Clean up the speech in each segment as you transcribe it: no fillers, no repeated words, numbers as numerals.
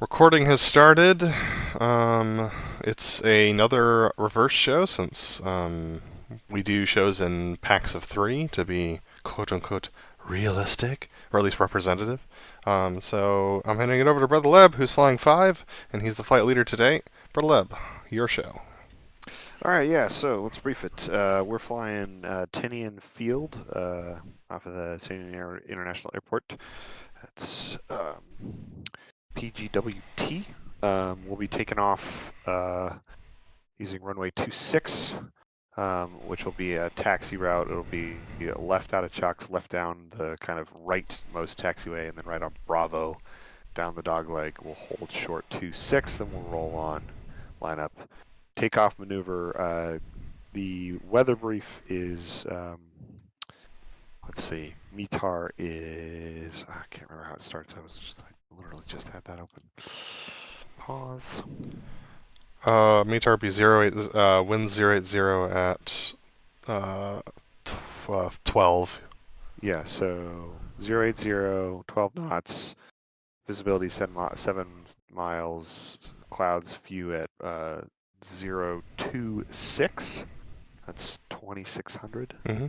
Recording has started. It's another reverse show since we do shows in packs of three to be quote unquote realistic, or at least representative. So I'm handing it over to BrotherLeb, who's flying 5, and he's the flight leader today. BrotherLeb, your show. All right, yeah, so let's brief it. We're flying Tinian Field off of the Tinian International Airport. That's PGWT. We'll be taking off using runway 26, which will be a taxi route. It'll be left out of Chuck's, left down the kind of rightmost taxiway, and then right on Bravo down the dogleg. We'll hold short 26, then we'll roll on, line up. Takeoff maneuver. The weather brief is, let's see, METAR is, I can't remember how it starts. I literally just had that open. Pause. METAR be 08, wind 080 at 12. Yeah, so 080, 12 knots, visibility 7 miles, clouds few at 026. That's 2600. Mm-hmm.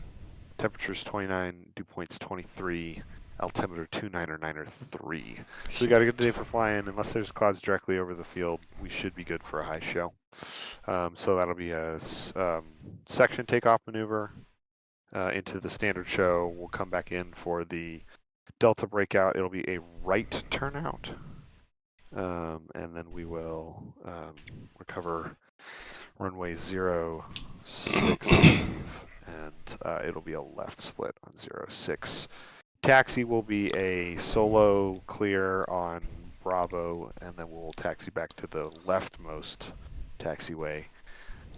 Temperature's 29, dew point's 23, altimeter 29 or 9 or 3. So we got a good day for flying. Unless there's clouds directly over the field, we should be good for a high show. So that'll be a section takeoff maneuver into the standard show. We'll come back in for the Delta breakout. It'll be a right turnout. And then we will recover runway 06, and it'll be a left split on 06. Taxi will be a solo clear on Bravo, and then we'll taxi back to the leftmost taxiway.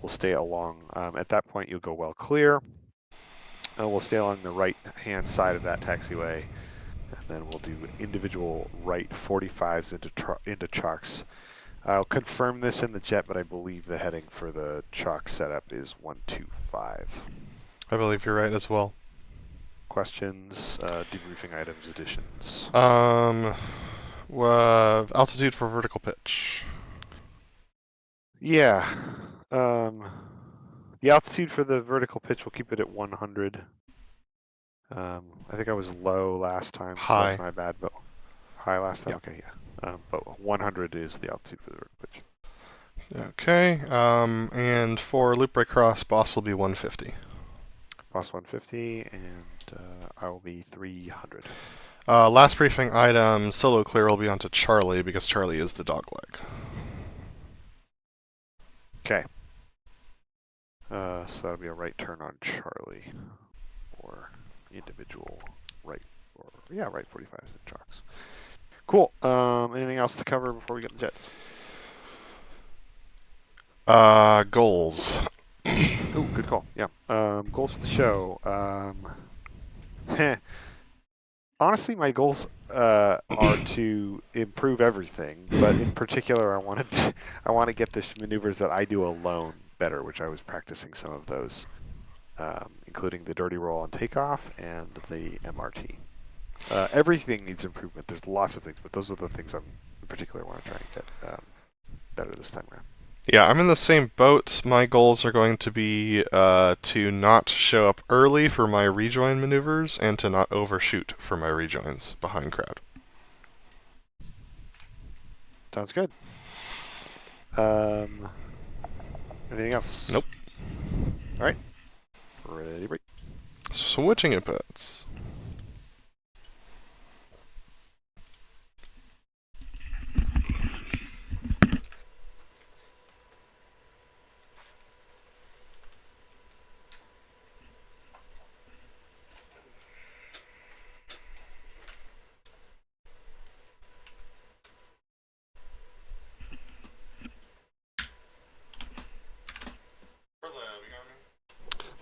We'll stay along, at that point you'll go well clear. We'll stay along the right-hand side of that taxiway, and then we'll do individual right 45s into Chalks. I'll confirm this in the jet, but I believe the heading for the chalk setup is 125. I believe you're right as well. Questions, debriefing items, additions? Altitude for vertical pitch. Yeah. The altitude for the vertical pitch, we'll keep it at 100. I think I was low last time, High. so that's my bad, but high last time? Yeah. Okay, yeah. But 100 is the altitude for the vertical pitch. Okay, and for loop break cross, boss will be 150. Boss 150, and I will be 300. Last briefing item, solo clear will be onto Charlie, because Charlie is the dogleg. Okay. So that'll be a right turn on Charlie, or individual right, or yeah, right 45s and chalks. Cool. Anything else to cover before we get the jets? Goals. Oh, good call. Yeah. Goals for the show. Honestly, my goals are to improve everything, but in particular, I want to get the maneuvers that I do alone better, which I was practicing some of those, including the dirty roll on takeoff and the MRT. Everything needs improvement. There's lots of things, but those are the things I'm in particular want to try and get better this time around. Yeah, I'm in the same boat. My goals are going to be to not show up early for my rejoin maneuvers and to not overshoot for my rejoins behind crowd. Sounds good. Anything else? Nope. All right. Ready, break. Switching inputs.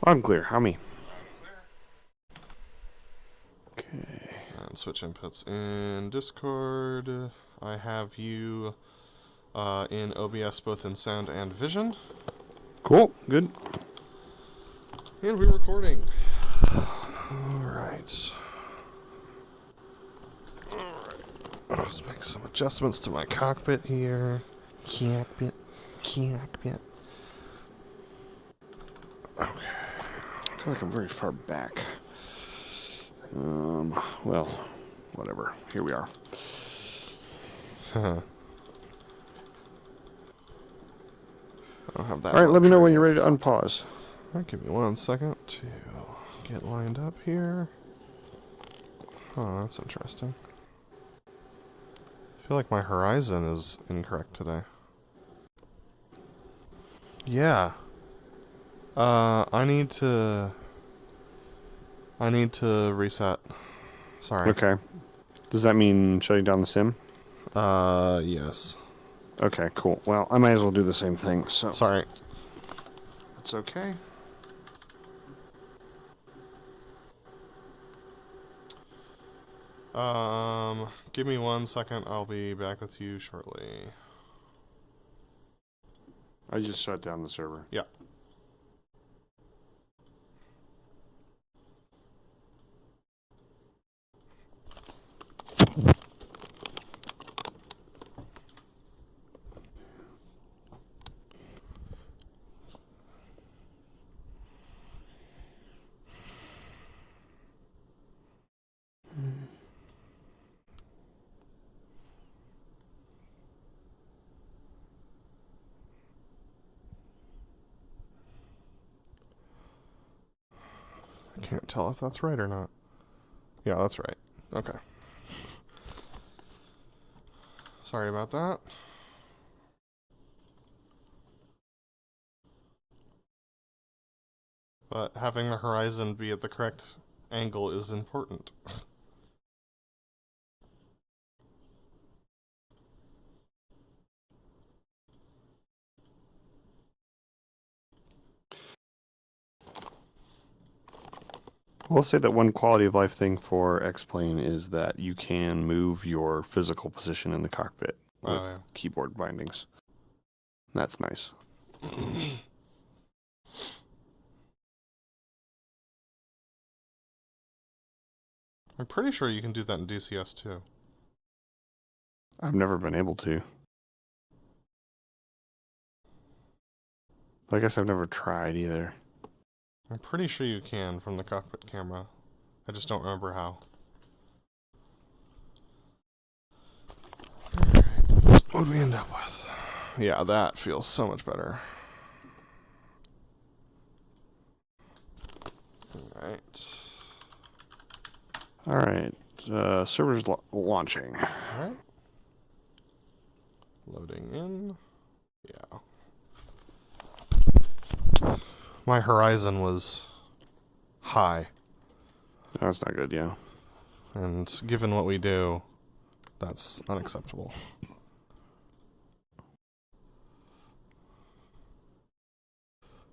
I'm clear. How me? Okay. And switch inputs in Discord. I have you in OBS both in sound and vision. Cool. Good. And we're recording. Alright. I'll just make some adjustments to my cockpit here. Cockpit. Okay. I feel like I'm very far back. Well, whatever. Here we are. I don't have that. All right, let me know when you're luxury ready to of unpause. All right, give me 1 second to get lined up here. Oh, that's interesting. I feel like my horizon is incorrect today. Yeah. I need to reset. Sorry. Okay. Does that mean shutting down the sim? Yes. Okay, cool. Well, I might as well do the same thing, so. Sorry. That's okay. Give me 1 second. I'll be back with you shortly. I just shut down the server. Yeah. I can't tell if that's right or not. Yeah, that's right. Okay. Sorry about that. But having the horizon be at the correct angle is important. I will say that one quality of life thing for X-Plane is that you can move your physical position in the cockpit with keyboard bindings. That's nice. I'm pretty sure you can do that in DCS too. I've never been able to. I guess I've never tried either. I'm pretty sure you can from the cockpit camera. I just don't remember how. What'd we end up with? Yeah, that feels so much better. Alright. Alright. Server's launching. Alright. Loading in. Yeah. My horizon was high. That's not good, yeah. And given what we do, that's unacceptable.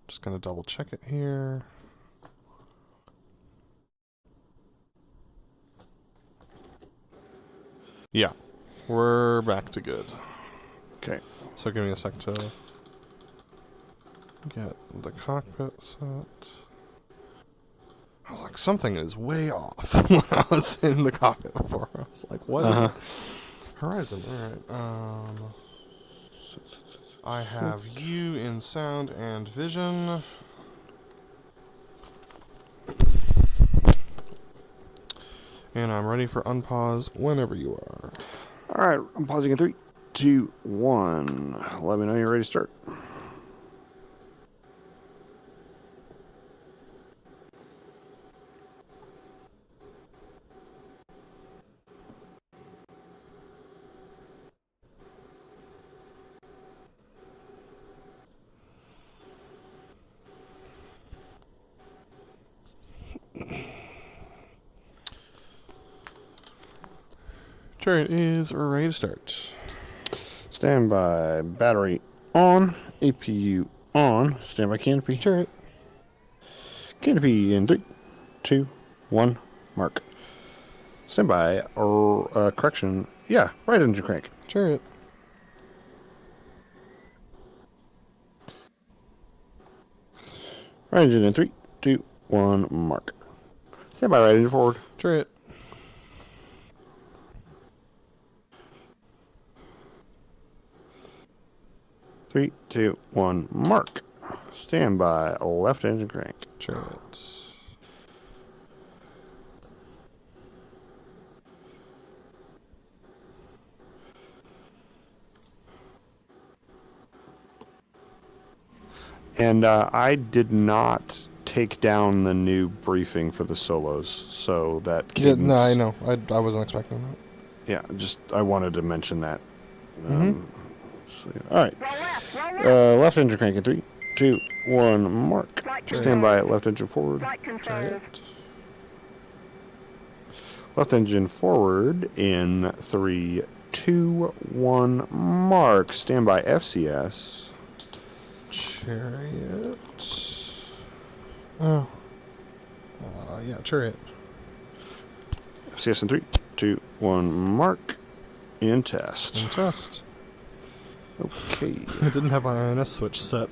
Just gonna double check it here. Yeah, we're back to good. Okay. So give me a sec to get the cockpit set. I was like, something is way off when I was in the cockpit before. I was like, what is it? Horizon, alright. I have you in sound and vision. And I'm ready for unpause whenever you are. Alright, I'm pausing in 3, 2, 1. Let me know you're ready to start. Chariot is ready to start. Standby battery on. APU on. Standby canopy. Chariot. Canopy in 3, 2, 1. Mark. Standby. Correction. Yeah, right engine crank. Chariot. Right engine in 3, 2, 1. Mark. Standby right engine forward. Chariot. 3, 2, 1, mark. Stand by, left engine crank. Chariot. And I did not take down the new briefing for the solos, so that cadence... Yeah, no, I know. I wasn't expecting that. Yeah, just I wanted to mention that. Mm-hmm. All right. Left engine crank in 3, 2, 1, mark. Stand by at left engine forward. Chariot. Left engine forward in 3, 2, 1, mark. Stand by FCS. Chariot. Oh. Yeah, Chariot. FCS in 3, 2, 1, mark. In test. And test. Okay. I didn't have my INS switch set.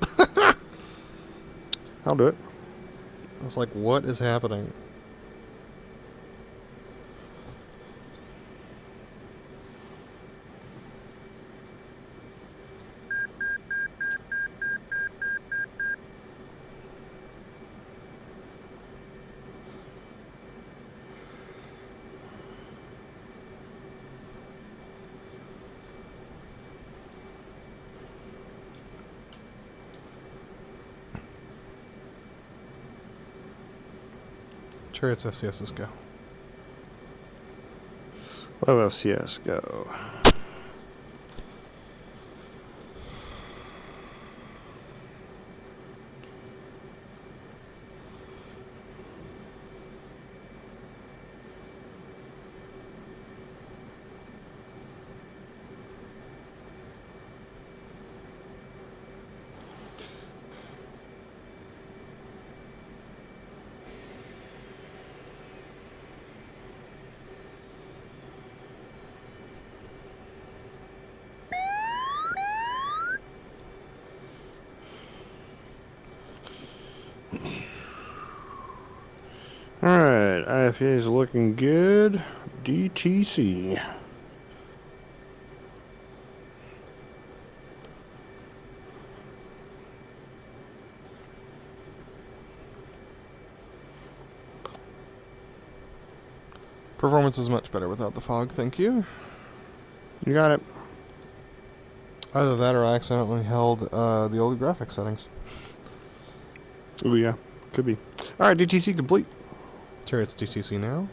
I'll do it. I was like, what is happening? Chariot's FCSs go. Love FCS, go. Alright, IFA is looking good. DTC. Performance is much better without the fog, thank you. You got it. Either that or I accidentally held the old graphics settings. Oh yeah, could be. Alright, DTC complete. Chariot's DTC now.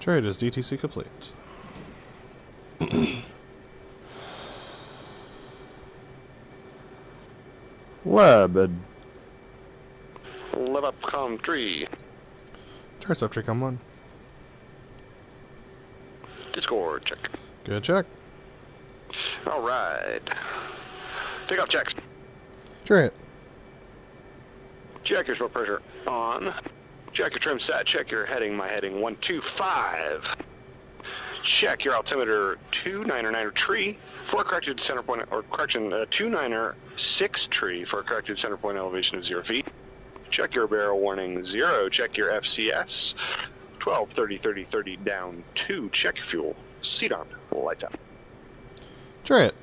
Chariot is DTC complete. Lab. Live up, com 3. Chariot's up check on 1. Discord check. Good check. Alright. Take off checks. Chariot. Check your smoke pressure on. Check your trim set. Check your heading. My heading 125. Check your altimeter 299er tree for a corrected center point, or correction 299er 6 tree for a corrected center point elevation of 0 feet. Check your barrel warning 0. Check your FCS 12, 30, 30, 30 down 2. Check your fuel. Seat on. Lights out. Chariot.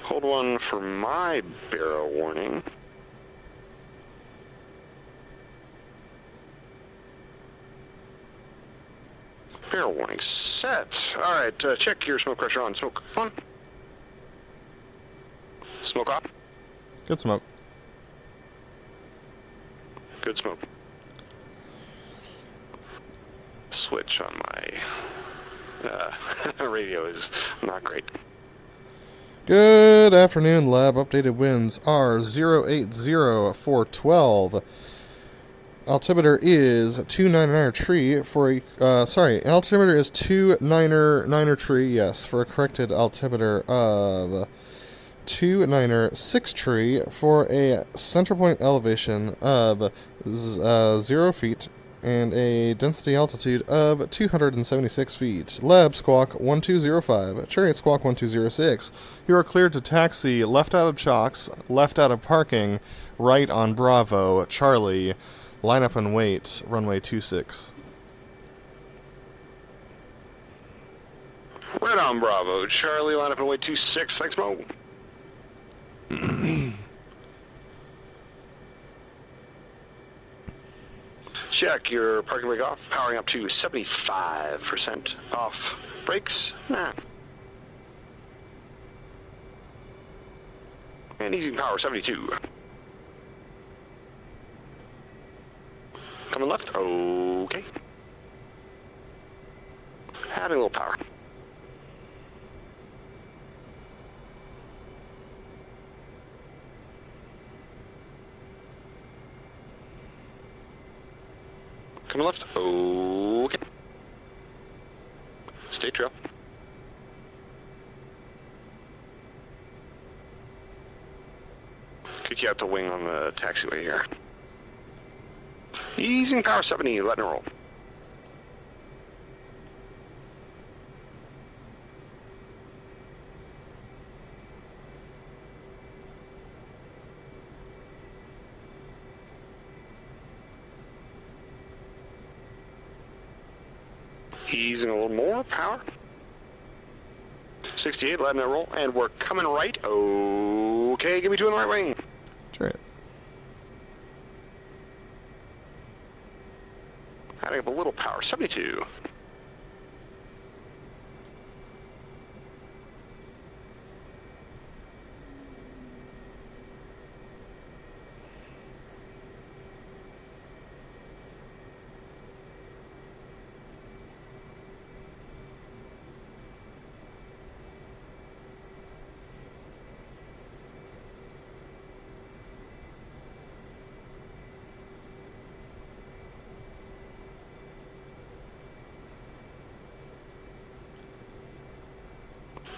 Hold 1 for my barrel warning. Barrel warning set. Alright, check your smoke pressure on. Smoke on. Smoke off. Good smoke. Good smoke. Switch on my radio is not great. Good afternoon, Lab. Updated winds are 080-412. Altimeter is 299er tree for a, altimeter is 299er tree, yes, for a corrected altimeter of 299er 6 tree for a center point elevation of 0 feet and a density altitude of 276 feet. Leb squawk 1205, Chariot squawk 1206. You are cleared to taxi left out of Chalks, left out of parking, right on Bravo, Charlie. Line up and wait, runway 26. Right on Bravo, Charlie, line up and wait 26, thanks Mo. Check your parking brake off, powering up to 75% off. Brakes, nah. And easy power, 72. Coming left, okay. Adding a little power. Coming left, okay. Stay trail. Kick you out the wing on the taxiway here. Easing power 70, letting it roll. Easing a little more power. 68, letting it roll, and we're coming right. Okay, give me two in the right wing. Chariot. Adding up a little power, 72.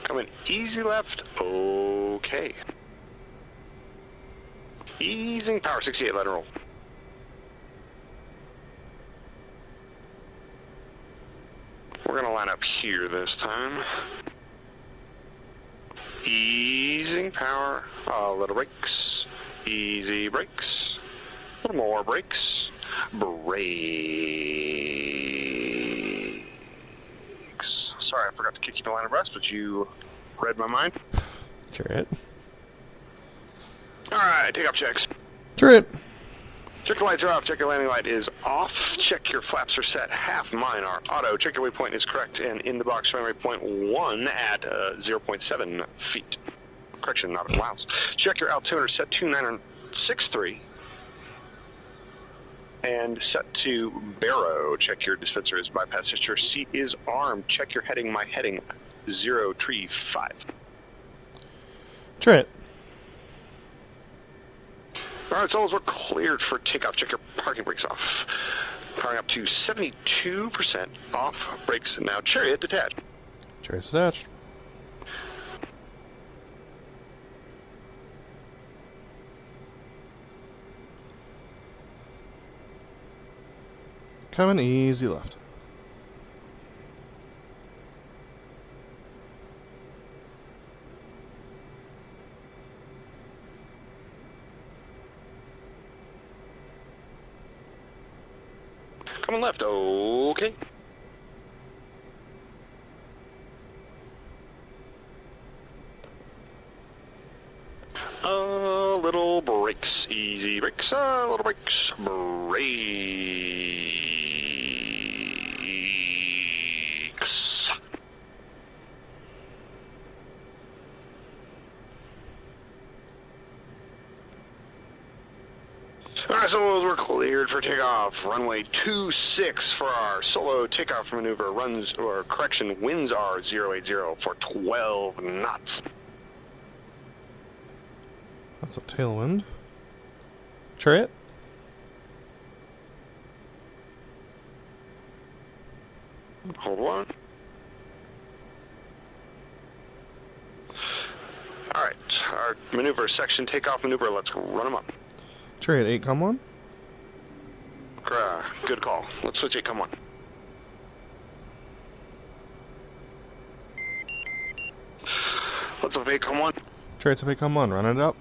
Coming easy left, okay. Easing power, 68, let it roll. We're gonna line up here this time. Easing power, little brakes, easy brakes, a little more brakes, brakes. Sorry, I forgot to kick you the line abreast, but you read my mind. Chariot. Alright, take off checks. Chariot. Check the lights are off, check your landing light is off, check your flaps are set, half mine are auto, check your waypoint is correct, and in the box showing waypoint 1 at 0.7 feet. Correction, not in miles. Check your altimeter set to 963, and set to Barrow. Check your dispenser is bypassed, your seat is armed, check your heading, my heading 035. Chariot. Alright, so we're cleared for takeoff. Check your parking brakes off. Powering up to 72% off. Brakes now. Chariot detached. Chariot's attached. Coming easy left. Coming left. Okay. Little brakes. Easy brakes. Little brakes. Brakes. Alright, so we're cleared for takeoff. Runway 26 for our solo takeoff maneuver. Winds are 080 for 12 knots. That's a tailwind. Chariot. Hold on. Alright, our maneuver section, takeoff maneuver, let's run them up. Chariot 8, come on. Good call. Let's switch it. Come on. Let's obey. Come on. Chariot's obey, come on, run it up.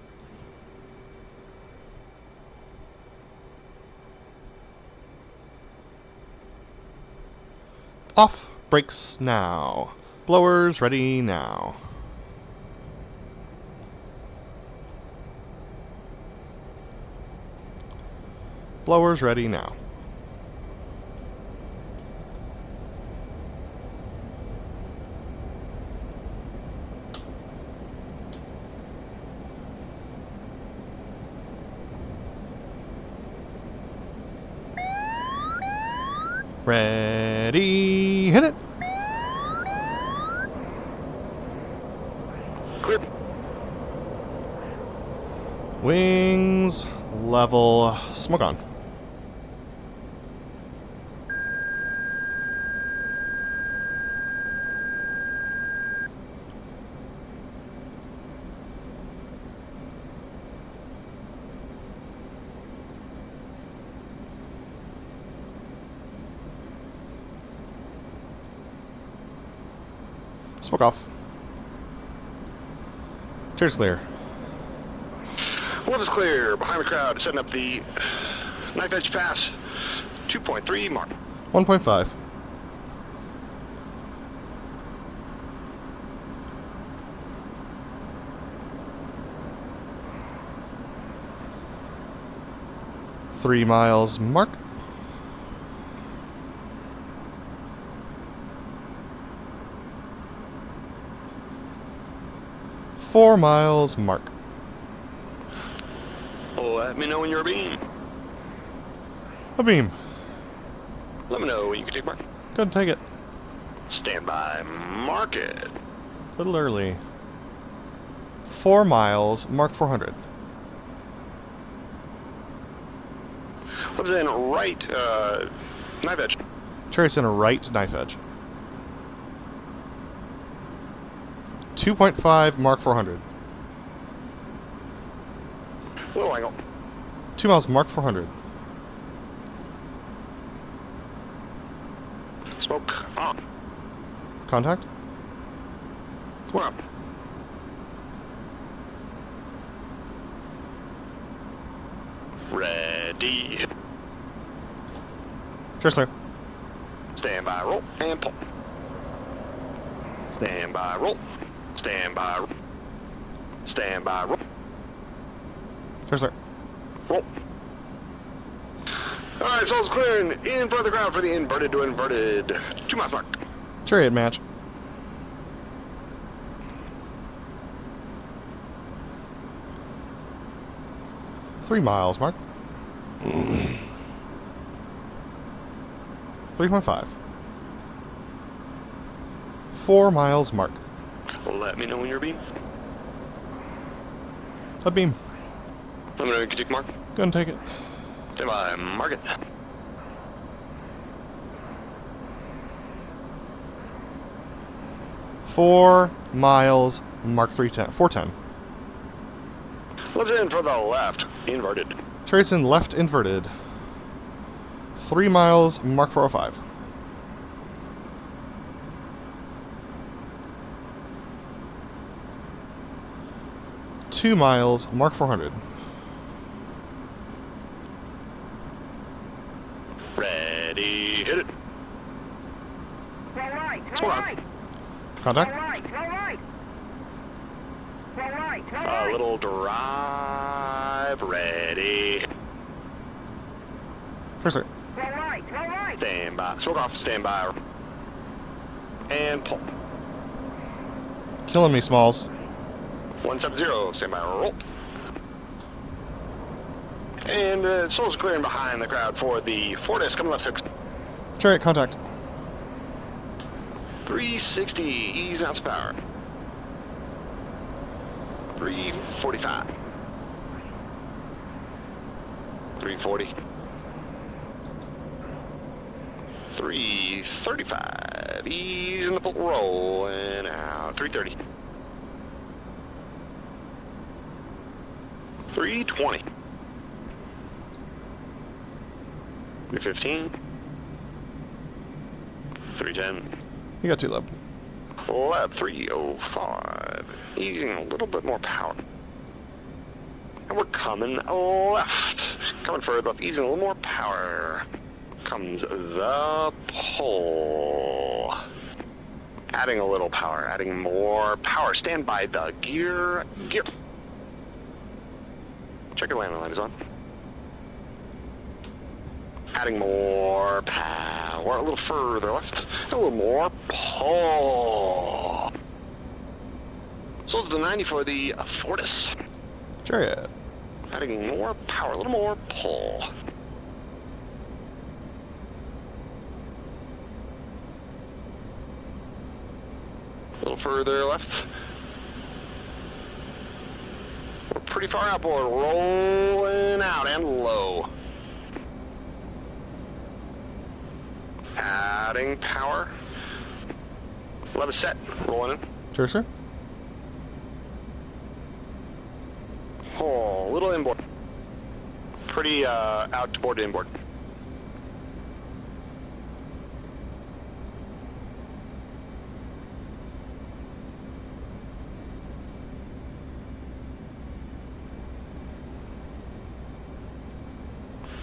Off. Brakes now. Blowers ready now. Blowers ready now. Ready, hit it. Clear. Wings, level, smoke on. Smoke off. Cheers clear. Left is clear. Behind the crowd, setting up the knife edge pass. 2.3 mark. 1.5. Three miles mark. 4 miles mark. Let me know when you're abeam. A beam. Let me know when you can take mark. Go and take it. Stand by. Mark it. A little early. 4 miles, mark 400. What's in right, knife edge. Chariot's in a right knife edge. 2.5, mark 400. Little angle. 2 miles, mark 400. Smoke on. Contact. We're up. Ready. Cheers clear. Stand by, roll, and pull. Stand by, roll. Stand by, roll. Stand by, roll. Cheers clear. Roll. Alright, so it's clearing in front of the crowd for the inverted to inverted. 2 miles mark. Chariot match. Three miles mark. 3.5. 4 miles mark. Let me know when you're beam. A beam. Let me know when you can take mark. Go and take it. Stand by, mark it. Four miles mark 310. 410. What's in for the left? Inverted. Chariot's in left inverted. 3 miles mark 405. Two miles mark 400. Ready, hit it. Go right, go Hold on. right, go Contact. right, go right. Go right, go A right. little drive. Ready. Cheers clear. Go right, go right. Stand by. Smoke off. Stand by. And pull. Killing me, Smalls. 170. Stand by. Roll. And Soul's clearing behind the crowd for the Fortis. Coming left 6. Chariot contact. 360. Ease ounce of power. 345. 340. 335. Ease in the pull. Roll and out. 330. 320. 315. 310. You got 2 leb. Lab 305. Easing a little bit more power. And we're coming left. Coming further up, easing a little more power. Comes the pole. Adding a little power, adding more power. Stand by the gear. Check your landing line is on. Adding more power, a little further left, a little more pull. So it's the 90 for the Fortis. Chariot. Adding more power, a little more pull. A little further left. We're pretty far outboard, rolling out and low. Adding power. Level set, rolling in. Sure, sir. Oh, little inboard. Pretty outboard to inboard.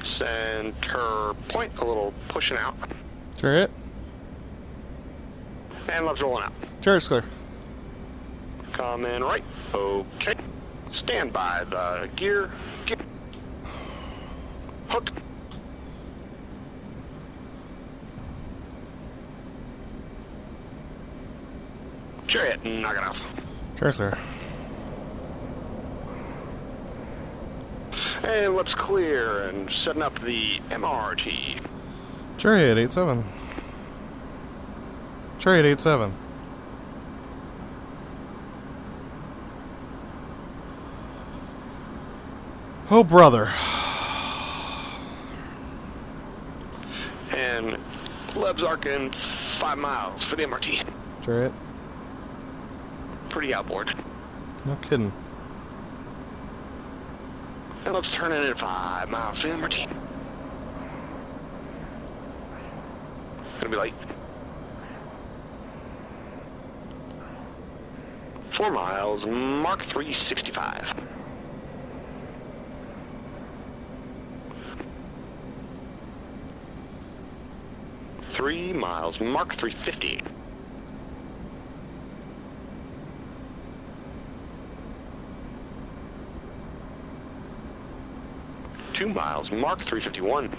Center point, a little pushing out. Chariot. And left's rolling out. Chariot's clear. Coming right. Okay. Stand by the gear. Hooked. Chariot, knock it off. Chariot's clear. And let's clear and setting up the MRT. Chariot 87. Chariot 87. Oh, brother. And Leb's arcing 5 miles for the MRT. Chariot. Pretty outboard. No kidding. And Leb's turning in 5 miles for the MRT. Gonna be late. 4 miles, Mark 365. Three miles, Mark 350. Two miles, Mark 351.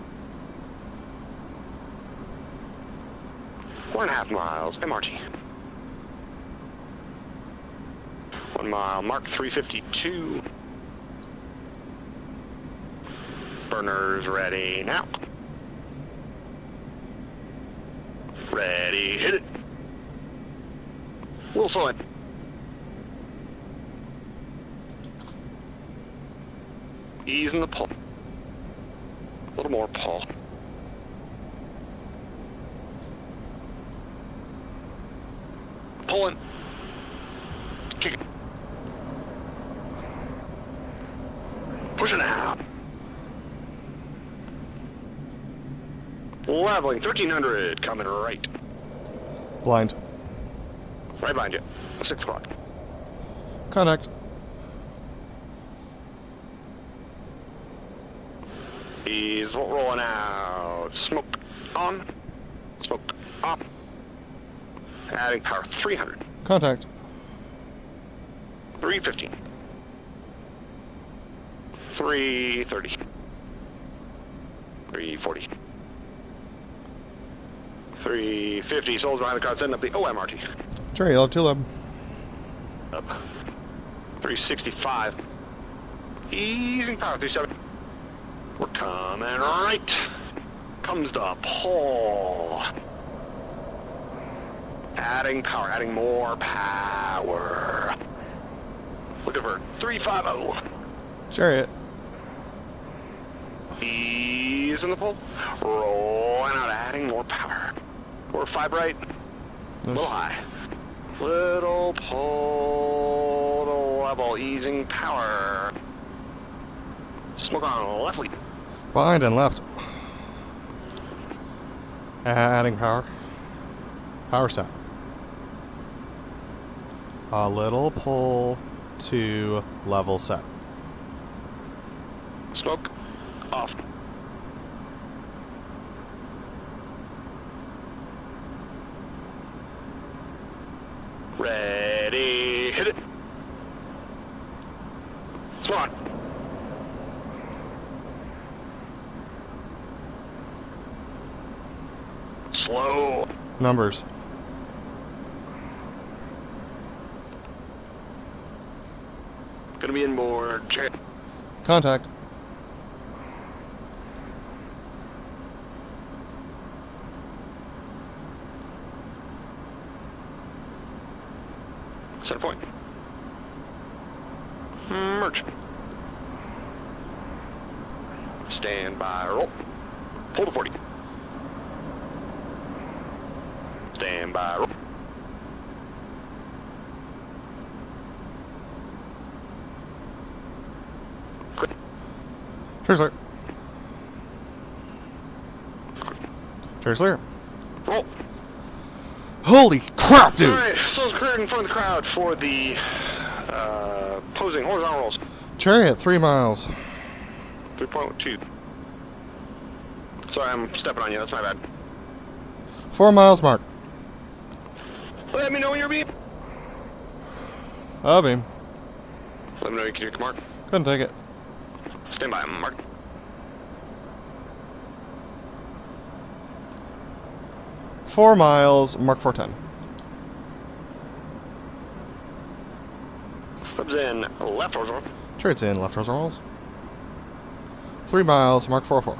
1.5 miles, MRT. 1 mile, Mark 352. Burners ready now. Ready, hit it. We'll slow it. Easing the pull. A little more pull. Pulling. Kick it. Pushing out. Leveling 1300, coming right. Blind. Right behind you. 6 o'clock. Contact. He's rolling out. Smoke on. Smoke off. Adding power 300. Contact. 315. 330. 340. 350. Souls behind the car, setting up the OMRT. Chariot, love 2 leb. Up. 365. Easing power 37. We're coming right. Comes the pull. Adding power, adding more power. Looking for 350. Chariot. Easing the pull. Rolling out, adding more power. 4-5 right. A little high. Little pull to level, easing power. Smoke on left lead. Behind and left. Adding power. Power set. A little pull to level set. Smoke off. Ready, hit it. Smoke on. Slow. Numbers. Gonna be in more. Contact. Center point. Merge. Stand by, roll. Pull to 40. Stand by, roll. Cheers, clear. Roll. Holy crap, dude! Alright, so it's cleared in front of the crowd for the posing horizontal rolls. Chariot, 3 miles. 3.2. Sorry, I'm stepping on you. That's my bad. 4 miles mark. Let me know when you're being. Beam. Let me know you can take mark. Couldn't take it. Stand by, mark. Four miles, mark 410. Club's in left horizontal. Chariot's in left horizontals. 3 miles, mark 44.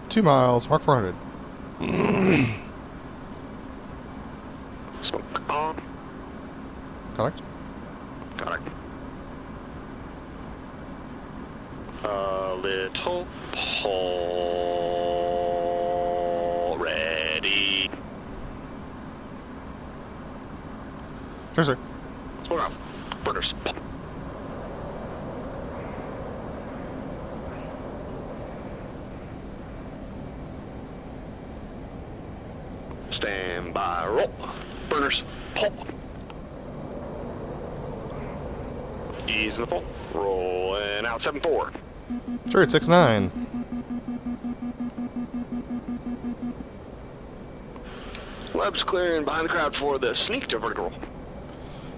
Two miles, mark 400. Smoke on. Connect. Connect. A little pull. Ready. Cheers, sir. Smoke off. Burners. Stand by, roll. Burners, pull. Ease in the pull. Rolling out 7-4. Chariot, 6-9. Leb's clearing behind the crowd for the sneak to vertical roll.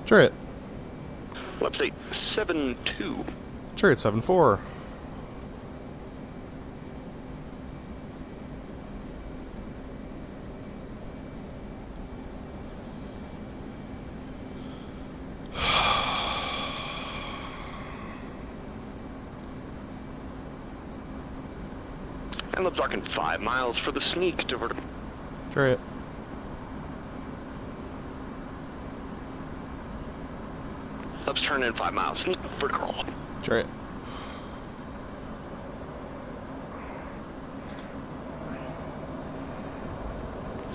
Chariot. Leb state 7-2. Chariot, 7-4. And Leb's arcing 5 miles for the sneak to vertical. Chariot. Leb's turning in 5 miles. Sneak vertical roll. Chariot.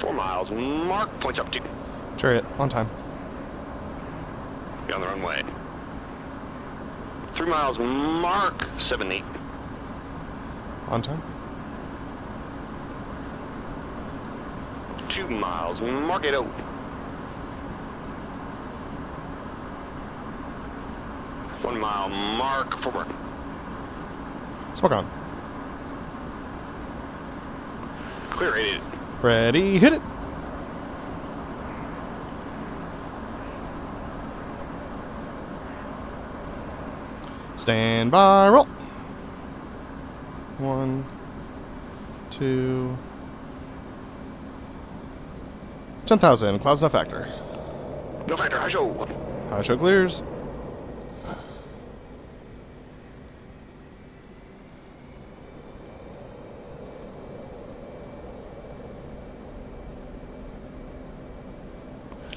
Four miles. Mark points up 2. Chariot, on time. Be on the runway. 3 miles. Mark 7-8. On time. 2 miles. Mark 8-0. 1 mile. Mark 4. Smoke on. Clear 88. Ready, hit it. Stand by, roll. 1, 2, 10,000. Clouds no factor. No factor. High show. High show clears.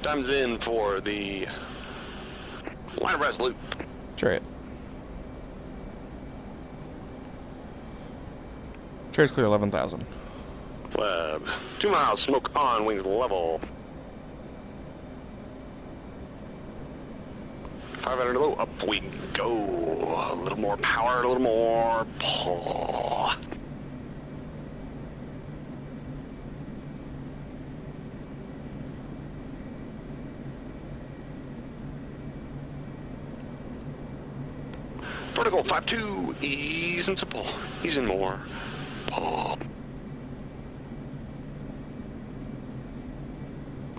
Time's in for the line of resolute. Chariot. Chariot's clear 11,000. Web. 2 miles. Smoke on. Wings level. 500 low, up we go. A little more power, a little more pull. Vertical 5-2, ease and simple, ease and more, pull.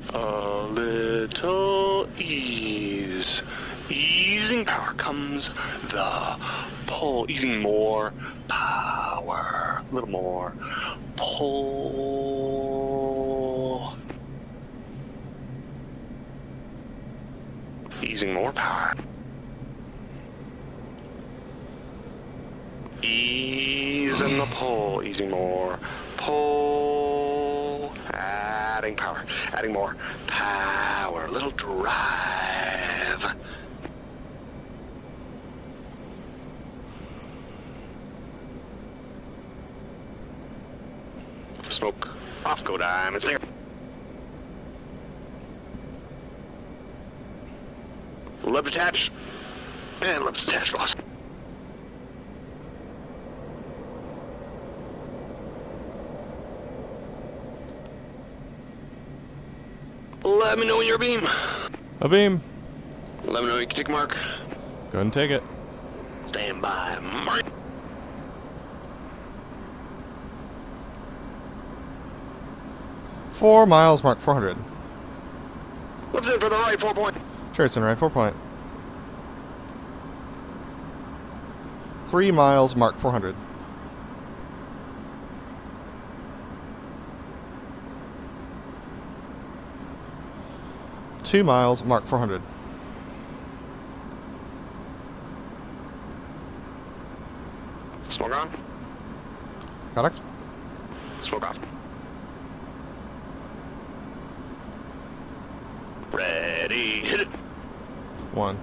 A little ease. Easing power comes the pull. Easing more power. A little more pull. Easing more power. Ease and the pull. Easing more pull. Adding power. Adding more power. A little drive. Smoke off, go diamonds there. Love detach. And let's detach, boss. Let me know when you're abeam. Abeam. Let me know when you can take a mark. Go ahead and take it. Stand by, mark. Four miles, mark 400. Left in for the right, 4 point. Chariots in right, 4 point. 3 miles, mark 400. Two miles, mark 400. Smoke on. Contact. Smoke off. Ready, hit it. 1,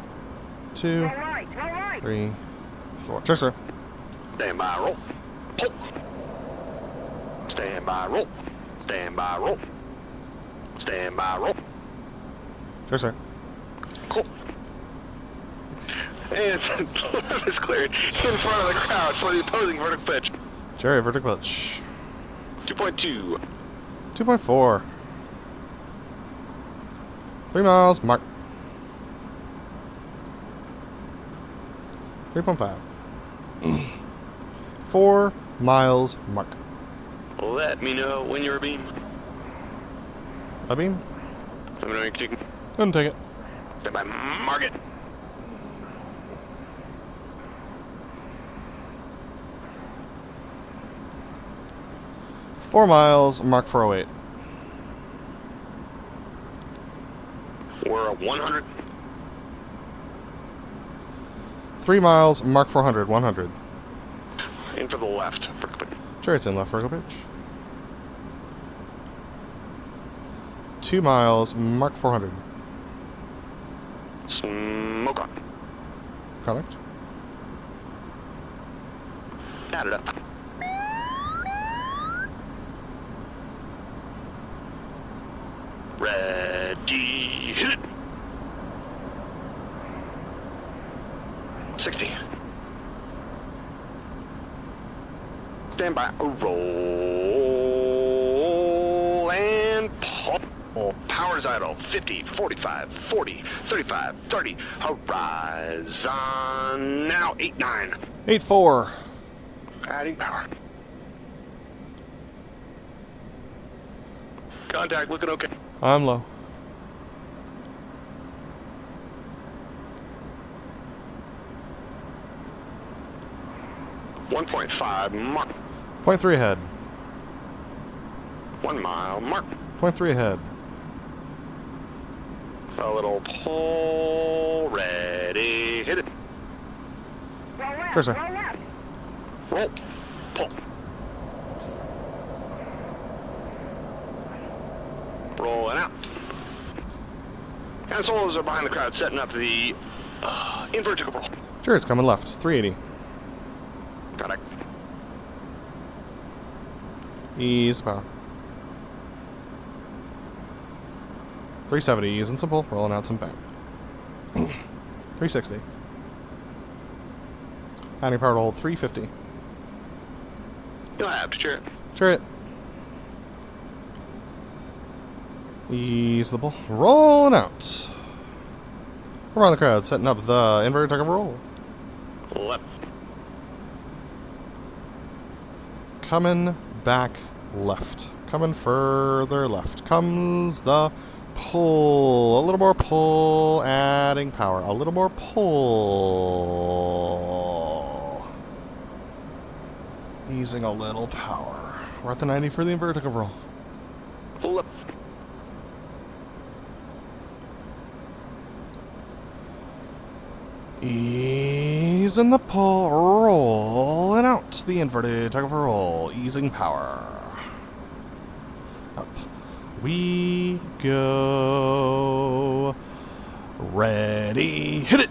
2, All right. 3, 4. Sure, sir. Stand by, roll. Pull. Stand by, roll. Stand by, roll. Stand by, roll. Sure, sir. Cool. And left is cleared in front of the crowd for the opposing vertical pitch. Chariot, vertical pitch. 2.2. 2.4. 3 miles, mark. 3.5. 4 miles, mark. Let me know when you're abeam. Abeam. Let me know when you can take. Go ahead and take it. Stand by, mark it. Four miles, mark 408. We're at 100. 3 miles, mark 400, 100. In for the left. Chariots in left, vertical pitch. 2 miles, mark 400. Smoke on. Contact. Add it up. Ready, hit it. 60. Stand by, roll, and pull. Power's idle, 50, 45, 40, 35, 30. Horizon, now 8-9. 8-4. Adding power. Contact looking okay. I'm low. .5 mark. 0.3 ahead. 1 mile mark. 0.3 ahead. A little pull. Ready. Hit it. Roll left. Sure, sir. Roll left. Roll. Pull. Rolling out. And solos are behind the crowd setting up the invertical roll. Chariots coming left, 380. Contact. Ease power. 370, ease and simple, rolling out some back. 360. Adding power to hold 350. You'll have to Chariot. Chariot. Ease the bull. Rolling out. Around the crowd, setting up the inverted tug of roll. Left. Coming back left. Coming further left. Comes the pull. A little more pull. Adding power. A little more pull. Easing a little power. We're at the 90 for the inverted tug of roll. Left. Easing the pull, rolling out the inverted tug of roll, easing power. Up we go. Ready, hit it!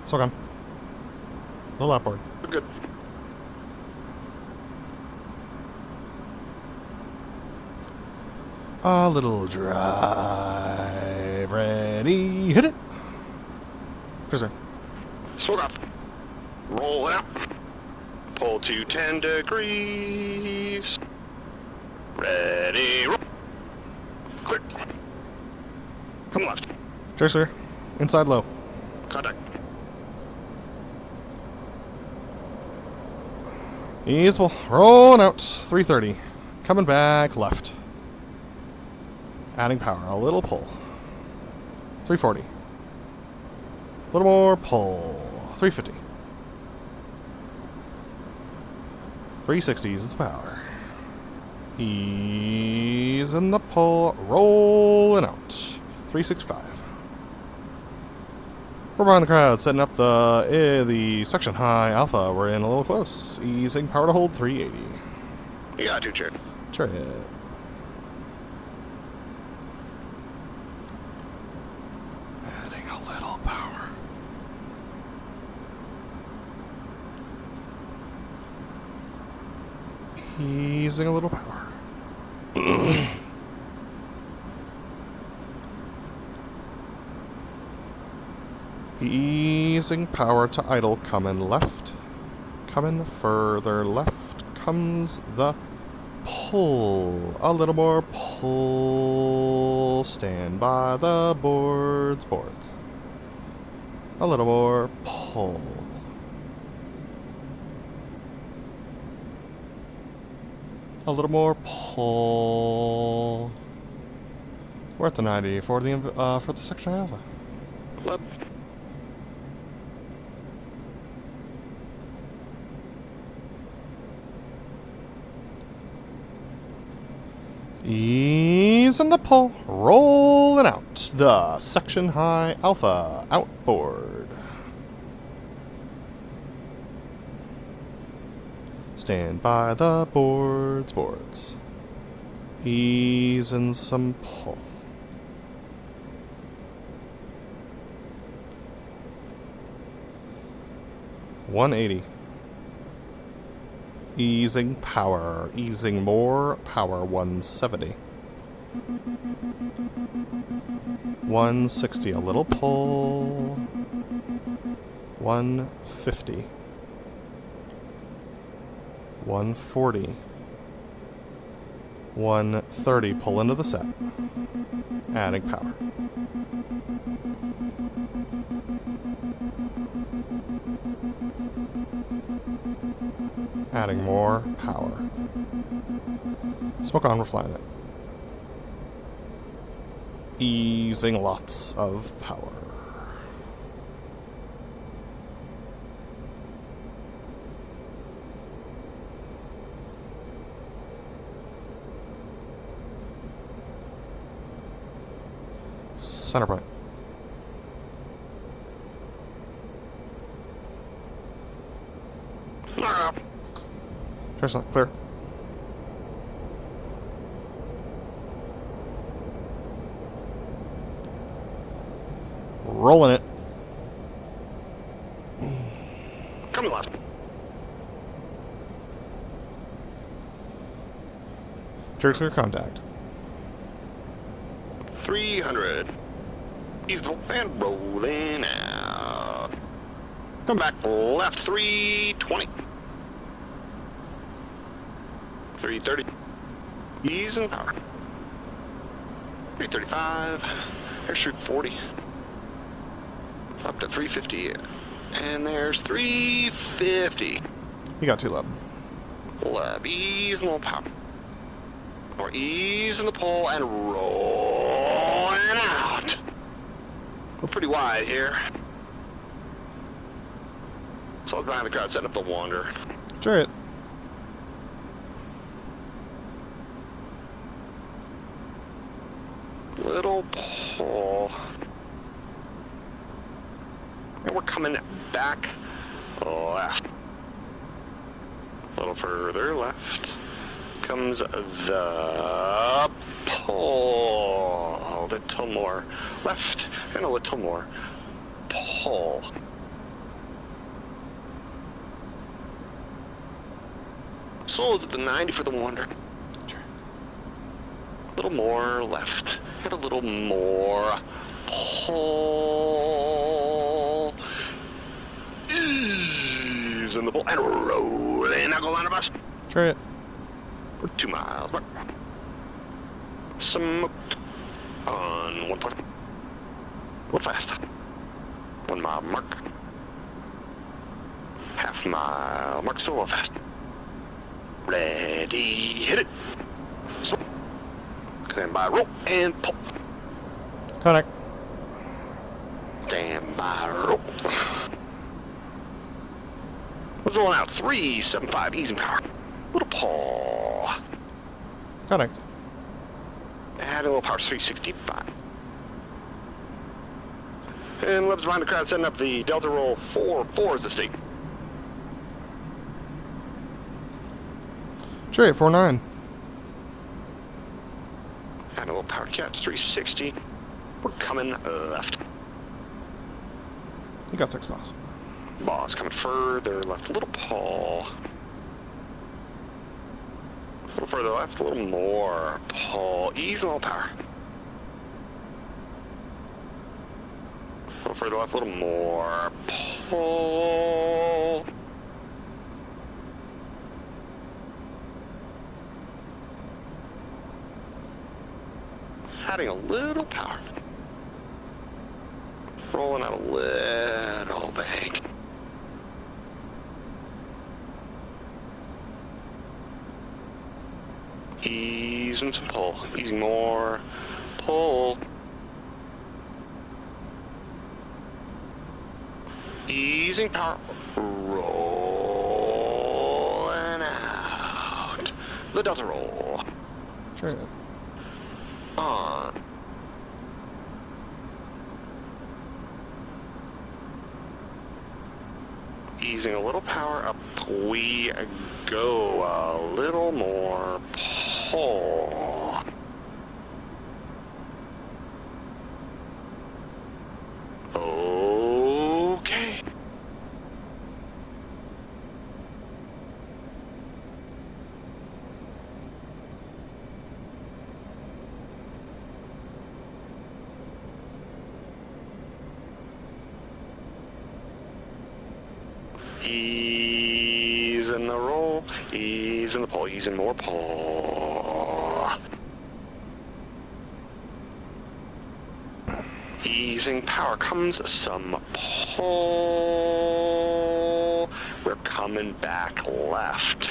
So come. Little outboard. Good. A little drive. Ready, hit it! Cruiser. Smoke off. Roll out. Pull to 10 degrees. Ready, roll. Clear. Come left. Tracer. Inside low. Contact. Easeful. Rolling out. 330. Coming back left. Adding power. A little pull. 340. A little more pull. 350. 360s. It's power. Ease in the pull. Rolling out. 365. We're behind the crowd, setting up the section high alpha. We're in a little close. Easing power to hold 380. You got to, Chariot. Chariot. Adding a little power. Easing a little power. Easing power to idle, coming left. Coming further left comes the pull. A little more pull. Stand by the boards. A little more pull. A little more pull. We're at the 90 for the section alpha. Left. Ease in the pull, rolling out the section high alpha outboard. Stand by the boards. Ease in some pull. $180. Easing power. Easing more power. 170. 160. A little pull. 150. 140. 130. Pull into the set. Adding power. Adding more power. Smoke on, we're flying it. Easing lots of power. Center point. Clear. Rolling it. Coming left. Jerks clear contact. 300. Ease and rolling out. Come back left 320. 330. Ease and power. 335. Airshow 40. Up to 350. And there's 350. You got 2 lab. Lab, ease and a little power. More ease in the pole and rolling out. We're pretty wide here. So behind the crowd, setting up the wander. Chariot. Little pole. And we're coming back left. A little further left comes the pole. A little more left and a little more pole. Souls at the 90 for the wander. A little more left and a little more pole. Ease in the pole and rolling. Now go line of us. Chariot. We're 2 miles. Mark. Smoked on 1 point. A little fast. 1 mile mark. Half mile mark. Still a little fast. Ready. Hit it. Smoke. Stand by. Roll and pull. Connect. Stand by. Roll. We're rolling out 375. Easy power. Little paw. Connect. Add a little power, 365. And Leb's behind the crowd, setting up the Delta roll 4-4 is the stake. Chariot 49. Add a little power catch, 360. We're coming left. You got 6 miles. Boss coming further left, little paw. A little further left, a little more paw. Ease and a little power. A little further left, a little more pull. Adding a little power. Rolling out a little bank. Easing some pull. Easing more pull. Easing power. Rolling out. The Delta roll. Chariot. On. Easing a little power up we go. A little more pull. Okay. Ease in the roll, ease in the pull, ease in more pull. Easing power comes some pull. We're coming back left.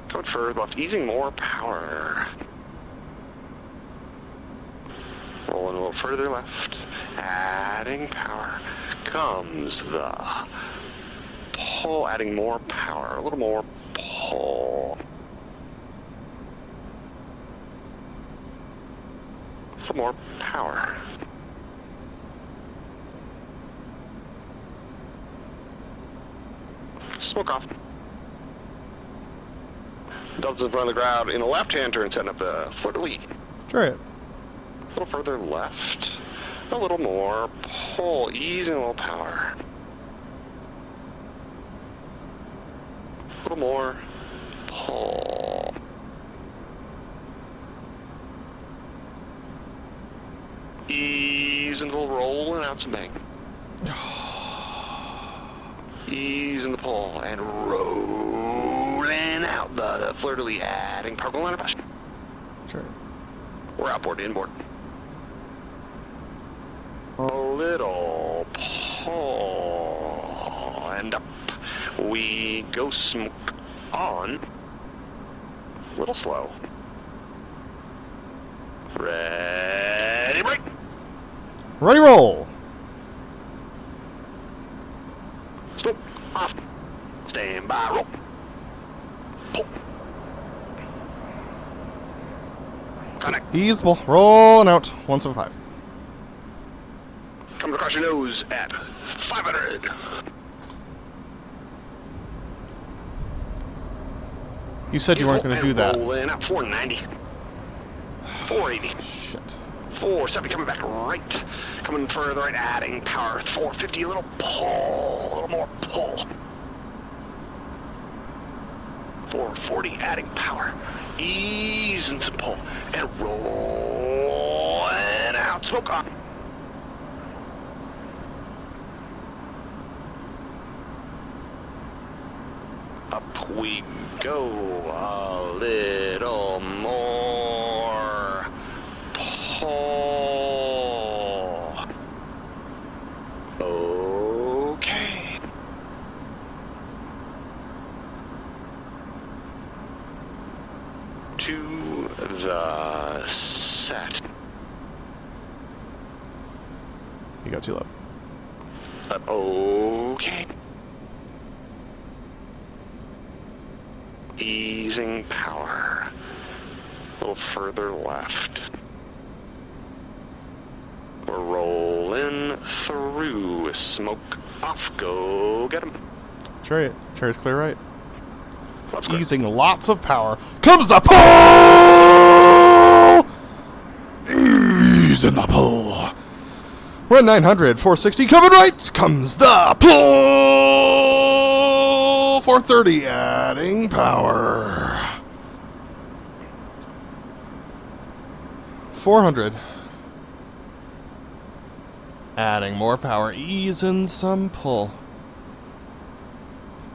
Coming further left, easing more power. Rolling a little further left, adding power. Comes the pull, adding more power, a little more pull. A little more power. Smoke off. Delta's in front of the crowd in a left-hand turn, setting up the foot lead. Chariot. A little further left. A little more pull, easing a little power. A little more pull. Ease ease and pull, rolling out some bank. Ease in the pull and rolling out the flirtily adding power line of pressure. Sure. We're outboard, inboard. A little pull and up. We go smoke on. A little slow. Ready, break. Ready, roll. Smoke off. Stand by, roll. Pull. Connect. Ease the ball. Rolling out. 175. Coming across your nose at 500. You said you weren't going to do that. Rolling out 490. 480. Shit. 470 coming back right. Coming further right, adding power. 450, a little pull. A little more pull. 440, adding power. Ease and some pull. And rolling out. Smoke on. Up we go, a little more pull. Okay. To the set. You got too low. Okay. Easing power. A little further left. We're rolling through. Smoke off. Go get him. Chariot. Chariot's clear right. Let's go. Easing lots of power. Comes the pull! Easing the pull. We're at 900. 460. Coming right. Comes the pull! 430. Adding power. 400. Adding more power. Easing some pull.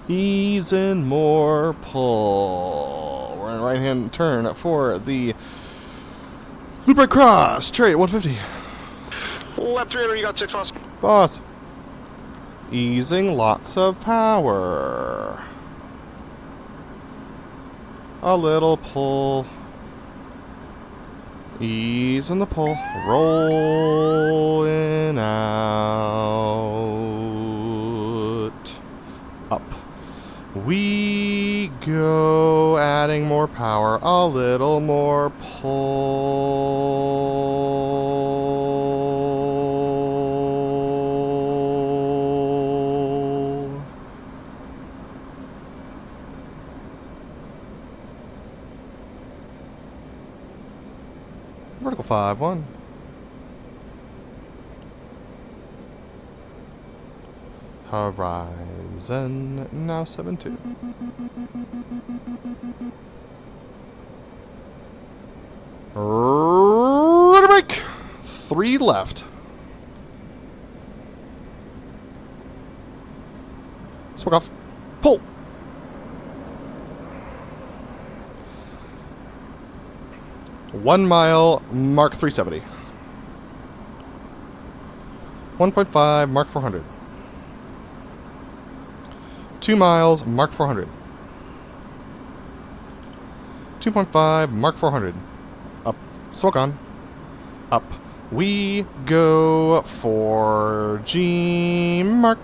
Easing more pull. We're in a right-hand turn for the loop right cross. Chariot 150. Left 300, you got 6 miles. Boss. Easing lots of power. A little pull. Easing the pull. Rolling out. Up. We go, adding more power, a little more pull. Vertical 5-1. Horizon, now 7-2. Ready break! 3 left. Smoke off. Pull! One mile, mark 370. 1.5, mark 400. 2 miles, mark 400. 2.5, mark 400. Up, smoke on. Up. We go for G mark.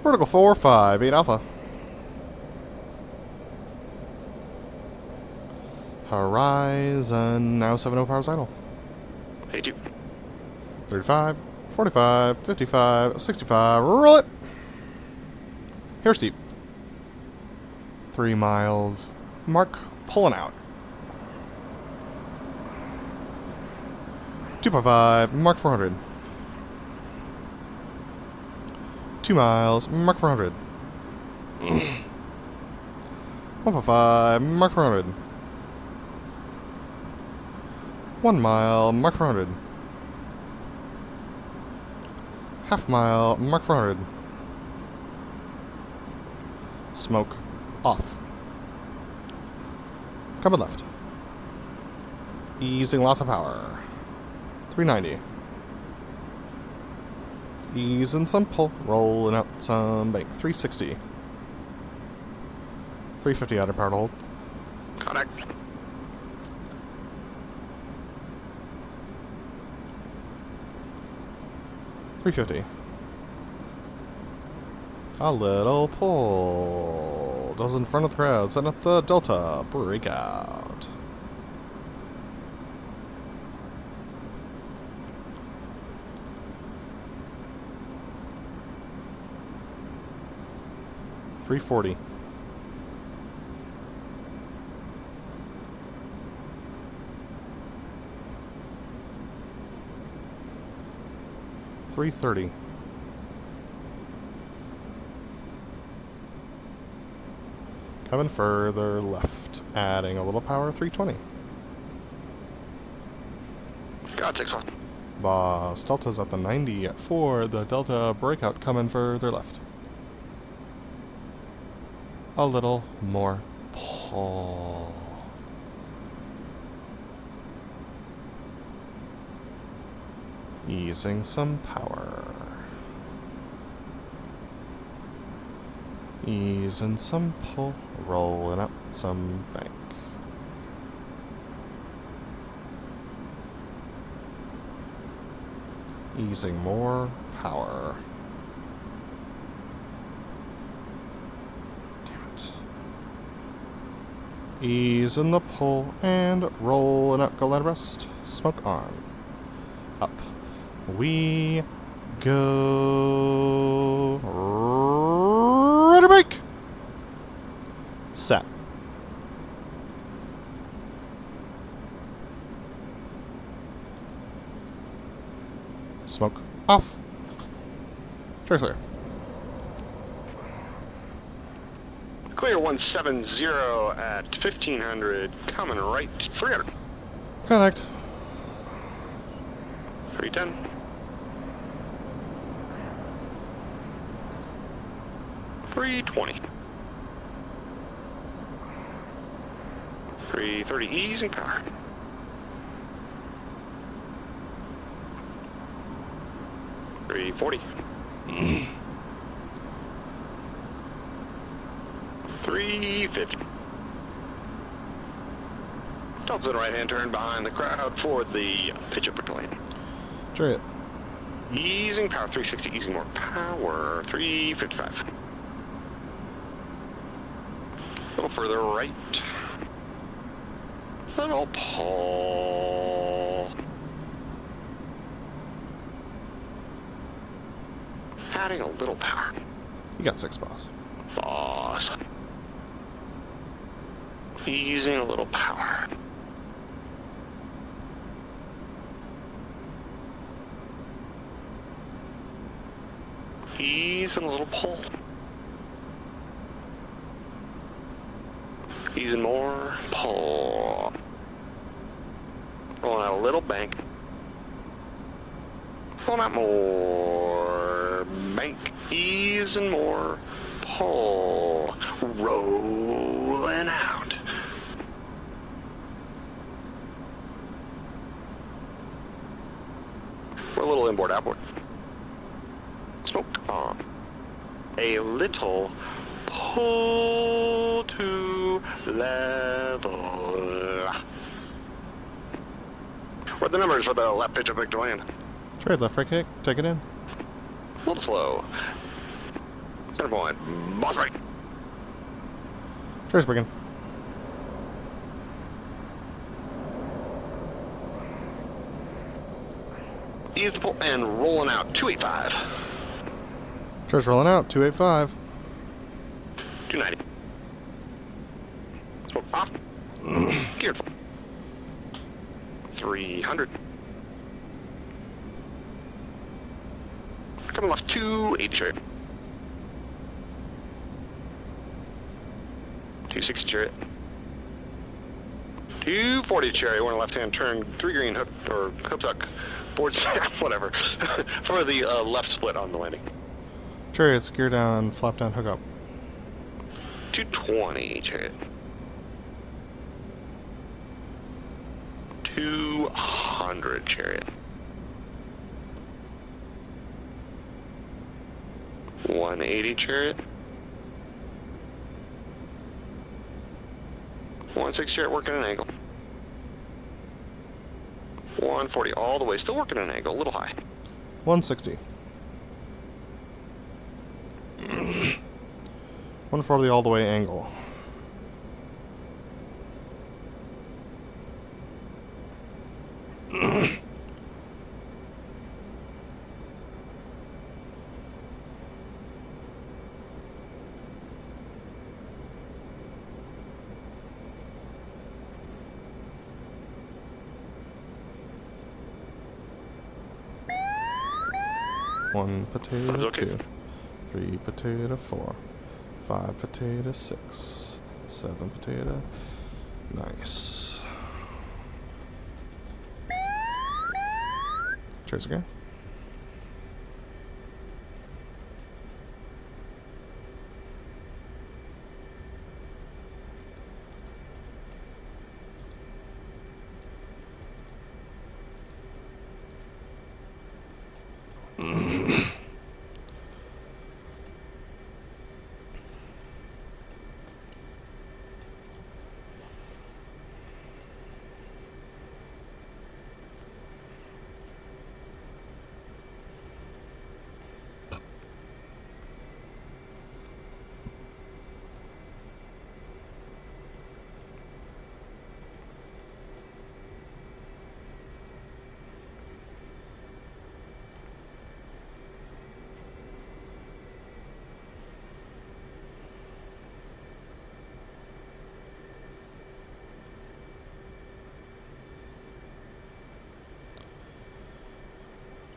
Vertical 4, 5, 8 alpha. Horizon, now 7-0 power idle. 82. 35, 45, 55, 65, roll it! Hair steep. 3 miles, mark, pulling out. 2.5, mark 400. 2 miles, mark 400. 1.5, mark for 100. 1 mile, mark for 100. Half mile, mark for 100. Smoke off. Coming left. Easing lots of power. 390. Easing some pull. Rolling out some bank. 360. 350 outer power to hold. Contact. $350. A little pull. Does in front of the crowd. Setting up the Delta breakout. $340. $330. Coming further left, adding a little power, 320. God, 6 o'clock. Boss, Delta's at the 90 for the Delta breakout, coming further left. A little more pull. Easing some power. Easing some pull. Rolling up some bank. Easing more power. Damn it. Easing the pull and rolling up. Go let rest. Smoke on. Up. We go. Ready to break. Set. Smoke off. Clear. Clear 170 at 1500. Coming right. 300. Connect. 310. 320. 330. Easing power. 340. 350. Delta's in right hand turn behind the crowd for the pitch up to lane. Chariot. Easing power. 360. Easing more power. 355. A little further right. Little pull. Adding a little power. You got 6, boss. Boss. Easing a little power. Easing a little pull. Easing more pull. Rolling out a little bank. Rolling out more bank. Easing more pull. Rolling out. We're a little inboard, outboard. Smoke on. A little pull to level. What are the numbers for the left pitch of big to land? Chariot left right kick. Take it in. A little slow. Center point. Boss right. Chariot's breaking. Ease the pull and rolling out. 285. Chariot's rolling out. 285. 290. Smoke off. Geared. 300. Coming left. 280 straight. 260 Chariot. 240 Chariot, we're in a left-hand turn, 3 green hook, or hook tuck, board snap, whatever, for the left split on the landing. Chariots, gear down, flap down, hook up. 220 Chariot. 200 Chariot. 180 Chariot. 160 Chariot, working an angle. 140 all the way, still working an angle, a little high. 160. 140 all the way angle. One potato, Okay. 2, 3 potato, 4, 5 potato, 6, 7 potato. Nice. Cheers again.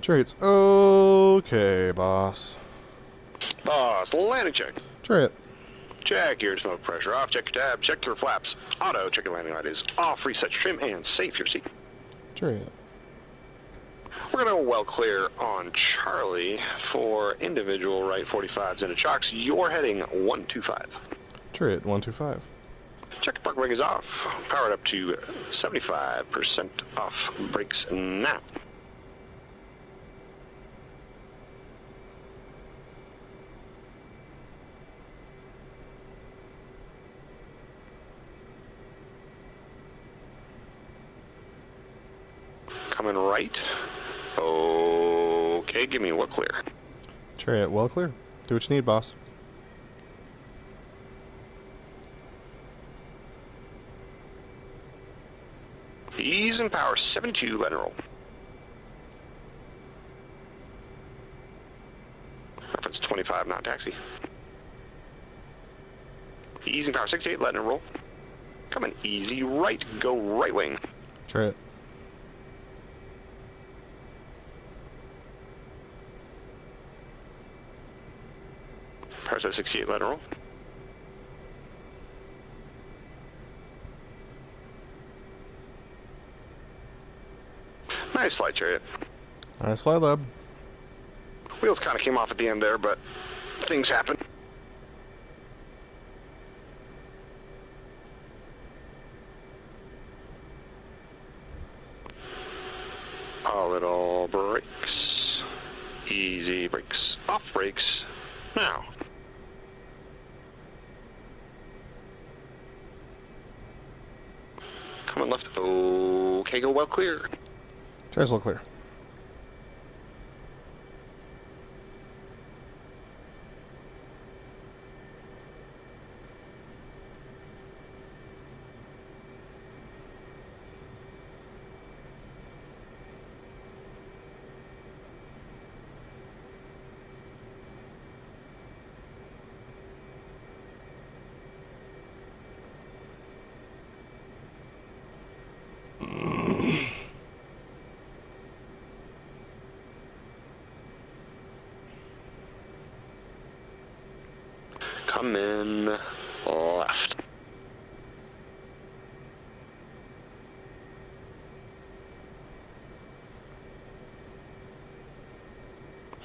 Chariots. Okay, boss. Boss, landing check. Chariot. Check your smoke pressure off, check your tab, check your flaps. Auto, check your landing light is off, reset trim, and safe your seat. Chariot. We're gonna go well clear on Charlie for individual right 45s into chocks. You're heading 125. Chariot. 125. Check your park brake is off. Powered up to 75% off brakes now. Coming right. Okay, give me what clear. Chariot. Well clear. Do what you need, boss. Ease and power 72, let it roll. Reference 25, not taxi. Ease and power 68, letting it roll. Coming easy right, go right wing. Chariot. Power 68, let it roll. Nice flight, Chariot. Nice fly, Leb. Wheels kind of came off at the end there, but things happen. A little brakes. Easy brakes. Off brakes. Now. Coming left. Okay, go well clear. Chariots well clear. Come in left.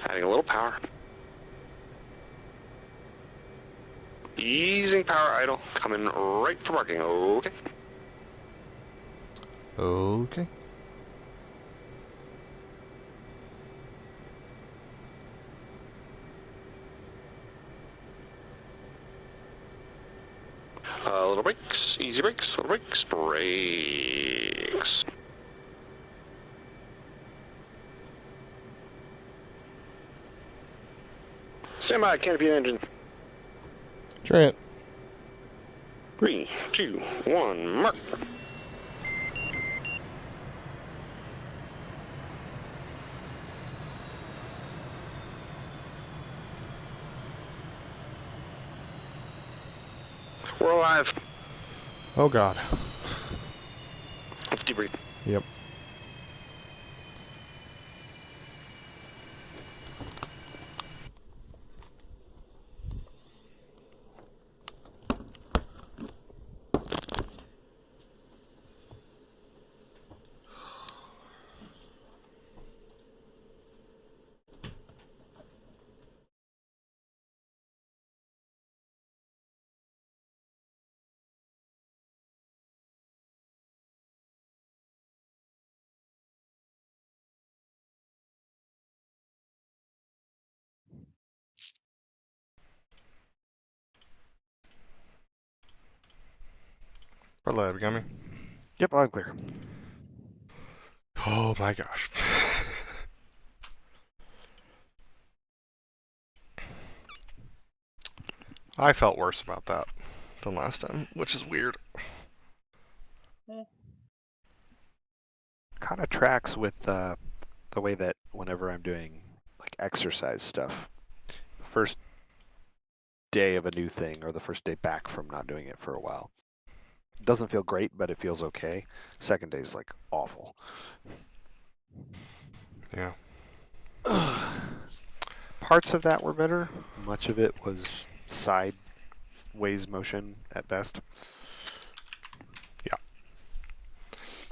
Adding a little power. Easing power idle. Coming right for marking. Okay. Okay. Little brakes, easy brakes, little brakes, brakes. Stand by, canopy engine. Chariot. 3, 2, 1, mark. We're alive. Oh God. Let's debrief. Yep. BrotherLeb, you got me? Yep, I'm clear. Oh my gosh. I felt worse about that than last time, which is weird. Kind of tracks with the way that whenever I'm doing like exercise stuff, first day of a new thing or the first day back from not doing it for a while, it doesn't feel great, but it feels okay. Second day is like awful. Yeah. Parts of that were better. Much of it was sideways motion at best.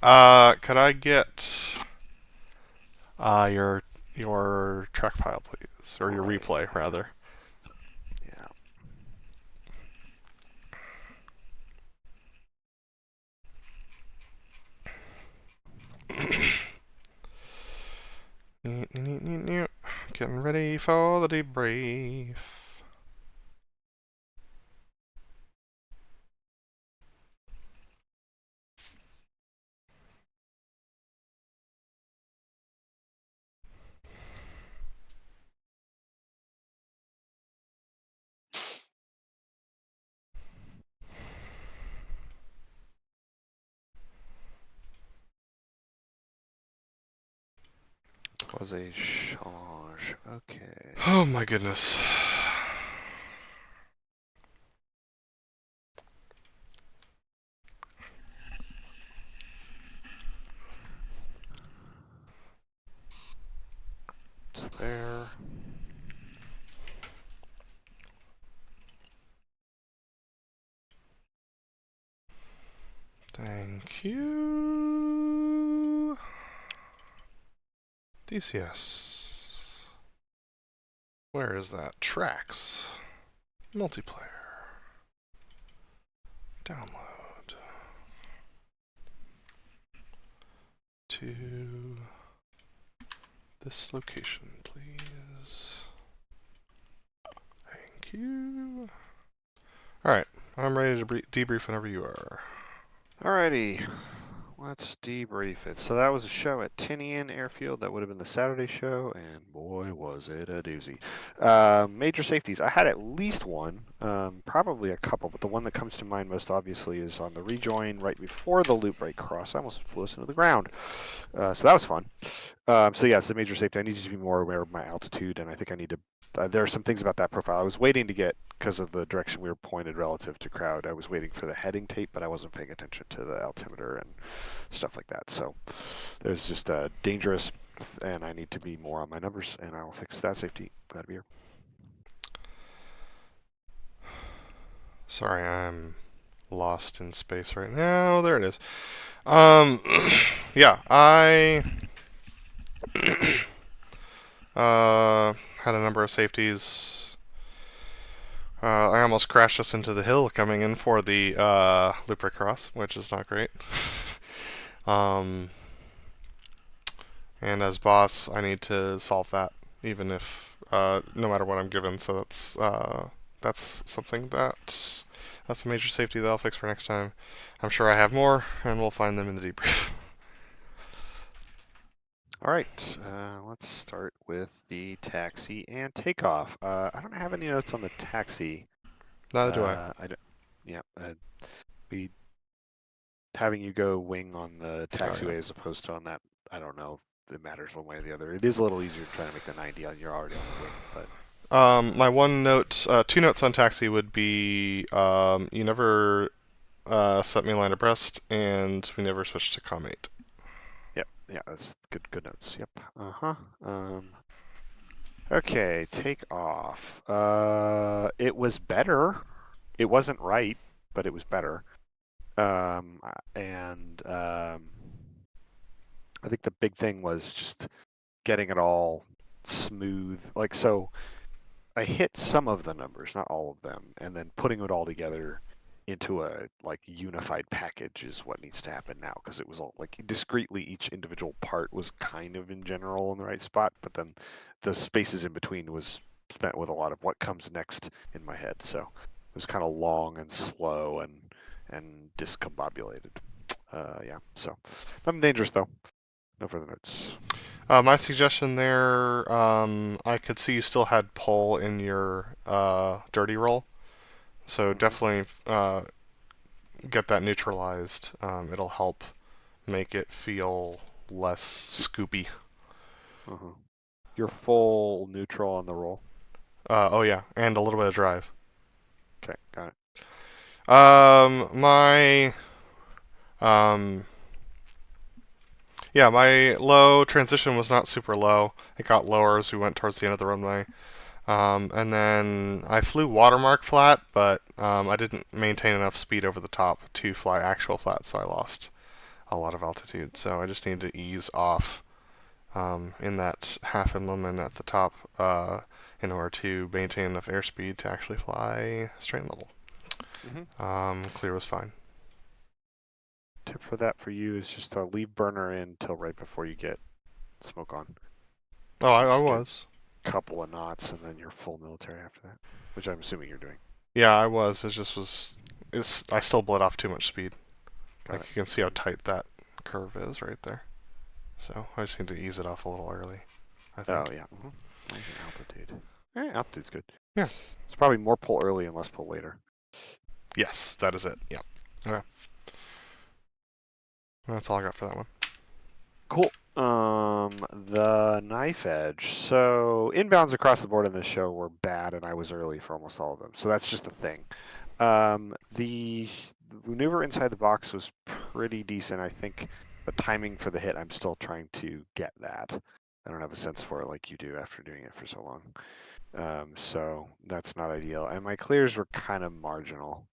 Could I get your track file, please, or your replay, rather? Yeah. Getting ready for the debrief. Was a change. Okay. Oh my goodness. It's there. Thank you. DCS. Where is that? Tracks. Multiplayer. Download. To this location, please. Thank you. Alright, I'm ready to debrief whenever you are. Alrighty. Let's debrief it. So that was a show at Tinian Airfield. That would have been the Saturday show, and boy, was it a doozy. Major safeties. I had at least one, probably a couple, but the one that comes to mind most obviously is on the rejoin right before the loop break cross. I almost flew us into the ground. So that was fun. So yeah, it's a major safety. I need to be more aware of my altitude, and I think I need to. There are some things about that profile. I was waiting to get, because of the direction we were pointed relative to crowd, I was waiting for the heading tape, but I wasn't paying attention to the altimeter and stuff like that. So there's just dangerous, and I need to be more on my numbers, and I'll fix that safety. Glad to be here. Sorry, I'm lost in space right now. There it is. Yeah, Had a number of safeties. I almost crashed us into the hill coming in for the loop cross, which is not great. And as boss, I need to solve that, even if no matter what I'm given. So that's something that's a major safety that I'll fix for next time. I'm sure I have more, and we'll find them in the debrief. All right, let's start with the taxi and takeoff. I don't have any notes on the taxi. Neither do I. I don't, yeah, we having you go wing on the taxiway as opposed to on that. I don't know if it matters one way or the other. It is a little easier to try to make the 90 on. You're already on the wing, but. My one note, 2 notes on taxi would be you never set me line abreast, and we never switched to COM 8. Yep, yeah, that's good notes. Yep. Okay, take off. It was better. It wasn't right, but it was better. And I think the big thing was just getting it all smooth. Like, so I hit some of the numbers, not all of them, and then putting it all together into a like unified package is what needs to happen now, because it was all like discretely each individual part was kind of in general in the right spot, but then the spaces in between was spent with a lot of what comes next in my head. So it was kind of long and slow and discombobulated. Yeah, so nothing dangerous though. No further notes. My suggestion there, I could see you still had pull in your dirty roll, so definitely get that neutralized. It'll help make it feel less scoopy. You're full neutral on the roll. Oh yeah, and a little bit of drive. Okay, got it. My low transition was not super low. It got lower as we went towards the end of the runway. And then I flew watermark flat, but I didn't maintain enough speed over the top to fly actual flat, so I lost a lot of altitude. So I just need to ease off in that half movement at the top in order to maintain enough airspeed to actually fly straight and level. Clear was fine. Tip for that for you is just to leave burner in till right before you get smoke on. Oh, I was. Couple of knots and then you're full military after that, which I'm assuming you're doing. Yeah, I was. It just was. I still bled off too much speed. Like you can see how tight that curve is right there. So I just need to ease it off a little early, I think. Oh yeah. Altitude. Altitude's good. Yeah. It's probably more pull early and less pull later. Yes, that is it. Yeah. Okay. That's all I got for that one. Cool. The knife edge. So inbounds across the board in this show were bad, and I was early for almost all of them. So that's just a thing. The maneuver inside the box was pretty decent. I think the timing for the hit, I'm still trying to get that. I don't have a sense for it like you do after doing it for so long. So that's not ideal. And my clears were kind of marginal.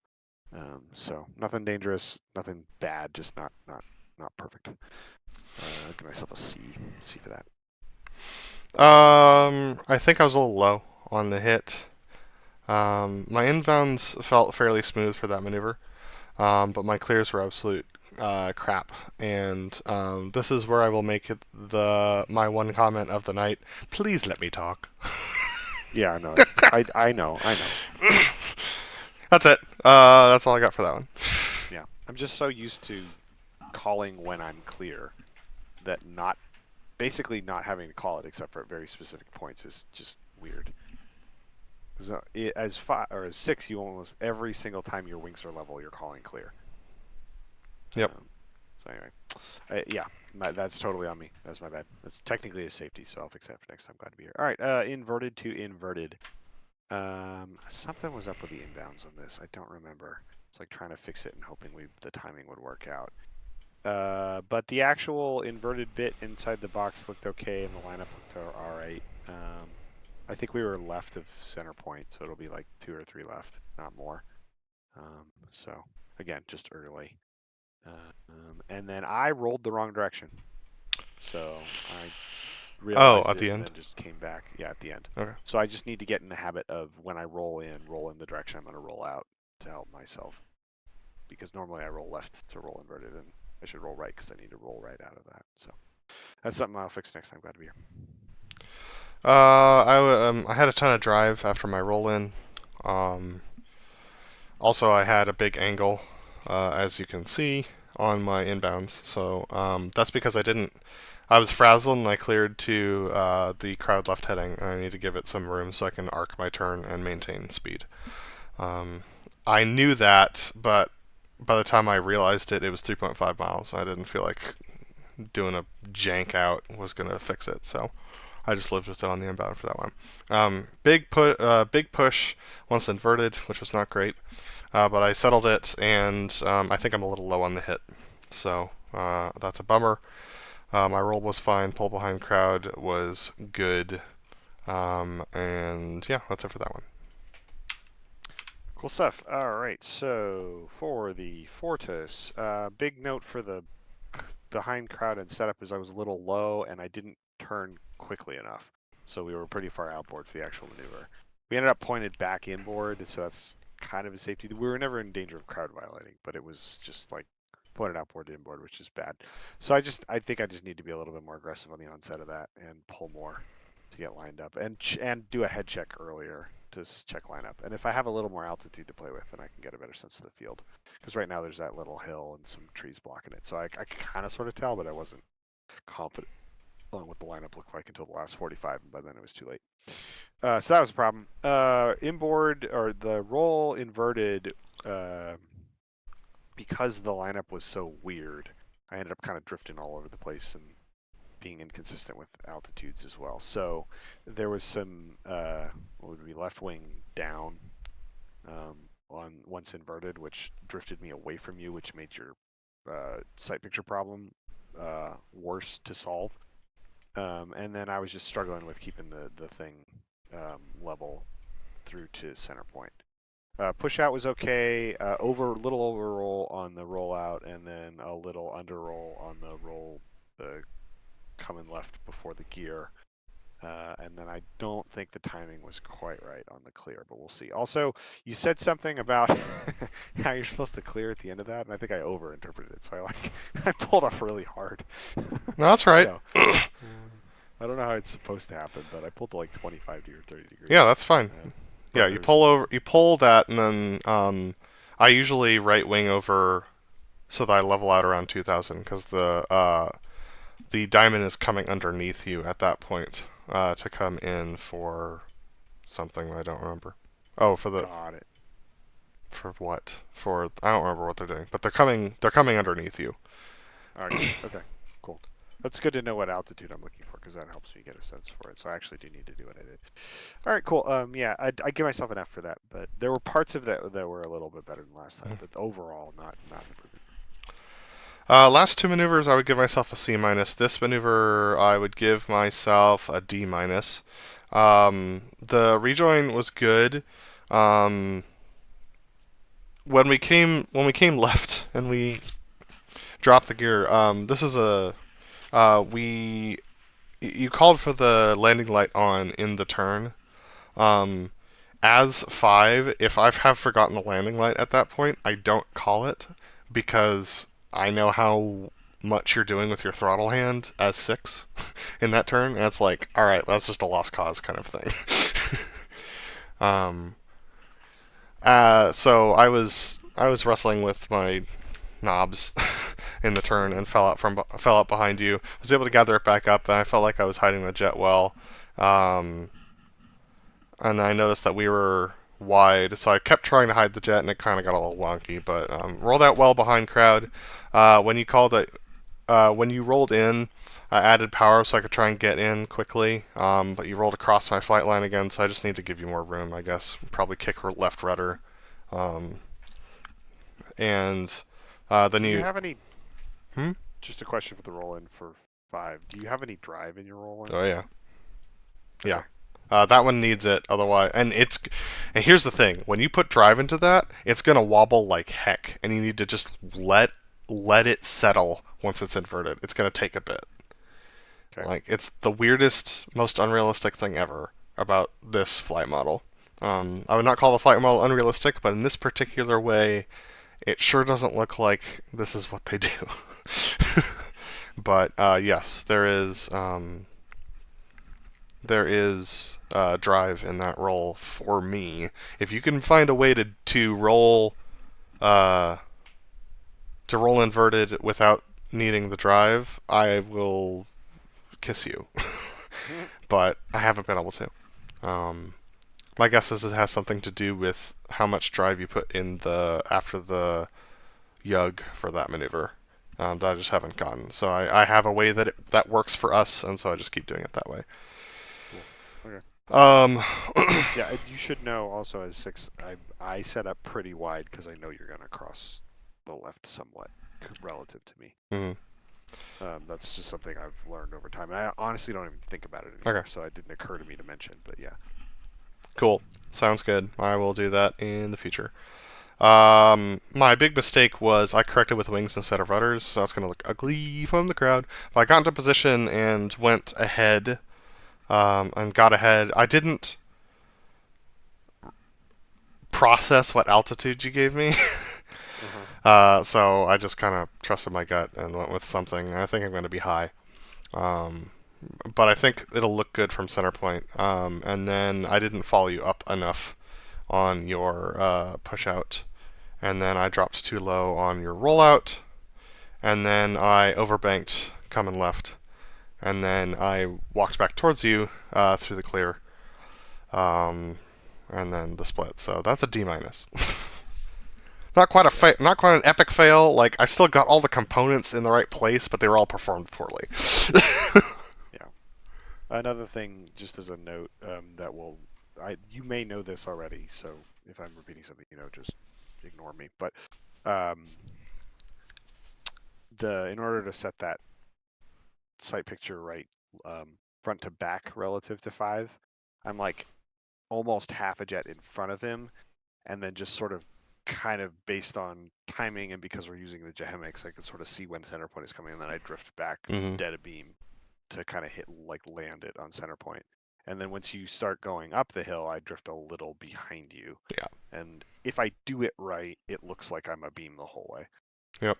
So nothing dangerous, nothing bad, just not perfect. I'll give myself a C for that. I think I was a little low on the hit. My inbounds felt fairly smooth for that maneuver, but my clears were absolute crap. And this is where I will make it my one comment of the night. Please let me talk. Yeah, no, I know. That's it. That's all I got for that one. Yeah, I'm just so used to calling when I'm clear that basically not having to call it except for at very specific points is just weird. So as 5 or as 6, you almost every single time your wings are level, you're calling clear. Yep. So anyway, yeah, that's totally on me. That's my bad. That's technically a safety, so I'll fix that for next time. Glad to be here. All right, inverted to inverted. Something was up with the inbounds on this. I don't remember. It's like trying to fix it and hoping the timing would work out. But the actual inverted bit inside the box looked okay, and the lineup looked all right. I think we were left of center point, so it'll be like 2 or 3 left, not more. So again, just early. And then I rolled the wrong direction. So I realized at it the and end? then just came back. Yeah, at the end. Okay. So I just need to get in the habit of when I roll in the direction I'm going to roll out to help myself. Because normally I roll left to roll inverted, and I should roll right because I need to roll right out of that. So that's something I'll fix next time. Glad to be here. I had a ton of drive after my roll in. Also, I had a big angle, as you can see, on my inbounds. So that's because I was frazzled and I cleared to the crowd left heading. And I need to give it some room so I can arc my turn and maintain speed. I knew that, but by the time I realized it, it was 3.5 miles. I didn't feel like doing a jank out was going to fix it. So I just lived with it on the inbound for that one. Big push once inverted, which was not great. But I settled it, and I think I'm a little low on the hit. So that's a bummer. My roll was fine. Pull behind crowd was good. And yeah, that's it for that one. Cool stuff. All right, so for the Fortos, big note for the behind crowd and setup is I was a little low and I didn't turn quickly enough. So we were pretty far outboard for the actual maneuver. We ended up pointed back inboard, so that's kind of a safety. We were never in danger of crowd violating, but it was just like pointed outboard to inboard, which is bad. So I think I just need to be a little bit more aggressive on the onset of that and pull more to get lined up and do a head check earlier to check lineup. And if I have a little more altitude to play with, then I can get a better sense of the field. Because right now there's that little hill and some trees blocking it. So I could kind of sort of tell, but I wasn't confident on what the lineup looked like until the last 45, and by then it was too late. So that was a problem. Inboard, or the roll inverted, because the lineup was so weird, I ended up kind of drifting all over the place and being inconsistent with altitudes as well. So there was some, what would be left wing down on once inverted, which drifted me away from you, which made your sight picture problem worse to solve. And then I was just struggling with keeping the thing level through to center point. Push out was okay. Little over roll on the rollout, and then a little under roll on the roll coming left before the gear. And then I don't think the timing was quite right on the clear, but we'll see. Also, you said something about how you're supposed to clear at the end of that, and I think I overinterpreted it. So I pulled off really hard. No, that's right. So, I don't know how it's supposed to happen, but I pulled to like 25 or 30 degrees. Yeah, that's fine. Yeah, you pull that, and then I usually right wing over so that I level out around 2,000, because the diamond is coming underneath you at that point to come in for something I don't remember. Oh, for the Got it. for what? For I don't remember what they're doing, but they're coming underneath you. All right. Okay. Cool. That's good to know what altitude I'm looking for, because that helps me get a sense for it. So I actually do need to do what I did. All right, cool. Yeah, I give myself an F for that, but there were parts of that that were a little bit better than last time, but overall, not improving. Last two maneuvers, I would give myself a C minus. This maneuver, I would give myself a D minus. The rejoin was good. When we came left and we dropped the gear, this is a you called for the landing light on in the turn. As 5, if I have forgotten the landing light at that point, I don't call it, because I know how much you're doing with your throttle hand as 6 in that turn, and it's like, alright, that's just a lost cause kind of thing. So I was wrestling with my knobs in the turn and fell out behind you. Was able to gather it back up, and I felt like I was hiding the jet well. And I noticed that we were wide, so I kept trying to hide the jet, and it kind of got a little wonky, but rolled out well behind crowd. When you rolled in, I added power so I could try and get in quickly, but you rolled across my flight line again, so I just need to give you more room, I guess. Probably kick left rudder. And then Do you have any... Just a question for the roll-in for 5. Do you have any drive in your roll-in? Oh, yeah. Okay. Yeah. That one needs it, otherwise... And here's the thing. When you put drive into that, it's going to wobble like heck, and you need to just let it settle once it's inverted. It's going to take a bit. Okay. Like, it's the weirdest, most unrealistic thing ever about this flight model. I would not call the flight model unrealistic, but in this particular way, it sure doesn't look like this is what they do. But yes, there is drive in that roll for me. If you can find a way to roll inverted without needing the drive, I will kiss you. But I haven't been able to. My guess is it has something to do with how much drive you put in after the yug for that maneuver. That I just haven't gotten. So I have a way that works for us, and so I just keep doing it that way. Cool. Okay. Um, Yeah, and you should know also as 6, I set up pretty wide because I know you're going to cross the left somewhat relative to me. mhm. That's just something I've learned over time. And I honestly don't even think about it anymore, Okay. so it didn't occur to me to mention, but yeah. Cool. Sounds good. I will do that in the future. My big mistake was I corrected with wings instead of rudders, so that's going to look ugly from the crowd. But I got into position and went ahead, and got ahead. I didn't process what altitude you gave me. So I just kind of trusted my gut and went with something. I think I'm going to be high. But I think it'll look good from center point. And then I didn't follow you up enough on your push out. And then I dropped too low on your rollout. And then I overbanked coming left. And then I walked back towards you through the clear. And then the split. So that's a D minus. Not quite not quite an epic fail. Like, I still got all the components in the right place, but they were all performed poorly. Yeah. Another thing, just as a note, you may know this already, so if I'm repeating something, just ignore me. But in order to set that sight picture right, front to back relative to 5, I'm like almost half a jet in front of him, and then just sort of kind of based on timing and because we're using the Jehemics, I can sort of see when center point is coming, and then I drift back dead abeam to kind of land it on center point. And then once you start going up the hill, I drift a little behind you. Yeah. And if I do it right, it looks like I'm a beam the whole way. Yep.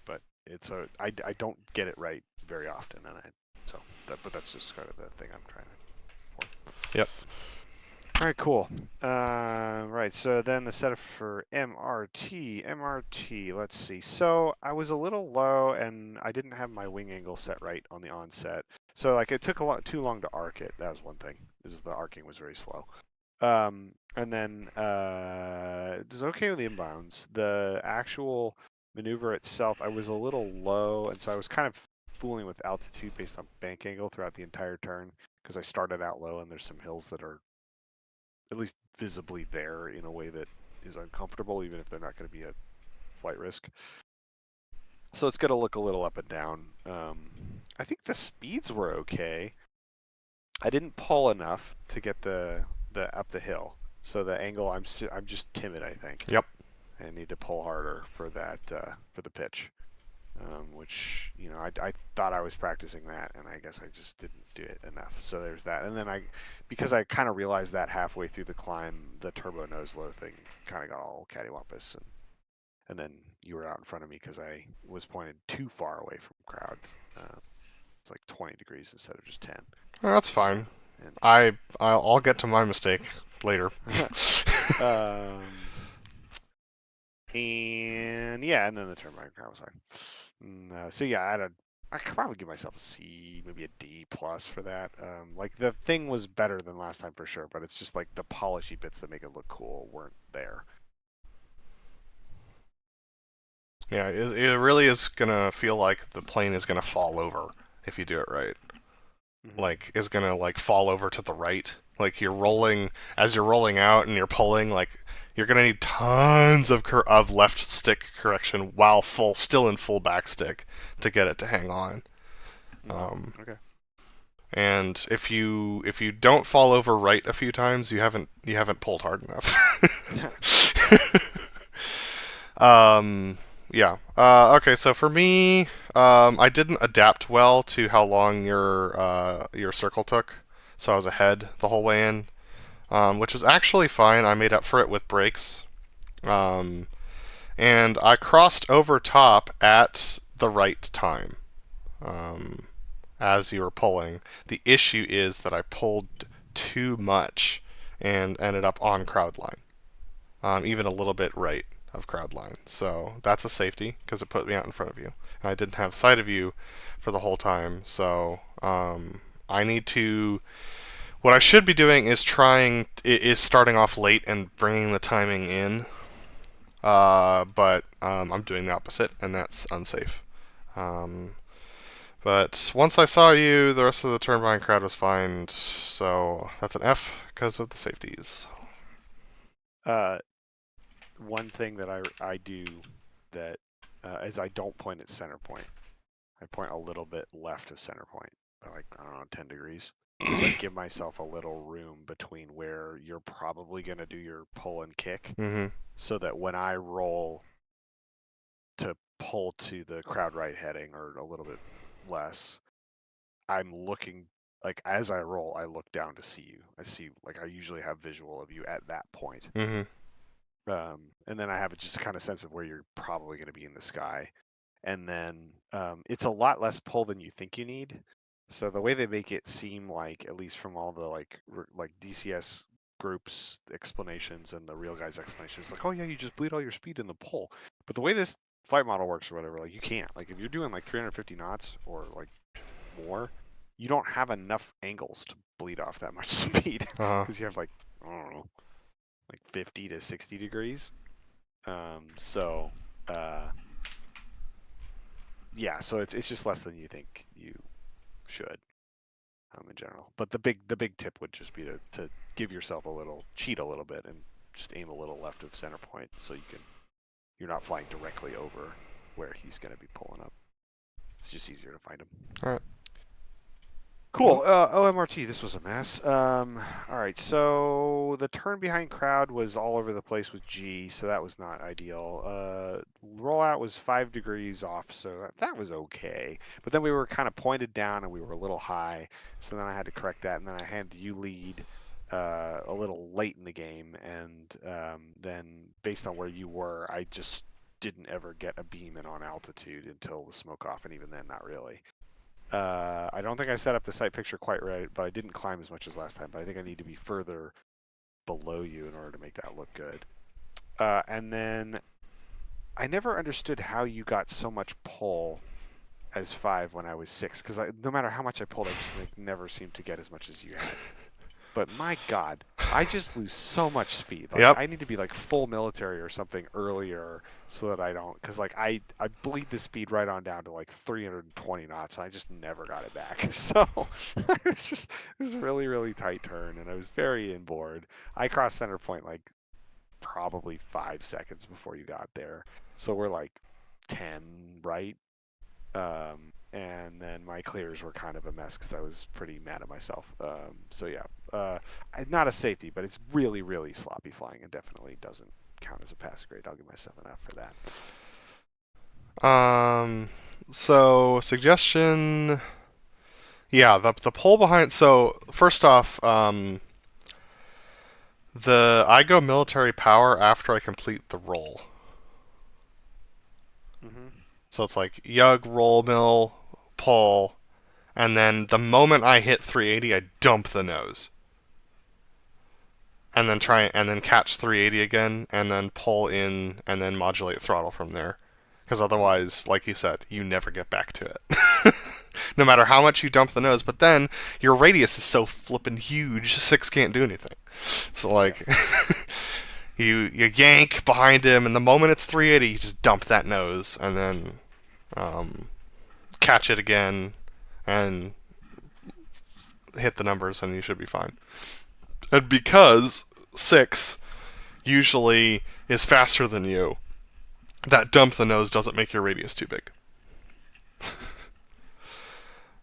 But I don't get it right very often, but that's just kind of the thing I'm trying for. Yep. All right, cool. Right, so then the setup for MRT, let's see. So I was a little low, and I didn't have my wing angle set right on the onset. So like it took too long to arc it. That was one thing. The arcing was very slow. And then it was okay with the inbounds. The actual maneuver itself, I was a little low, and so I was kind of fooling with altitude based on bank angle throughout the entire turn because I started out low, and there's some hills that are at least visibly there in a way that is uncomfortable, even if they're not going to be a flight risk. So it's going to look a little up and down. I think the speeds were okay. I didn't pull enough to get the up the hill. So the angle, I'm just timid, I think. Yep. I need to pull harder for that for the pitch. Which, I thought I was practicing that, and I guess I just didn't do it enough. So there's that. And then because I kind of realized that halfway through the climb, the turbo nose low thing kind of got all cattywampus. And then you were out in front of me because I was pointed too far away from crowd. It's like 20 degrees instead of just 10. Well, that's fine. And I'll get to my mistake later. And yeah, and then the turbine crowd was fine. So yeah, I could probably give myself a C, maybe a D plus for that. Like the thing was better than last time for sure, but it's just like the polishy bits that make it look cool weren't there. Yeah, it really is gonna feel like the plane is gonna fall over if you do it right. Like, is gonna like fall over to the right. Like as you're rolling out and you're pulling, like you're gonna need tons of left stick correction while still in full back stick to get it to hang on. Okay. And if you don't fall over right a few times, you haven't pulled hard enough. Yeah. Okay. So for me, I didn't adapt well to how long your circle took, so I was ahead the whole way in, which was actually fine. I made up for it with brakes, and I crossed over top at the right time, as you were pulling. The issue is that I pulled too much and ended up on crowd line, even a little bit right of crowd line. So that's a safety because it put me out in front of you. And I didn't have sight of you for the whole time. So I need to. What I should be doing is starting off late and bringing the timing in. But I'm doing the opposite, and that's unsafe. But once I saw you, the rest of the turn behind crowd was fine. So that's an F because of the safeties. One thing that I do that is I don't point at center point. I point a little bit left of center point by like, I don't know, 10 degrees. I give myself a little room between where you're probably going to do your pull and kick, so that when I roll to pull to the crowd right heading or a little bit less, I'm looking, like as I roll, I look down to see you. I see, like I usually have visual of you at that point. And then I have just kind of sense of where you're probably going to be in the sky. And then it's a lot less pull than you think you need. So the way they make it seem like, at least from all the like DCS groups explanations and the real guys explanations, like, oh yeah, you just bleed all your speed in the pull. But the way this flight model works or whatever, like you can't. Like if you're doing like 350 knots or like more, you don't have enough angles to bleed off that much speed because you have like, I don't know, like 50 to 60 degrees. Yeah, so it's just less than you think you should, in general. But the big tip would just be to give yourself cheat a little bit and just aim a little left of center point so you're not flying directly over where he's going to be pulling up. It's just easier to find him. All right. Cool. OMRT, this was a mess. All right, so the turn behind crowd was all over the place with G, so that was not ideal. Rollout was 5 degrees off, so that was okay. But then we were kind of pointed down and we were a little high, so then I had to correct that, and then I had you lead a little late in the game, and then based on where you were, I just didn't ever get a beam in on altitude until the smoke off, and even then, not really. I don't think I set up the sight picture quite right, but I didn't climb as much as last time. But I think I need to be further below you in order to make that look good. And then I never understood how you got so much pull as 5 when I was 6, because no matter how much I pulled, I just never seemed to get as much as you had. But my God, I just lose so much speed. Like, I need to be like full military or something earlier so that I don't, because like I bleed the speed right on down to like 320 knots. And I just never got it back. So it was a really, really tight turn, and I was very inboard. I crossed center point like probably 5 seconds before you got there. So we're like 10 right. And then my clears were kind of a mess because I was pretty mad at myself. So yeah, not a safety, but it's really, really sloppy flying and definitely doesn't count as a pass grade. I'll give myself an F for that. So suggestion, yeah, the pull behind. So first off, I go military power after I complete the roll. So it's like yug, roll, mill, pull, and then the moment I hit 380, I dump the nose, and then catch 380 again, and then pull in, and then modulate throttle from there. Because otherwise, like you said, you never get back to it. No matter how much you dump the nose, but then your radius is so flippin' huge, 6 can't do anything. So like, you yank behind him, and the moment it's 380, you just dump that nose, and then catch it again, and hit the numbers, and you should be fine. And because 6 usually is faster than you, that dump the nose doesn't make your radius too big.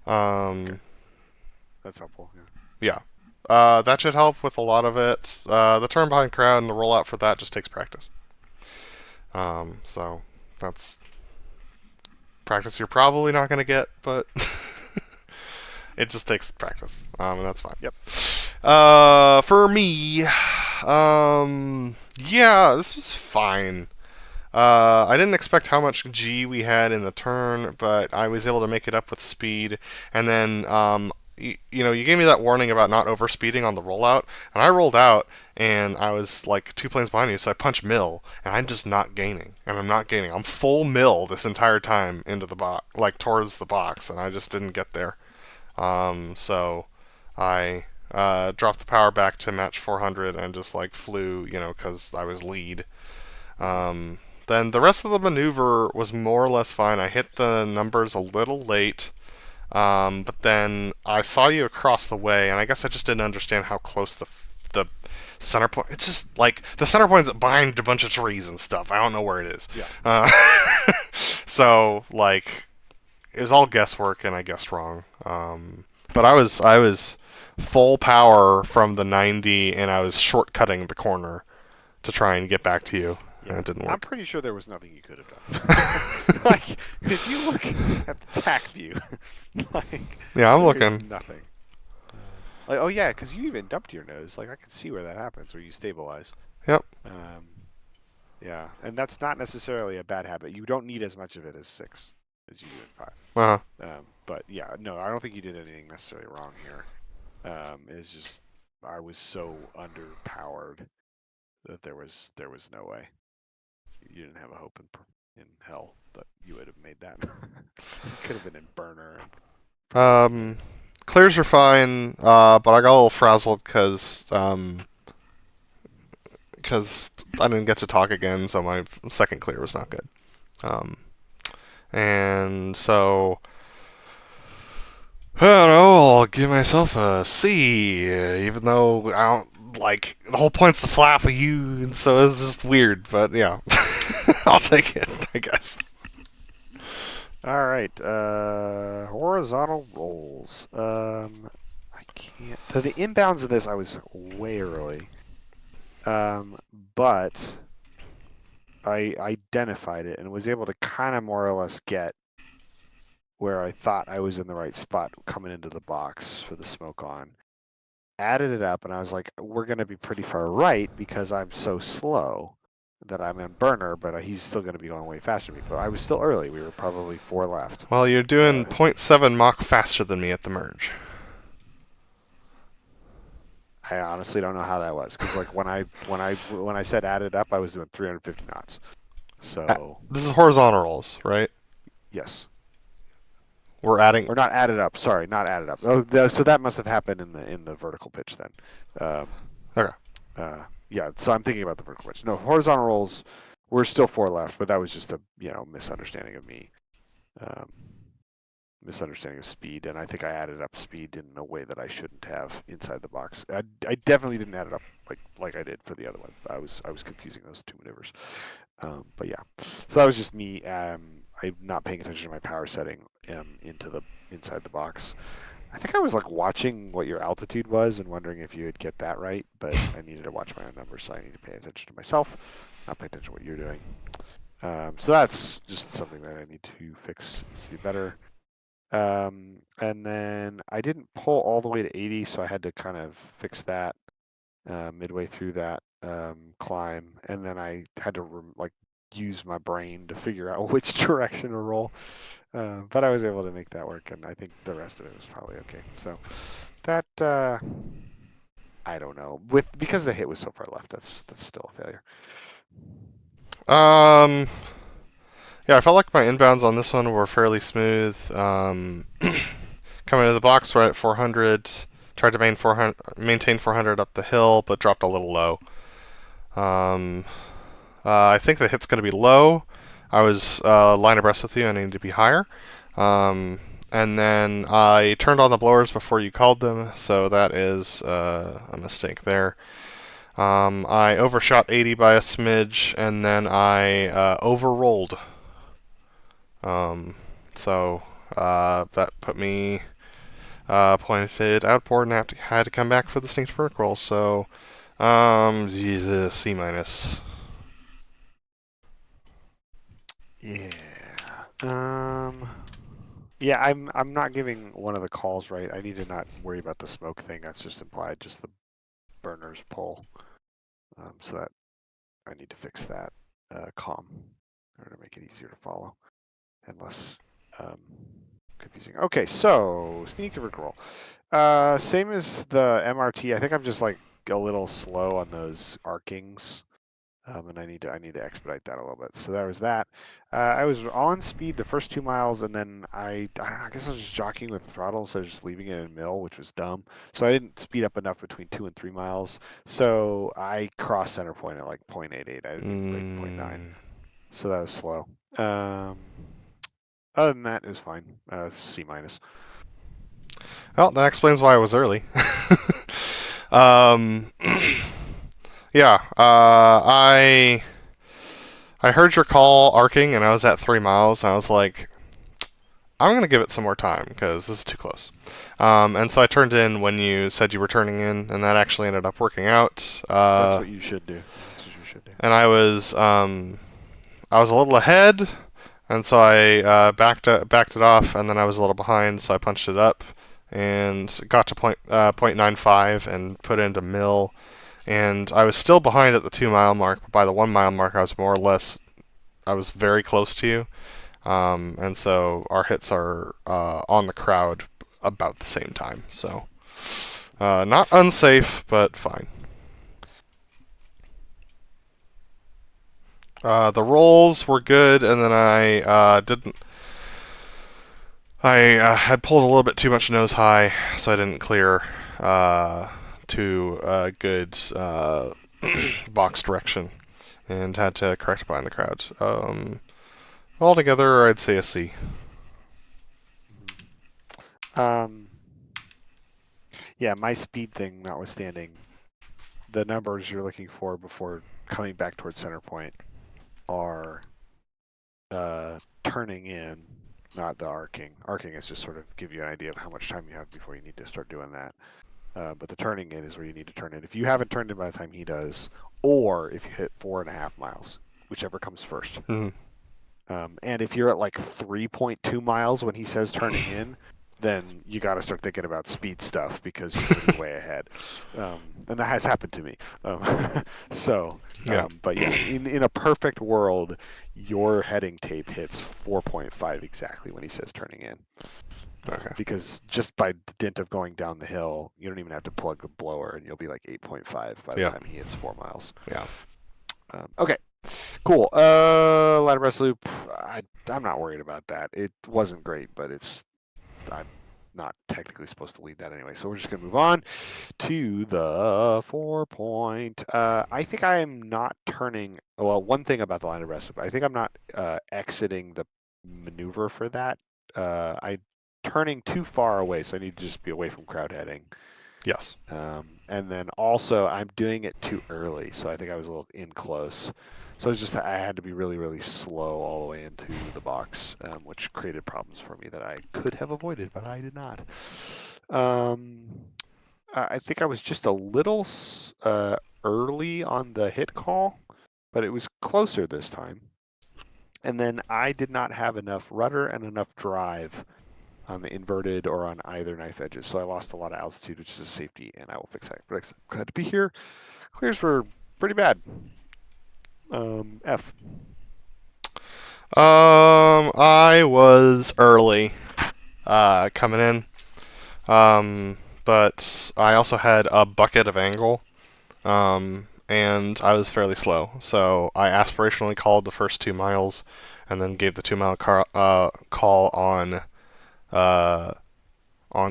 Okay. That's helpful. Yeah. That should help with a lot of it. The turn behind crowd and the rollout for that just takes practice. So that's practice you're probably not going to get, but it just takes practice, and that's fine. Yep. For me, yeah, this was fine. I didn't expect how much G we had in the turn, but I was able to make it up with speed. And then, you gave me that warning about not overspeeding on the rollout, and I rolled out, and I was like 2 planes behind you, so I punched mill, and I'm just not gaining. And I'm not gaining. I'm full mill this entire time into the box, like towards the box, and I just didn't get there. So I dropped the power back to match 400 and just like flew, because I was lead. Then the rest of the maneuver was more or less fine. I hit the numbers a little late, but then I saw you across the way, and I guess I just didn't understand how close the center point. It's just like the center point's behind a bunch of trees and stuff. I don't know where it is. Yeah. So like it was all guesswork, and I guessed wrong. But I was full power from the 90, and I was shortcutting the corner to try and get back to you. Yeah. And it didn't work. I'm pretty sure there was nothing you could have done. Like, if you look at the TAC view, like, yeah, I'm there's looking. nothing. Like, oh yeah, because you even dumped your nose. Like, I can see where that happens, where you stabilize. Yep. Yeah, and that's not necessarily a bad habit. You don't need as much of it as 6 as you do in 5. Uh-huh. But yeah, no, I don't think you did anything necessarily wrong here. It's just I was so underpowered that there was no way. You didn't have a hope in hell that you would have made that. Could have been in burner. Clears are fine, but I got a little frazzled because I didn't get to talk again, so my second clear was not good. And so I don't know, I'll give myself a C, even though I don't like the whole point's the flap of you, and so it's just weird. But yeah, I'll take it, I guess. All right, horizontal rolls. I can't. So the inbounds of this, I was way early, but I identified it and was able to kind of more or less get where I thought I was in the right spot coming into the box for the smoke on. Added it up, and I was like, we're going to be pretty far right because I'm so slow that I'm in burner, but he's still going to be going way faster than me. But I was still early. We were probably 4 left. Well, you're doing 0.7 Mach faster than me at the merge. I honestly don't know how that was, because like when I said added up, I was doing 350 knots. So this is horizontal rolls, right? yes. We're adding, or not added up. Sorry, not added up. Oh, so that must have happened in the vertical pitch then. Okay. Yeah. So I'm thinking about the vertical pitch. No, horizontal rolls. We're still 4 left, but that was just a misunderstanding of me. Misunderstanding of speed, and I think I added up speed in a way that I shouldn't have inside the box. I definitely didn't add it up like I did for the other one. I was confusing those 2 maneuvers. But yeah, so that was just me. I'm not paying attention to my power setting inside the box. I think I was like watching what your altitude was and wondering if you would get that right, but I needed to watch my own numbers, so I need to pay attention to myself, not pay attention to what you're doing. So that's just something that I need to fix to do better. And then I didn't pull all the way to 80, so I had to kind of fix that midway through that climb, and then I had to use my brain to figure out which direction to roll. But I was able to make that work, and I think the rest of it was probably okay. So that I don't know. Because the hit was so far left, that's still a failure. Yeah, I felt like my inbounds on this one were fairly smooth. Coming into the box right at 400, tried to maintain 400 up the hill, but dropped a little low. I think the hit's going to be low. I was line abreast with you. I needed to be higher. And then I turned on the blowers before you called them, so that is a mistake there. I overshot 80 by a smidge, and then I overrolled. So that put me pointed outboard, and had to come back for the sneaked vertical roll. So C-. Yeah. Yeah, I'm not giving one of the calls right. I need to not worry about the smoke thing. That's just implied, just the burners pull. So that I need to fix that comm in order to make it easier to follow and less confusing. Okay, so sneak to rickroll. Same as the MRT. I think I'm just like a little slow on those arkings. And I need to expedite that a little bit. So that was that. I was on speed the first 2 miles, and then I don't know, I guess I was just jockeying with the throttle, so just leaving it in mill, which was dumb. So I didn't speed up enough between 2 and 3 miles. So I crossed center point at like 0.88. I didn't even break 0.9. So that was slow. Other than that, it was fine. C minus. Well, that explains why I was early. um, yeah, I heard your call arcing, and I was at 3 miles, and I was like, I'm going to give it some more time, because this is too close. And so I turned in when you said you were turning in, and that actually ended up working out. That's what you should do. That's what you should do. And I was a little ahead, and so I backed it off, and then I was a little behind, so I punched it up, and got to 0.95 and put it into mill. And I was still behind at the 2 mile mark, but by the 1 mile mark, I was very close to you. And so our hits are on the crowd about the same time. So not unsafe, but fine. The rolls were good, and then I didn't. I had pulled a little bit too much nose high, so I didn't clear to a good box direction, and had to correct behind the crowd. Altogether, I'd say a C. Yeah, my speed thing notwithstanding, the numbers you're looking for before coming back towards center point are turning in, not the arcing. Arcing is just sort of give you an idea of how much time you have before you need to start doing that. But the turning in is where you need to turn in. If you haven't turned in by the time he does, or if you hit 4.5 miles, whichever comes first. Mm-hmm. And if you're at like 3.2 miles when he says turning in, then you got to start thinking about speed stuff because you're going to be way ahead. And that has happened to me. Yeah. But yeah, in a perfect world, your heading tape hits 4.5 exactly when he says turning in. Okay. Because just by the dint of going down the hill, you don't even have to plug the blower, and you'll be like 8.5 by the time he hits 4 miles. Yeah. Okay. Cool. Ladder breast loop. I'm not worried about that. It wasn't great, but I'm not technically supposed to lead that anyway. So we're just gonna move on to the 4-point. I think I am not turning. Well, one thing about the ladder breast loop, I think I'm not exiting the maneuver for that. I turning too far away, so I need to just be away from crowd heading. Yes. And then also I'm doing it too early, so I think I was a little in close. So it's just I had to be really, really slow all the way into the box, which created problems for me that I could have avoided, but I did not. I think I was just a little early on the hit call, but it was closer this time. And then I did not have enough rudder and enough drive on the inverted or on either knife edges. So I lost a lot of altitude, which is a safety, and I will fix that. But I'm glad to be here. Clears were pretty bad. F. I was early coming in, but I also had a bucket of angle, and I was fairly slow. So I aspirationally called the first 2 miles, and then gave the 2 mile call on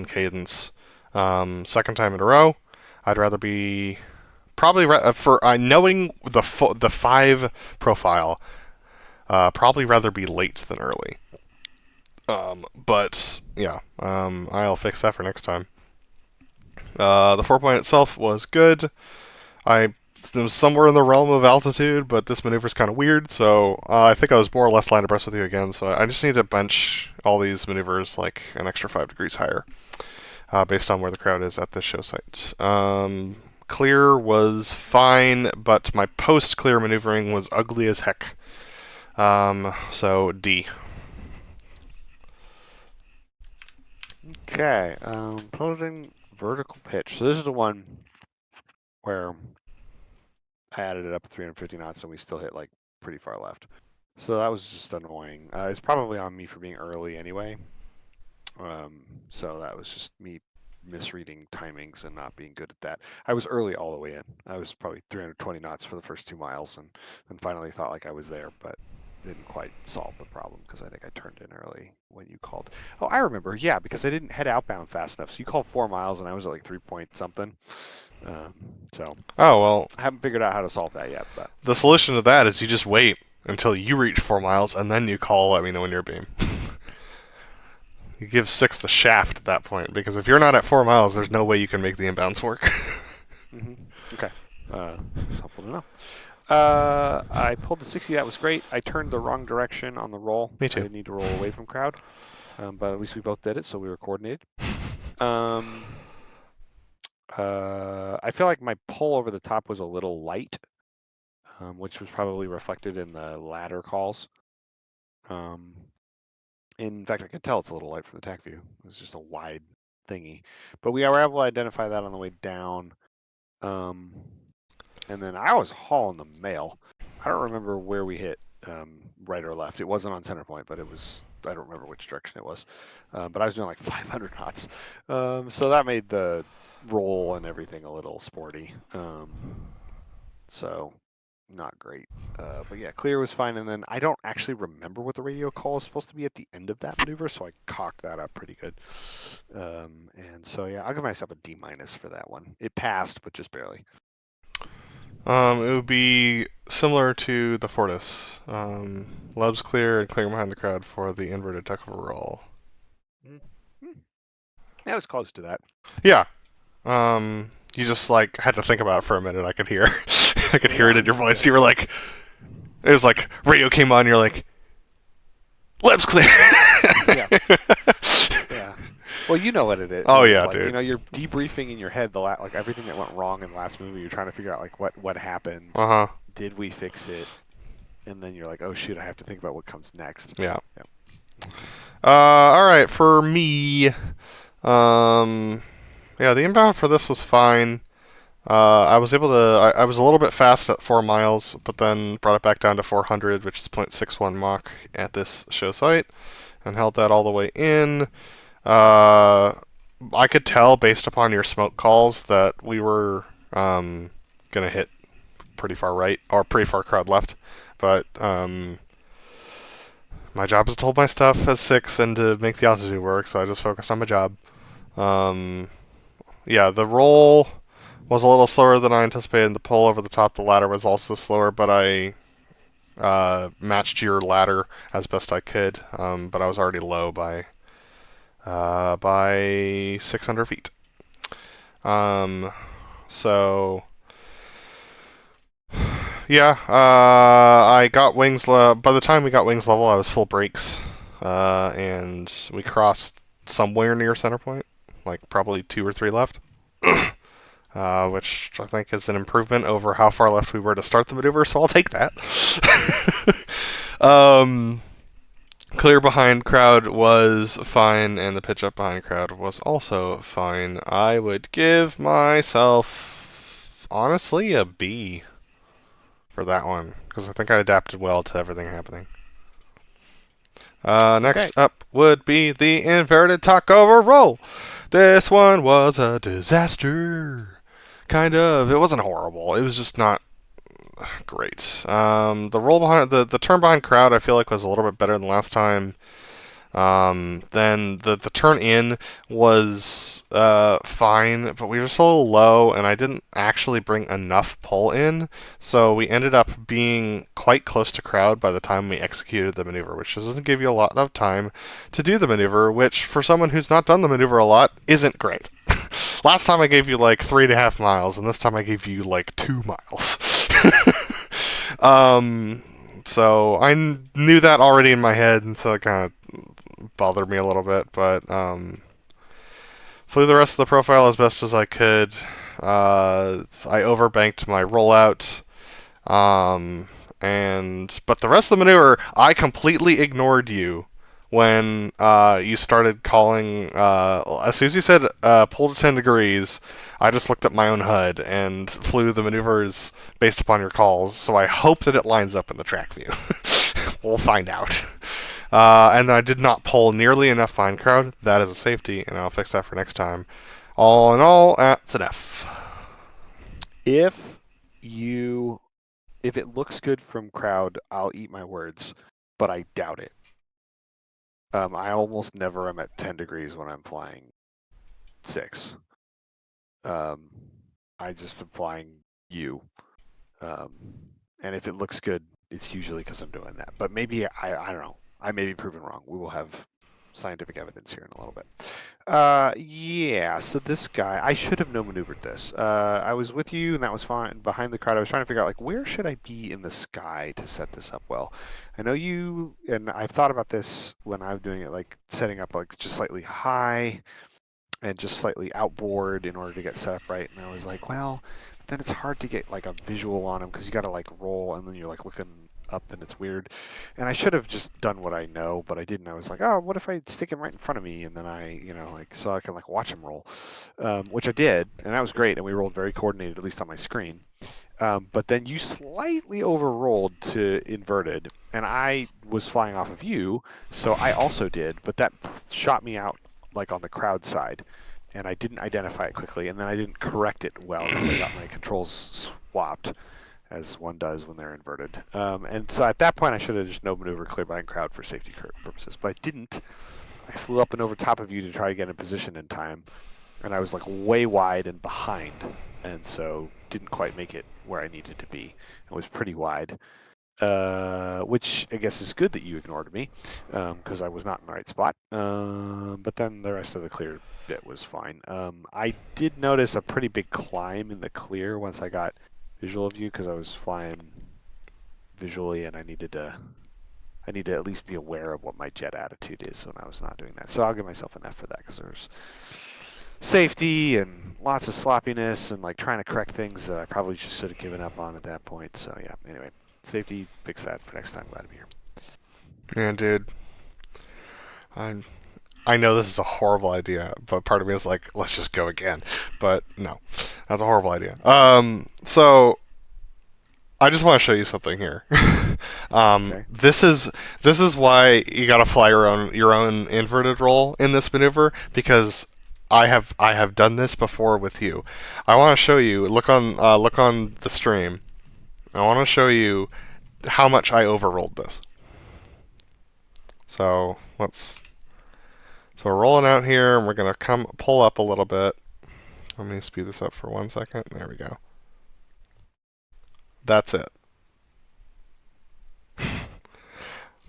cadence. Second time in a row, I'd rather be probably for knowing the 5 profile. Probably rather be late than early. But yeah, I'll fix that for next time. The 4-point itself was good. It was somewhere in the realm of altitude, but this maneuver is kind of weird, so I think I was more or less line abreast with you again, so I just need to bench all these maneuvers like an extra 5 degrees higher, based on where the crowd is at this show site. Clear was fine, but my post-clear maneuvering was ugly as heck. So D. Okay, closing vertical pitch. So this is the one where I added it up to 350 knots and we still hit like pretty far left. So that was just annoying. It's probably on me for being early anyway. So that was just me misreading timings and not being good at that. I was early all the way in. I was probably 320 knots for the first 2 miles and then finally thought like I was there, but didn't quite solve the problem because I think I turned in early when you called. Oh, I remember. Yeah, because I didn't head outbound fast enough. So you called 4 miles and I was at like 3 point something. So Oh, well, I haven't figured out how to solve that yet, but the solution to that is you just wait until you reach 4 miles, and then you call, let me know when you're beam. You give 6 the shaft at that point, because if you're not at 4 miles, there's no way you can make the inbounds work. Okay. It's helpful to know. I pulled the 60. That was great. I turned the wrong direction on the roll. Me too. I didn't need to roll away from crowd, but at least we both did it, so we were coordinated. I feel like my pull over the top was a little light, which was probably reflected in the ladder calls. In fact, I could tell it's a little light from the tack view. It's just a wide thingy. But we were able to identify that on the way down. And then I was hauling the mail. I don't remember where we hit, right or left. It wasn't on center point, but it was, I don't remember which direction it was. But I was doing like 500 knots. So that made the roll and everything a little sporty. So not great. But yeah, clear was fine. And then I don't actually remember what the radio call is supposed to be at the end of that maneuver, so I cocked that up pretty good. And so yeah, I'll give myself a D- for that one. It passed, but just barely. It would be similar to the Fortis. Leb's clear and clearing behind the crowd for the inverted tuck overall. That was close to that. Yeah. You just like had to think about it for a minute. I could hear, I could hear it in your voice. You were like, it was like radio came on. You're like, Leb's clear. Yeah. Yeah. Well, you know what it is. Oh It's yeah, like, dude. You know, you're debriefing in your head like everything that went wrong in the last movie. You're trying to figure out like what happened. Uh huh. Did we fix it? And then you're like, oh shoot, I have to think about what comes next. Yeah. All right, for me, yeah, the inbound for this was fine. I was able to. I was a little bit fast at 4 miles, but then brought it back down to 400, which is 0.61 Mach at this show site, and held that all the way in. I could tell based upon your smoke calls that we were gonna hit pretty far right or pretty far crowd left, but my job is to hold my stuff as 6 and to make the altitude work, so I just focused on my job. Yeah, the roll was a little slower than I anticipated. The pull over the top of the ladder was also slower, but I matched your ladder as best I could. But I was already low by 600 feet. So yeah, I got wings. By the time we got wings level, I was full brakes, and we crossed somewhere near center point, like probably 2 or 3 left. Which I think is an improvement over how far left we were to start the maneuver, so I'll take that. Clear behind crowd was fine, and the pitch up behind crowd was also fine. I would give myself, honestly, a B for that one, because I think I adapted well to everything happening. Next up would be the inverted takeover roll. This one was a disaster. Kind of. It wasn't horrible. It was just not great. The roll behind the turn behind crowd, I feel like was a little bit better than last time. Then the turn in was fine, but we were just a little low, and I didn't actually bring enough pull in, so we ended up being quite close to crowd by the time we executed the maneuver, which doesn't give you a lot of time to do the maneuver, which for someone who's not done the maneuver a lot isn't great. Last time I gave you like 3.5 miles, and this time I gave you like 2 miles. So I knew that already in my head, and so it kind of bothered me a little bit, but flew the rest of the profile as best as I could. I overbanked my rollout, but the rest of the maneuver, I completely ignored you when you started calling. As soon as you said pull to 10 degrees, I just looked at my own HUD and flew the maneuvers based upon your calls. So I hope that it lines up in the track view. We'll find out. And I did not pull nearly enough fine crowd. That is a safety, and I'll fix that for next time. All in all, that's an F. If it looks good from crowd, I'll eat my words, but I doubt it. I almost never am at 10 degrees when I'm flying 6. I just am flying U. And if it looks good, it's usually because I'm doing that. But maybe, I don't know. I may be proven wrong. We will have scientific evidence here in a little bit. Yeah, so this guy, I should have no maneuvered this. I was with you, and that was fine. Behind the crowd, I was trying to figure out, like, where should I be in the sky to set this up well? I know you, and I've thought about this when I'm doing it, like, setting up, like, just slightly high and just slightly outboard in order to get set up right. And I was like, well, then it's hard to get, like, a visual on them because you got to, like, roll, and then you're, like, looking up and it's weird. And I should have just done what I know, but I didn't. I was like, oh, what if I stick him right in front of me, and then I, like, so I can, like, watch him roll, which I did, and that was great, and we rolled very coordinated, at least on my screen. But then you slightly overrolled to inverted, and I was flying off of you, so I also did, but that shot me out, like, on the crowd side, and I didn't identify it quickly, and then I didn't correct it well because I got my controls swapped, as one does when they're inverted. And so at that point, I should have just no maneuver clear by crowd for safety purposes, but I didn't. I flew up and over top of you to try to get in position in time, and I was, like, way wide and behind, and so didn't quite make it where I needed to be. It was pretty wide, which I guess is good that you ignored me, because I was not in the right spot. But then the rest of the clear bit was fine. I did notice a pretty big climb in the clear once I got visual of you, because I was flying visually, and I need to at least be aware of what my jet attitude is when I was not doing that. So I'll give myself an F for that, because there's safety and lots of sloppiness and, like, trying to correct things that I probably just should have given up on at that point. So yeah, anyway, safety, fix that for next time. Glad to be here. Yeah, dude. I know this is a horrible idea, but part of me is like, let's just go again. But no, that's a horrible idea. So I just want to show you something here. Okay. This is why you gotta fly your own inverted roll in this maneuver, because I have done this before with you. I want to show you. Look on the stream. I want to show you how much I overrolled this. So So we're rolling out here, and we're gonna pull up a little bit. Let me speed this up for 1 second. There we go. That's it.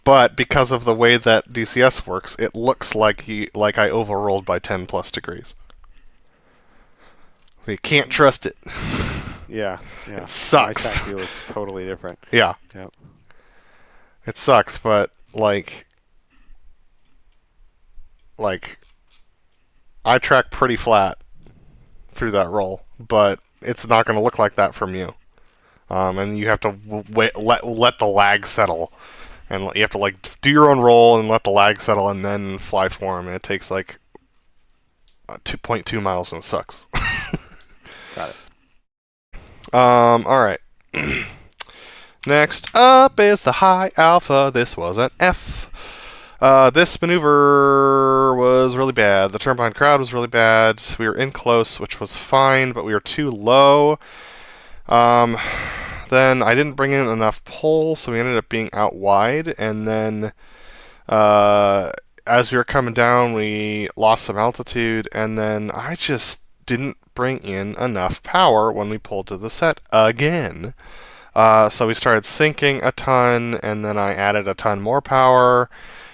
But because of the way that DCS works, it looks like I overrolled by 10 plus degrees. So you can't trust it. Yeah. It sucks. My track view looks totally different. Yeah. Yep. It sucks, but like I track pretty flat through that roll, but it's not going to look like that from you. And you have to let the lag settle, and you have to, like, do your own roll and let the lag settle, and then fly for him. And it takes like 2.2 miles, and it sucks. Got it. All right. Next up is the high alpha. This was an F. This maneuver was really bad. The turn behind crowd was really bad. We were in close, which was fine, but we were too low. Then I didn't bring in enough pull, so we ended up being out wide. And then as we were coming down, we lost some altitude. And then I just didn't bring in enough power when we pulled to the set again. So we started sinking a ton, and then I added a ton more power.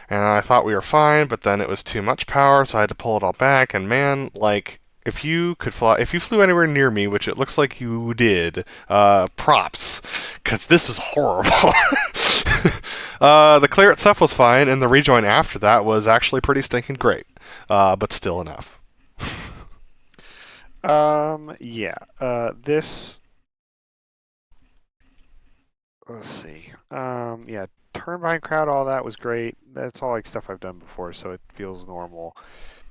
And I thought we were fine, but then it was too much power, so I had to pull it all back. And man, like, if you flew anywhere near me, which it looks like you did, props, because this was horrible. The clear itself was fine, and the rejoin after that was actually pretty stinking great, but still enough. Yeah. This. Let's see. Yeah. turn behind crowd, all that was great. That's all like stuff I've done before, so it feels normal.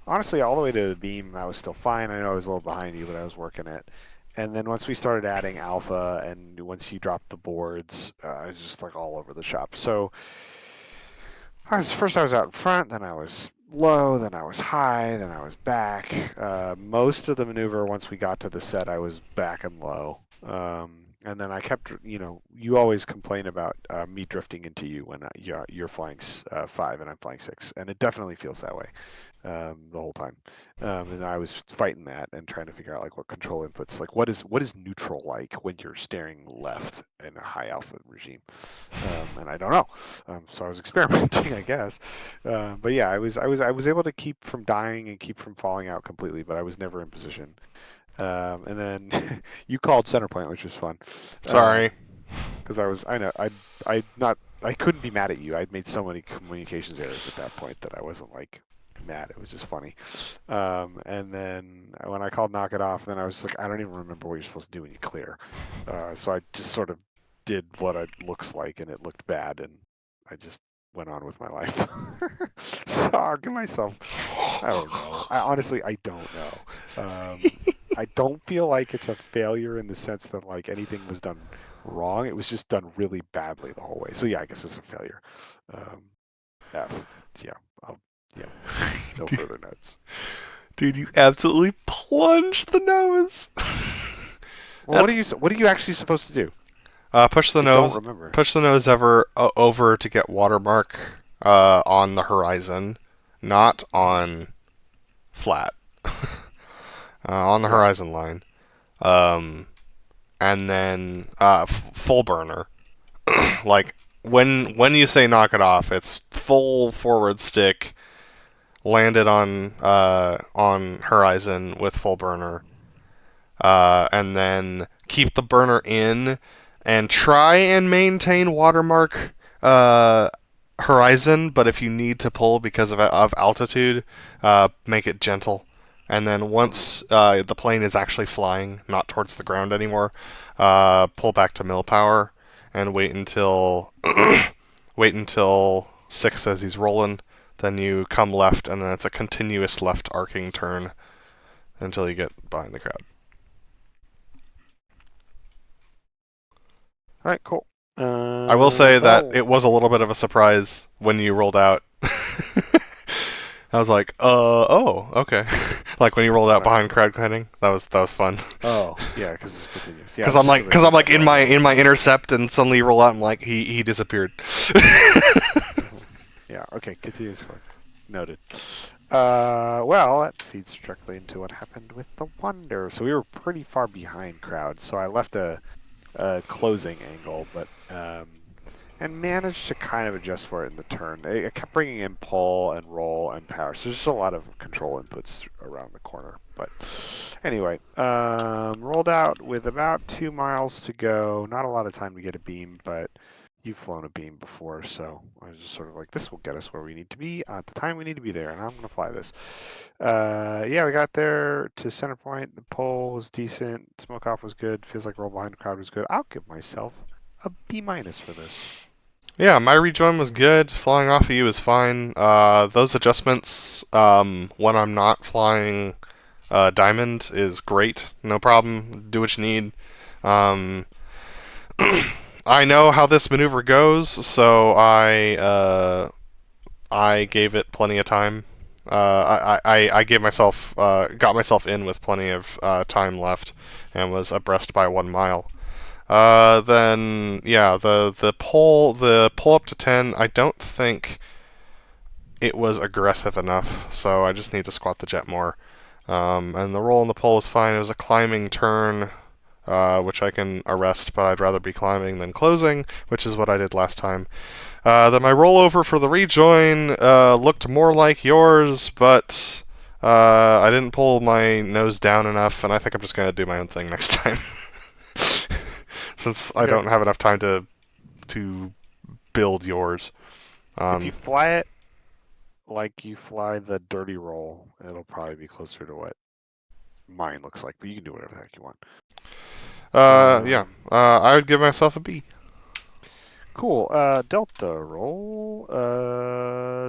Honestly, all the way to the beam, I was still fine. I know I was a little behind you, but I was working it. And then once we started adding alpha, and once you dropped the boards, I was just like all over the shop. So first I was out in front, then I was low, then I was high, then I was back. Most of the maneuver, once we got to the set, I was back and low. And then I kept, you always complain about me drifting into you when you're flying 5 and I'm flying 6, and it definitely feels that way the whole time. And I was fighting that and trying to figure out like what control inputs, like what is neutral like when you're steering left in a high alpha regime, and I don't know. So I was experimenting, I guess. But yeah, I was able to keep from dying and keep from falling out completely, but I was never in position. And then you called center point, which was fun. Sorry. Because I couldn't be mad at you. I'd made so many communications errors at that point that I wasn't like mad. It was just funny. And then when I called knock it off, then I was just like, I don't even remember what you're supposed to do when you clear. So I just sort of did what it looks like, and it looked bad, and I just went on with my life. So I'll give myself, I don't know. Honestly, I don't know. I don't feel like it's a failure in the sense that like anything was done wrong. It was just done really badly the whole way. So yeah, I guess it's a failure. F. Yeah. Yeah. No further notes. Dude, you absolutely plunged the nose. Well, what are you actually supposed to do? Push the I nose. don't remember. Push the nose over to get watermark on the horizon, not on flat. On the horizon line, and then full burner. Like when you say knock it off, it's full forward stick, landed on horizon with full burner, and then keep the burner in, and try and maintain watermark horizon. But if you need to pull because of altitude, make it gentle. And then once the plane is actually flying, not towards the ground anymore, pull back to mill power and wait until 6 as he's rolling. Then you come left, and then it's a continuous left arcing turn until you get behind the crowd. All right, cool. I will say that it was a little bit of a surprise when you rolled out. I was like, oh, okay. Like when you rolled out behind crowd cutting, that was fun. Oh, yeah, because it's continuous. Yeah, Because I'm like in my intercept, and suddenly you roll out, and like he disappeared. Yeah. Okay. Continuous work. Noted. Well, that feeds directly into what happened with the Wonder. So we were pretty far behind crowd, so I left a closing angle, but and managed to kind of adjust for it in the turn. I kept bringing in pull and roll and power, so there's just a lot of control inputs around the corner. But anyway, rolled out with about 2 miles to go. Not a lot of time to get a beam, but you've flown a beam before, so I was just sort of like, this will get us where we need to be at the time we need to be there, and I'm going to fly this. Yeah, we got there to center point. The pull was decent. Smoke off was good. Feels like roll behind the crowd was good. I'll give myself a B- for this. Yeah, my rejoin was good. Flying off of you is fine. Those adjustments when I'm not flying Diamond is great. No problem. Do what you need. I know how this maneuver goes, so I gave it plenty of time. I gave myself got myself in with plenty of time left, and was abreast by 1 mile. Then yeah, the pull up to 10. I don't think it was aggressive enough, so I just need to squat the jet more. And the roll and the pull was fine. It was a climbing turn, which I can arrest, but I'd rather be climbing than closing, which is what I did last time. Then my rollover for the rejoin looked more like yours, but I didn't pull my nose down enough, and I think I'm just going to do my own thing next time. Since I don't have enough time to build yours. If you fly it like you fly the dirty roll, it'll probably be closer to what mine looks like, but you can do whatever the heck you want. Yeah. I would give myself a B. Cool. Delta roll.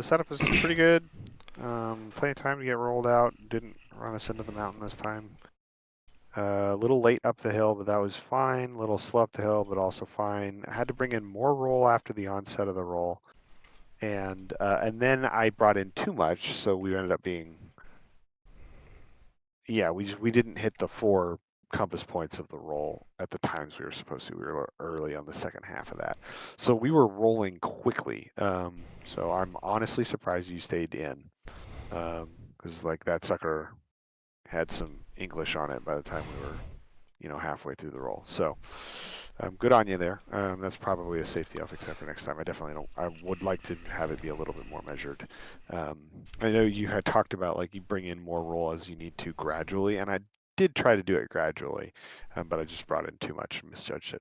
Setup is pretty good. Plenty of time to get rolled out. Didn't run us into the mountain this time. A little late up the hill, but that was fine. A little slow up the hill, but also fine. I had to bring in more roll after the onset of the roll, and then I brought in too much, so we ended up being. Yeah, we didn't hit the 4 compass points of the roll at the times we were supposed to. We were early on the second half of that, so we were rolling quickly. So I'm honestly surprised you stayed in, because like that sucker had some English on it by the time we were, halfway through the roll. So good on you there. That's probably a safety I'll fix for next time. I definitely don't. I would like to have it be a little bit more measured. I know you had talked about like you bring in more roll as you need to gradually, and I did try to do it gradually, but I just brought in too much and misjudged it.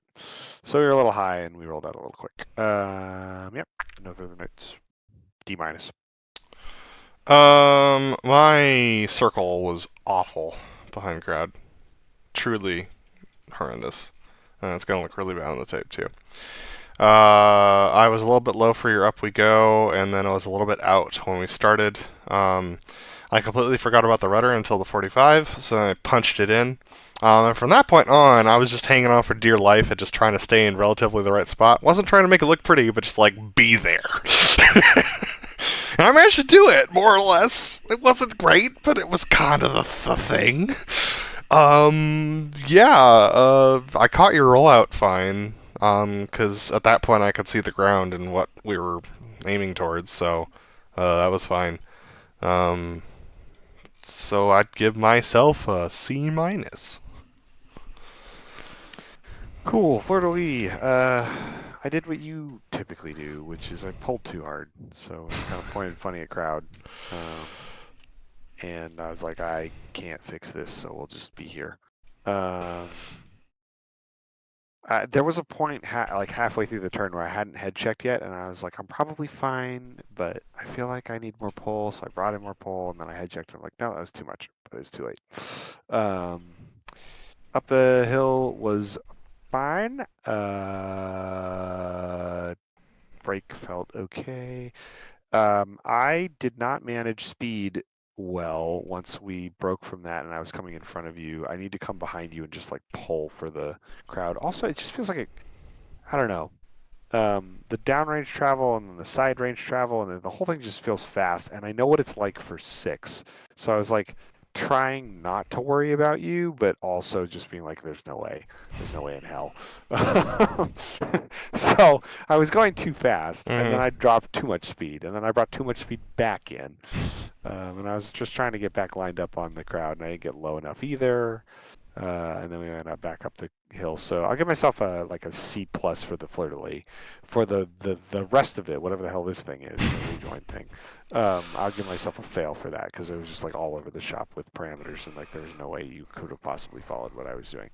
So you're a little high, and we rolled out a little quick. Yep. No further notes. D-. My circle was awful behind crowd. Truly horrendous. And it's going to look really bad on the tape, too. I was a little bit low for your up we go, and then I was a little bit out when we started. I completely forgot about the rudder until the 45, so I punched it in. And from that point on, I was just hanging on for dear life and just trying to stay in relatively the right spot. Wasn't trying to make it look pretty, but just, like, be there. And I managed to do it, more or less. It wasn't great, but it was kind of the thing. I caught your rollout fine, because at that point I could see the ground and what we were aiming towards, so that was fine. So I'd give myself a C-. Cool, fleur-de-lis. I did what you typically do, which is I pulled too hard, so I kind of pointed funny at crowd. And I was like, I can't fix this, so we'll just be here. There was a point like halfway through the turn where I hadn't head checked yet, and I was like, I'm probably fine, but I feel like I need more pull, so I brought in more pull, and then I head checked, and I'm like, no, that was too much, but it's too late. Up the hill was fine. Brake felt okay. I did not manage speed well once we broke from that and I was coming in front of you. I need to come behind you and just like pull for the crowd. Also, it just feels like I don't know. The downrange travel and then the side range travel and then the whole thing just feels fast. And I know what it's like for 6. So I was like trying not to worry about you, but also just being like, there's no way in hell. So I was going too fast, and then I dropped too much speed, and then I brought too much speed back in. And I was just trying to get back lined up on the crowd, and I didn't get low enough either. And then we went back up the hill. So I'll give myself a C+ for the fleur-de-lis. For the rest of it, whatever the hell this thing is, the rejoin thing, I'll give myself a fail for that because it was just like all over the shop with parameters and like there was no way you could have possibly followed what I was doing.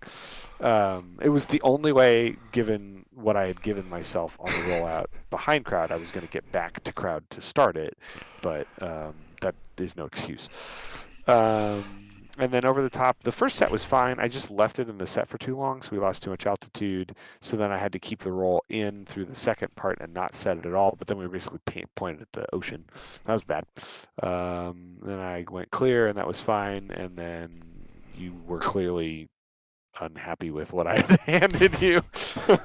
It was the only way, given what I had given myself on the rollout behind crowd, I was going to get back to crowd to start it, but that is no excuse. And then over the top, the first set was fine. I just left it in the set for too long, so we lost too much altitude. So then I had to keep the roll in through the second part and not set it at all. But then we basically pointed at the ocean. That was bad. Then I went clear, and that was fine. And then you were clearly unhappy with what I had handed you. And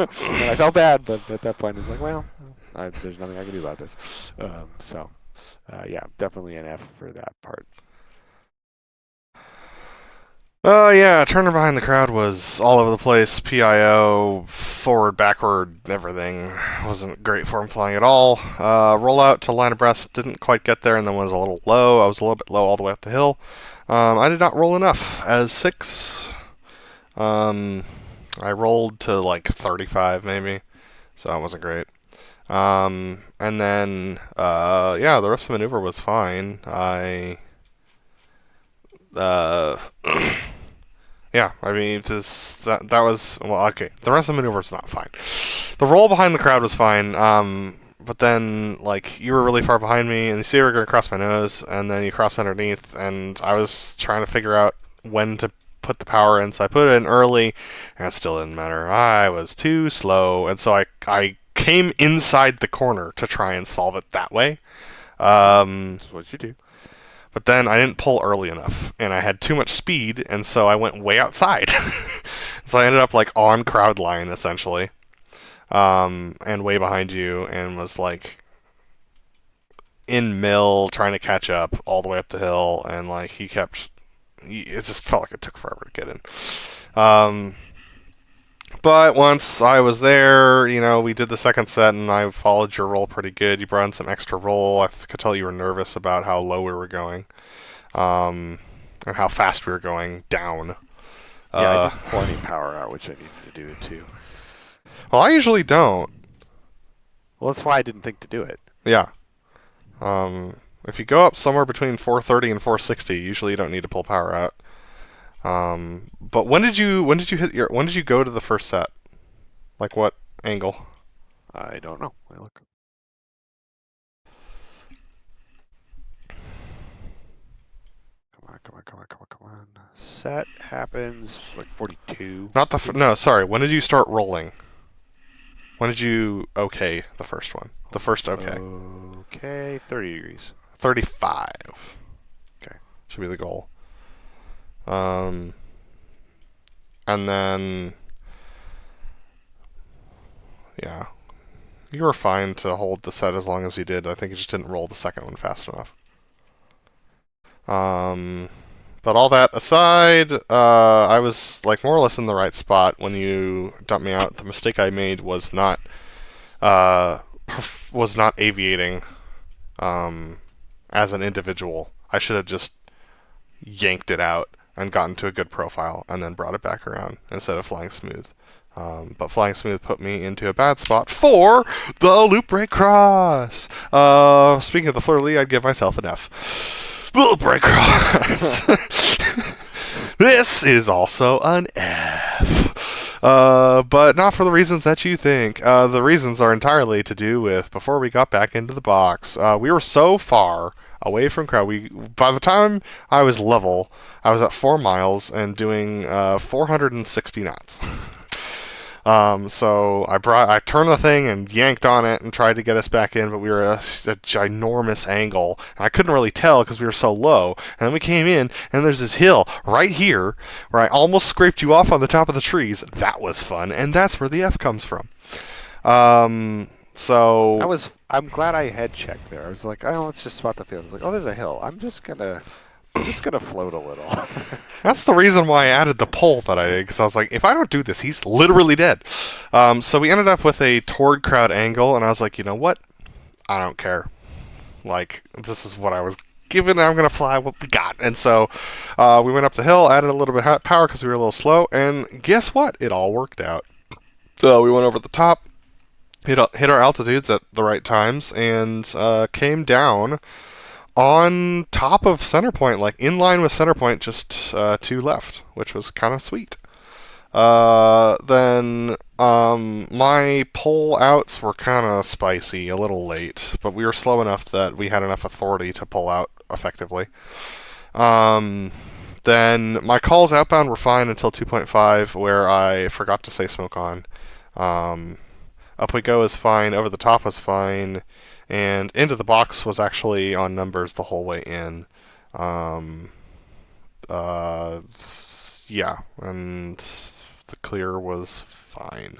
I felt bad, but at that point, it's like, well, there's nothing I can do about this. Yeah, definitely an F for that part. Turner behind the crowd was all over the place. PIO, forward, backward, everything. Wasn't great for him flying at all. Rollout to line abreast, didn't quite get there and then was a little low. I was a little bit low all the way up the hill. I did not roll enough as 6. I rolled to like 35 maybe, so it wasn't great. And then, the rest of the maneuver was fine. Just that was well, okay. The rest of the maneuver was not fine. The roll behind the crowd was fine, but then like you were really far behind me, and you see you were going to cross my nose, and then you crossed underneath, and I was trying to figure out when to put the power in, so I put it in early, and it still didn't matter. I was too slow, and so I came inside the corner to try and solve it that way. That's what you do. But then I didn't pull early enough, and I had too much speed, and so I went way outside. So I ended up like on crowd line essentially, and way behind you, and was like in mill trying to catch up all the way up the hill, and like it just felt like it took forever to get in. But once I was there, we did the second set, and I followed your roll pretty good. You brought in some extra roll. I could tell you were nervous about how low we were going, and how fast we were going down. Yeah, I didn't pull any power out, which I needed to do it too. Well, I usually don't. Well, that's why I didn't think to do it. Yeah. If you go up somewhere between 430 and 460, usually you don't need to pull power out. But when did you go to the first set? Like what angle? I don't know. Let me look. Come on. Set happens like 42. No, sorry. When did you start rolling? When did you okay the first one? The first okay. Okay, 30 degrees. 35. Okay. Should be the goal. And then, yeah, you were fine to hold the set as long as you did. I think you just didn't roll the second one fast enough. But all that aside, I was like more or less in the right spot when you dumped me out. The mistake I made was not aviating as an individual. I should have just yanked it out and gotten to a good profile and then brought it back around instead of flying smooth. But flying smooth put me into a bad spot for the loop break cross. Speaking of the fleur-de-lis, I'd give myself an F. Loop break cross. This is also an F. But not for the reasons that you think. The reasons are entirely to do with before we got back into the box. We were so far away from crowd. By the time I was level, I was at 4 miles and doing 460 knots. So I turned the thing and yanked on it and tried to get us back in, but we were at a ginormous angle. And I couldn't really tell because we were so low. And then we came in, and there's this hill right here where I almost scraped you off on the top of the trees. That was fun, and that's where the F comes from. So I'm glad I head checked there. I was like, oh, let's just spot the field. I was like, oh, there's a hill. I'm just gonna float a little. That's the reason why I added the pole that I did, because I was like, if I don't do this, he's literally dead. So we ended up with a toward crowd angle, and I was like, you know what? I don't care. Like, this is what I was given, and I'm going to fly what we got. And so we went up the hill, added a little bit of power because we were a little slow, and guess what? It all worked out. So we went over the top, hit our altitudes at the right times, and came down on top of center point, like in line with center point, just to left, which was kind of sweet. Then my pull outs were kind of spicy, a little late, but we were slow enough that we had enough authority to pull out effectively. Then my calls outbound were fine until 2.5, where I forgot to say smoke on. Up we go is fine, over the top was fine, and into the box was actually on numbers the whole way in. Yeah, and the clear was fine.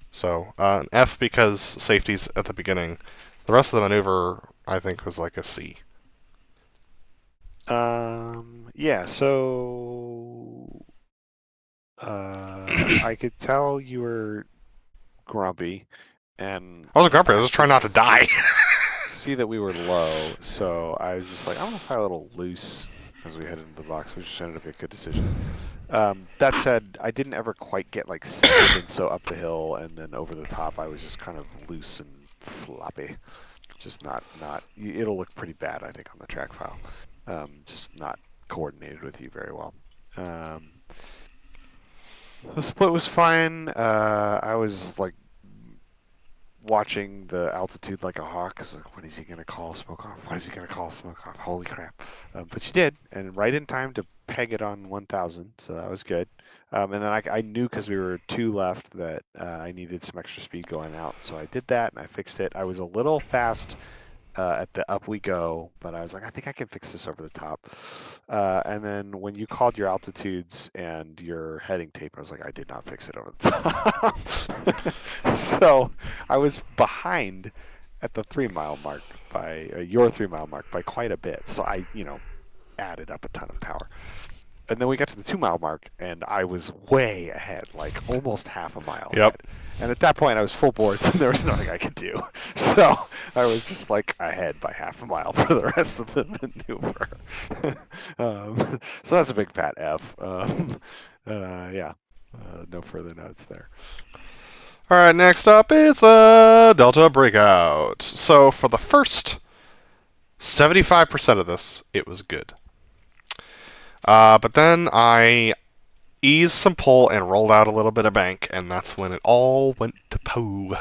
So, an F because safety's at the beginning. The rest of the maneuver, I think, was like a C. Yeah, so I could tell you were grumpy, and I wasn't grumpy, I was just trying not to die. see that we were low, so I was just like, I'm gonna fly a little loose as we head into the box, which ended up being a good decision. That said, I didn't ever quite get like centered, and so up the hill and then over the top, I was just kind of loose and floppy. Just not. It'll look pretty bad, I think, on the track file. Just not coordinated with you very well. The split was fine. I was like watching the altitude like a hawk. I was like, when is he going to call smoke off? When is he going to call smoke off? Holy crap. But she did, and right in time to peg it on 1,000, so that was good. And then I knew because we were 2 left that I needed some extra speed going out, so I did that, and I fixed it. I was a little fast at the up we go, but I was like, I think I can fix this over the top. And then when you called your altitudes and your heading tape, I was like, I did not fix it over the top. So I was behind at the 3-mile mark by your 3-mile mark by quite a bit. So I, added up a ton of power. And then we got to the 2-mile mark, and I was way ahead, like almost half a mile ahead. And at that point, I was full boards, and there was nothing I could do. So I was just like ahead by half a mile for the rest of the maneuver. So that's a big fat F. Yeah, no further notes there. All right, next up is the Delta Breakout. So for the first 75% of this, it was good. But then I eased some pull and rolled out a little bit of bank, and that's when it all went to poo.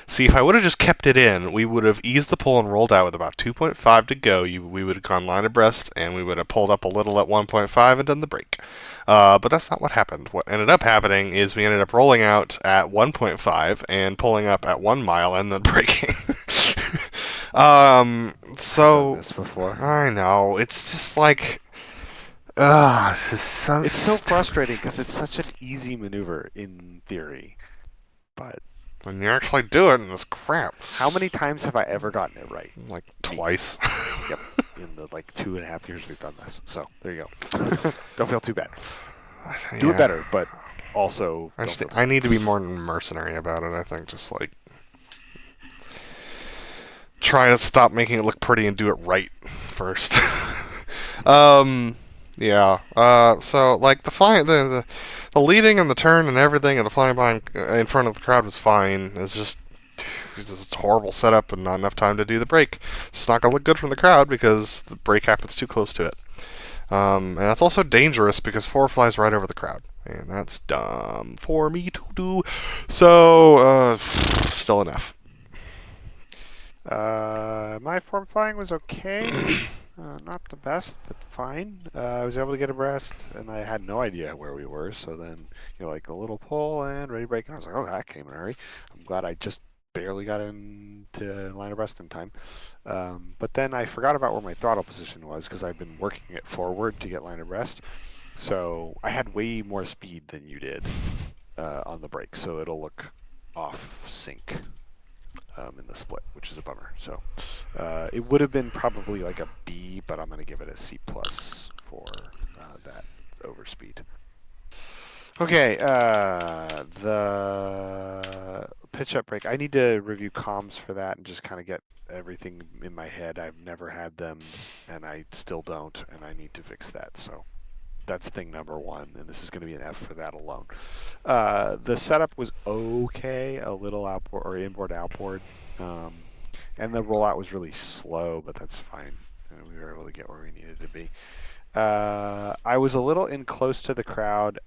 See, if I would have just kept it in, we would have eased the pull and rolled out with about 2.5 to go. We would have gone line abreast, and we would have pulled up a little at 1.5 and done the break. But that's not what happened. What ended up happening is we ended up rolling out at 1.5 and pulling up at 1 mile and then breaking. So Done this before. I know, it's just like, this is so. It's so frustrating because it's such an easy maneuver in theory, but when you actually do it, and it's crap. how many times have I ever gotten it right? Like twice. Yep, in the 2.5 years we've done this. So there you go. Don't feel too bad. Do it better, but also I need to be more mercenary about it. I think just try to stop making it look pretty and do it right first. Yeah. So the leading and the turn and everything and the flying behind in front of the crowd was fine. It's just a horrible setup and not enough time to do the break. It's not gonna look good from the crowd because the break happens too close to it. And that's also dangerous because 4 flies right over the crowd, and that's dumb for me to do. So still an F. My form flying was okay. Not the best, but fine. I was able to get abreast, and I had no idea where we were. So then, a little pull and ready break, and I was like, "Oh, that came in a hurry." I'm glad I just barely got into line abreast in time. But then I forgot about where my throttle position was because I've been working it forward to get line abreast. So I had way more speed than you did on the brake, so it'll look off sync. In the split, which is a bummer. So it would have been probably like a B, but I'm going to give it a C+ for that overspeed. Okay, the pitch up break. I need to review comms for that and just kind of get everything in my head. I've never had them, and I still don't, and I need to fix that. So that's thing number 1, and this is going to be an F for that alone. The setup was okay, a little outboard or inboard outboard, and the rollout was really slow, but that's fine. We were able to get where we needed to be. I was a little in close to the crowd.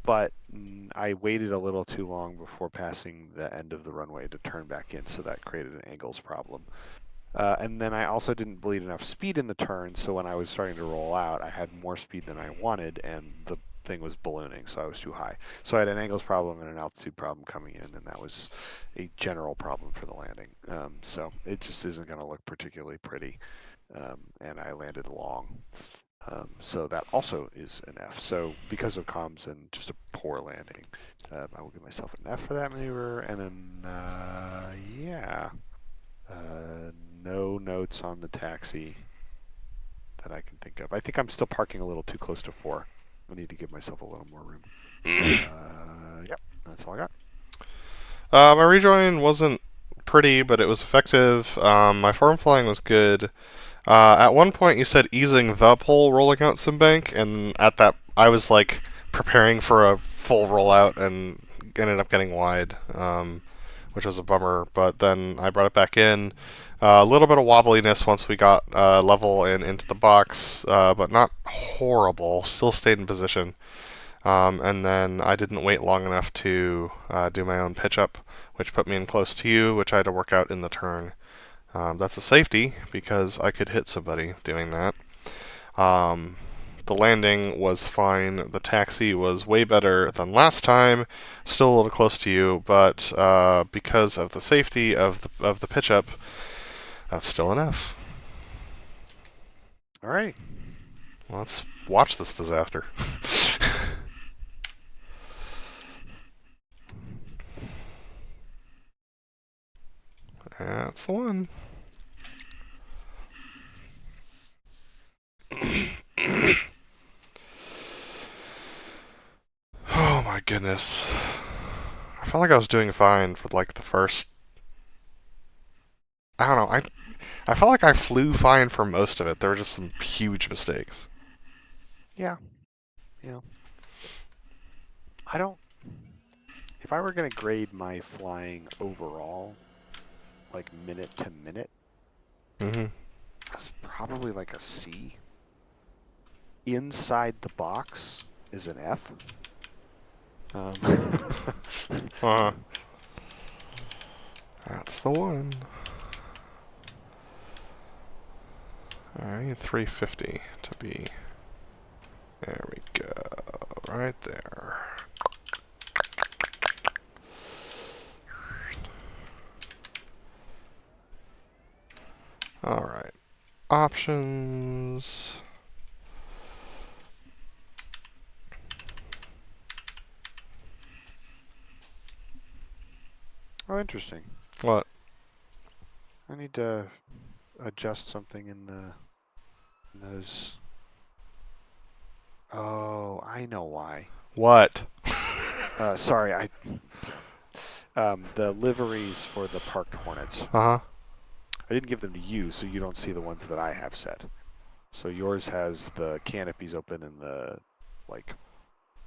But I waited a little too long before passing the end of the runway to turn back in, so that created an angles problem. And then I also didn't bleed enough speed in the turn, so when I was starting to roll out, I had more speed than I wanted, and the thing was ballooning, so I was too high. So I had an angles problem and an altitude problem coming in, and that was a general problem for the landing. So it just isn't going to look particularly pretty, and I landed long. So that also is an F. So because of comms and just a poor landing, I will give myself an F for that maneuver, and then, yeah. No notes on the taxi that I can think of. I think I'm still parking a little too close to 4. I need to give myself a little more room. Yep, that's all I got. My rejoin wasn't pretty, but it was effective. My form flying was good. At one point, you said easing the pull, rolling out some bank, and at that, I was preparing for a full rollout and ended up getting wide. Which was a bummer, but then I brought it back in. A little bit of wobbliness once we got level and into the box, but not horrible. Still stayed in position. And then I didn't wait long enough to do my own pitch up, which put me in close to you, which I had to work out in the turn. That's a safety because I could hit somebody doing that. The landing was fine. The taxi was way better than last time. Still a little close to you, but because of the safety of the pitch up, that's still enough. All right. Let's watch this disaster. That's the one. Oh my goodness. I felt like I was doing fine for like the first... I don't know. I felt like I flew fine for most of it. There were just some huge mistakes. Yeah. I don't... If I were going to grade my flying overall, like minute to minute, that's probably like a C. Inside the box is an F. That's the one. Alright, 350 to be. There we go. Right there. Alright. Options. Oh, interesting. What? I need to adjust something in those. Oh, I know why. What? Sorry, the liveries for the parked Hornets. Uh-huh. I didn't give them to you, so you don't see the ones that I have set. So yours has the canopies open and the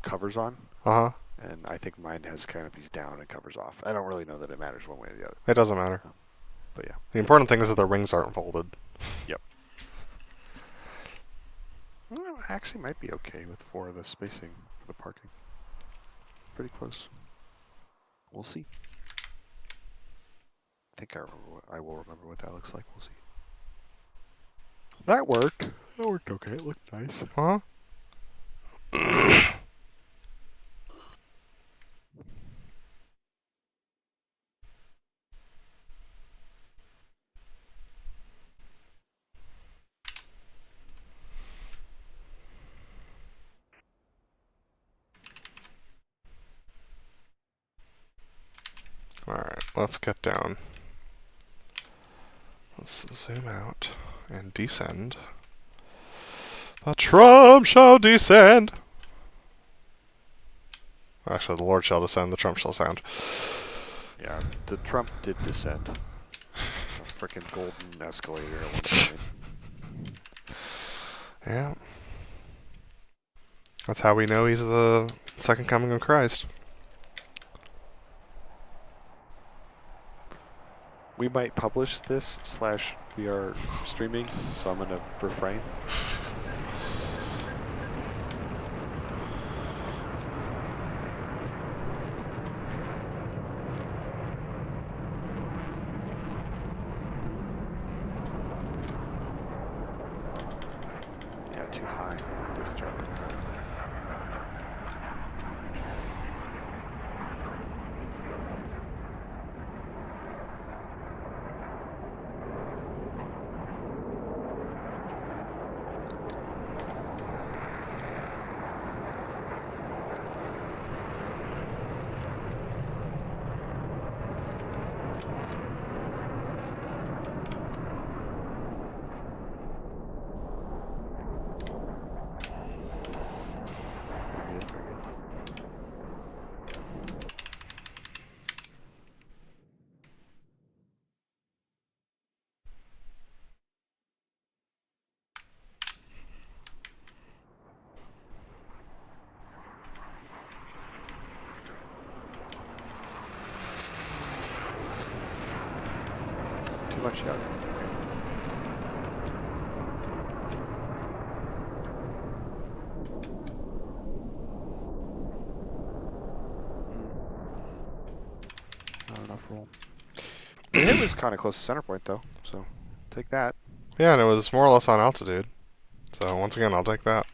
covers on. Uh-huh. And I think mine has canopies down and covers off. I don't really know that it matters one way or the other. It doesn't matter. But yeah. The important thing is that the rings aren't folded. Yep. Well, actually might be okay with for the spacing for the parking. Pretty close. We'll see. I think I will remember what that looks like. We'll see. That worked. That worked okay. It looked nice. Huh? Alright, let's get down. Let's zoom out and descend. The Trump shall descend! Actually, the Lord shall descend, the Trump shall sound. Yeah, the Trump did descend. A frickin' golden escalator at one point. Yeah. That's how we know he's the second coming of Christ. We might publish this / we are streaming, so I'm gonna refrain. Yeah, too high. Just drop it. Too much out. Cool. The hit was kind of close to center point, though, so take that. Yeah, and it was more or less on altitude. So once again, I'll take that.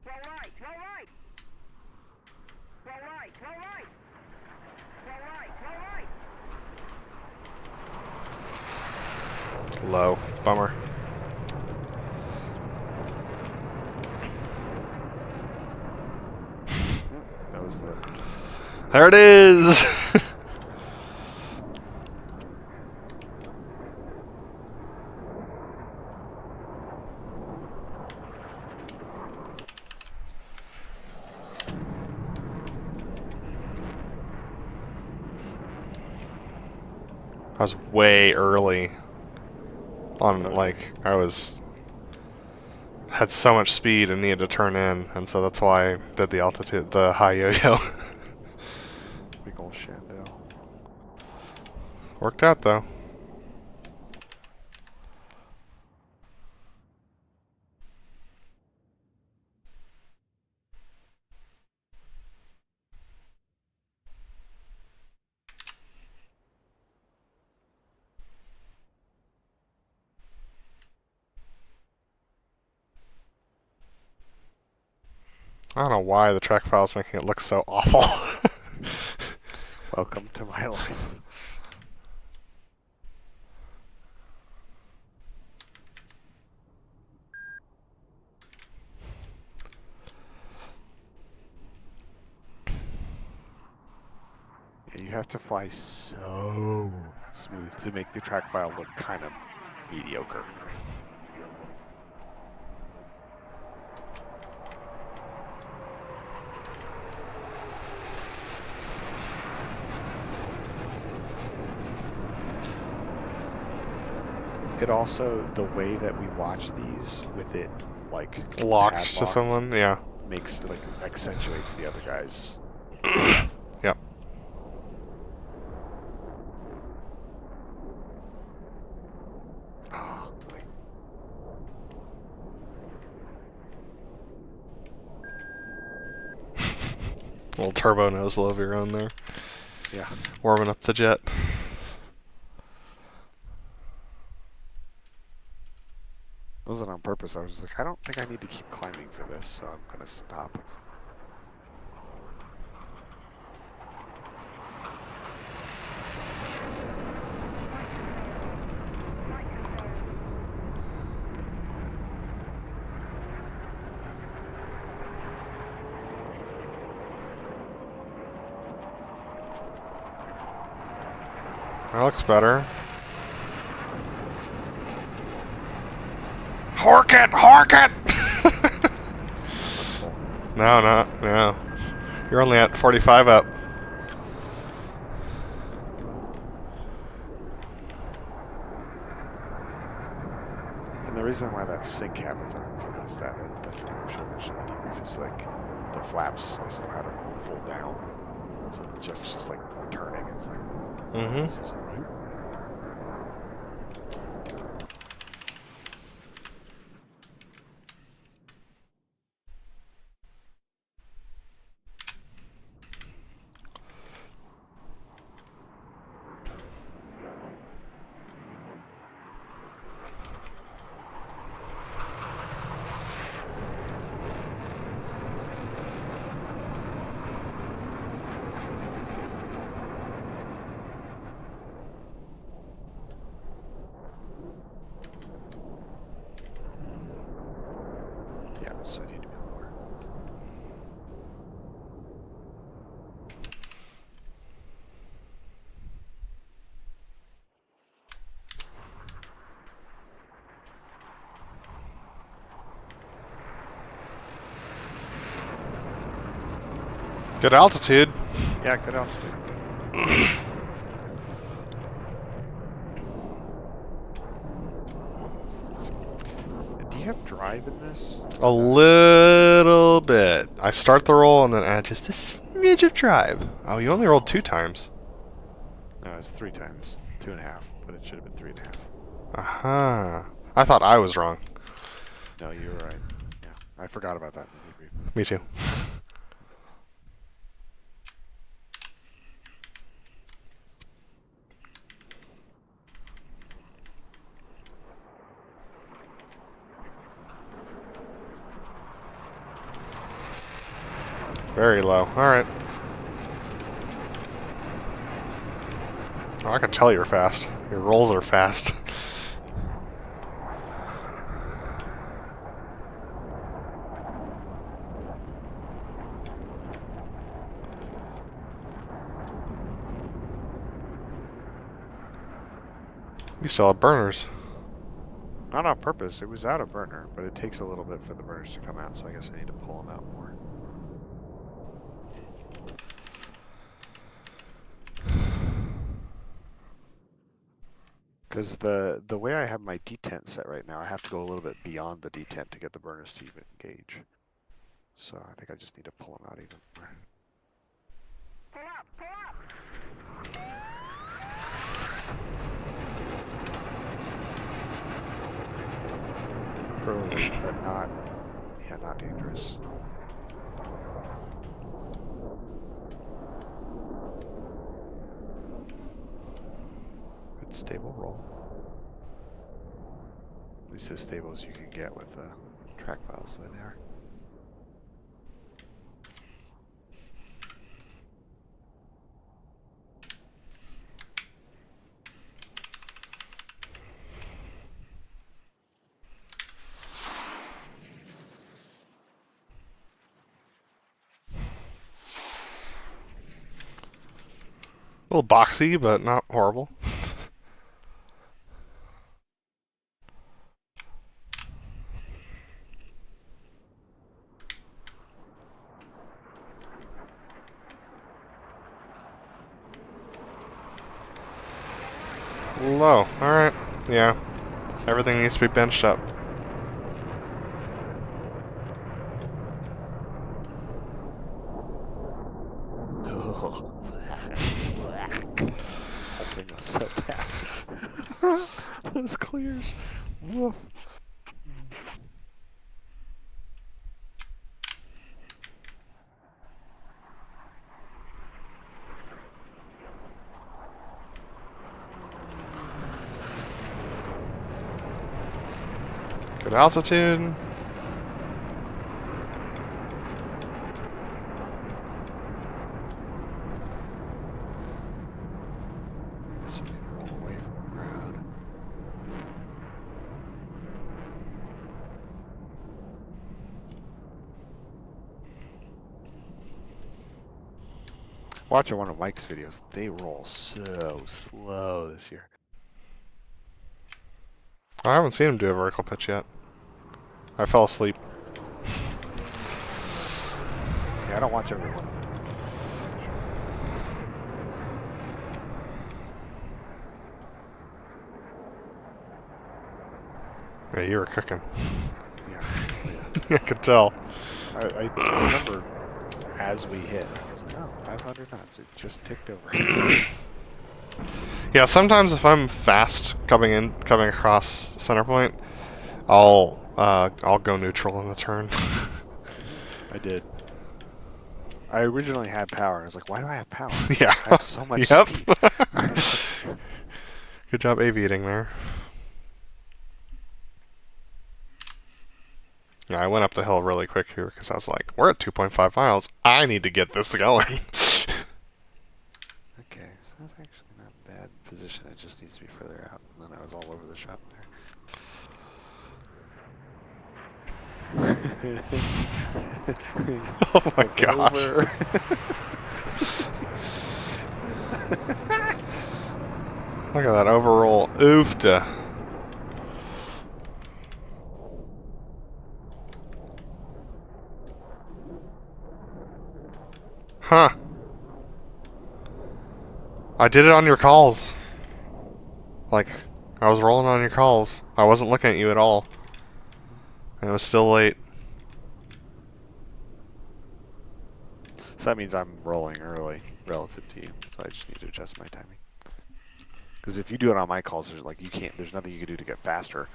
Slow right, slow right. Slow right, slow right. Slow right, slow right. Low. Bummer. That was the... There it is! I was way early on, like, had so much speed and needed to turn in, and so that's why I did the high yo-yo. Big old Chandelle. Worked out, though. I don't know why the track file is making it look so awful. Welcome to my life. Yeah, you have to fly so smooth to make the track file look kind of mediocre. It also, the way that we watch these with it like Locked to padlocked someone, yeah. makes, like, accentuates the other guys. Yep. Ah, like, Little turbo nose low of your own there. yeah. Warming up the jet. It wasn't on purpose. I was just like, I don't think I need to keep climbing for this, so I'm gonna stop. That looks better. Hork it! Hork it! No. You're only at 45 up. And the reason why that sync happens, I don't know if you noticed that, that's what I should mention the debrief, is like the flaps, I still had them full down. So the jet's just like turning. It's like, this isn't right. Yeah, so I need to be lower. Good altitude. Yeah, good altitude. Do you have drive in this? A little bit. I start the roll and then add just a smidge of drive. Oh, you only rolled 2 times. No, it's 3 times. 2.5, but it should have been 3.5. Aha. I thought I was wrong. No, you were right. Yeah, I forgot about that in the debrief. Me too. Very low. Alright. Oh, I can tell you're fast. Your rolls are fast. You still have burners. Not on purpose. It was out of burner, but it takes a little bit for the burners to come out, so I guess I need to pull them out more. Because the way I have my detent set right now, I have to go a little bit beyond the detent to get the burners to even engage. So I think I just need to pull them out even more. Pull up, pull up. Early, but not, yeah, not dangerous. Good stable roll. At least as stable as you can get with track files the way they are. A little boxy, but not horrible. Low. Alright. Yeah. Everything needs to be benched up. That thing was so bad. Those clears. Woof. Good altitude. So we can roll away from the crowd. Watching one of Mike's videos, they roll so slow this year. I haven't seen him do a vertical pitch yet. I fell asleep. Yeah, I don't watch everyone. Yeah, you were cooking. Yeah, I could tell. I remember as we hit, I was like, oh, 500 knots. It just ticked over. Yeah, sometimes if I'm fast coming across center point, I'll go neutral in the turn. I did. I originally had power. I was like, why do I have power? Yeah. I have so much Yep. speed. Good job aviating there. Yeah, I went up the hill really quick here because I was like, we're at 2.5 miles. I need to get this going. Okay, so that's actually not a bad position. It just needs to be further out. And then I was all over the shop there. Oh my Look gosh. over. Look at that overroll. Oofta. Huh. I did it on your calls. Like, I was rolling on your calls. I wasn't looking at you at all. And it was still late. So that means I'm rolling early relative to you. So I just need to adjust my timing. Because if you do it on my calls, there's like there's nothing you can do to get faster.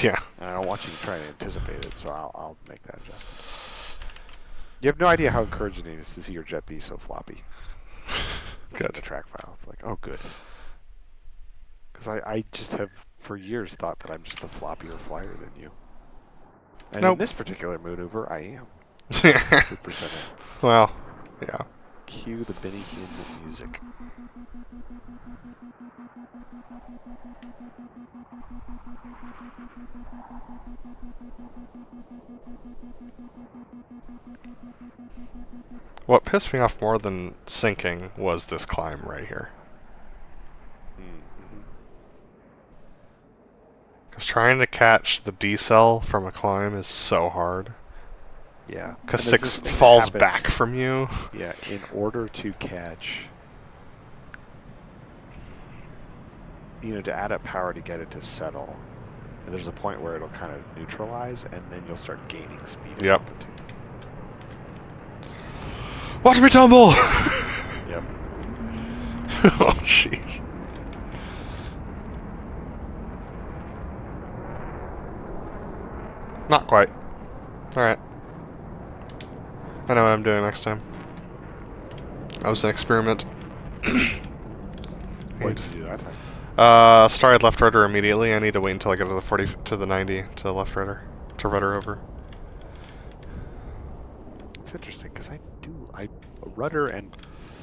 Yeah. And I don't want you to try to anticipate it, so I'll make that adjustment. You have no idea how encouraging it is to see your jet be so floppy. Good. The track file. It's like, oh, good. Because I just have, for years, thought that I'm just a floppier flyer than you. And Nope. in this particular maneuver, I am. 2% in. Well, yeah. Cue the Benny Hill music. What pissed me off more than sinking was this climb right here. Mm-hmm. Because trying to catch the decel from a climb is so hard. Yeah. Because And there's 6 this thing that falls happens- back from you. Yeah, in order to catch, to add up power to get it to settle, there's a point where it'll kind of neutralize, and then you'll start gaining speed and Yep. altitude. Watch me tumble! Yep. Oh, jeez. Not quite. Alright. I know what I'm doing next time. That was an experiment. What did you do that time? Started left rudder immediately. I need to wait until I get to the 40 to the 90 to left rudder. To rudder over. It's interesting, because I rudder and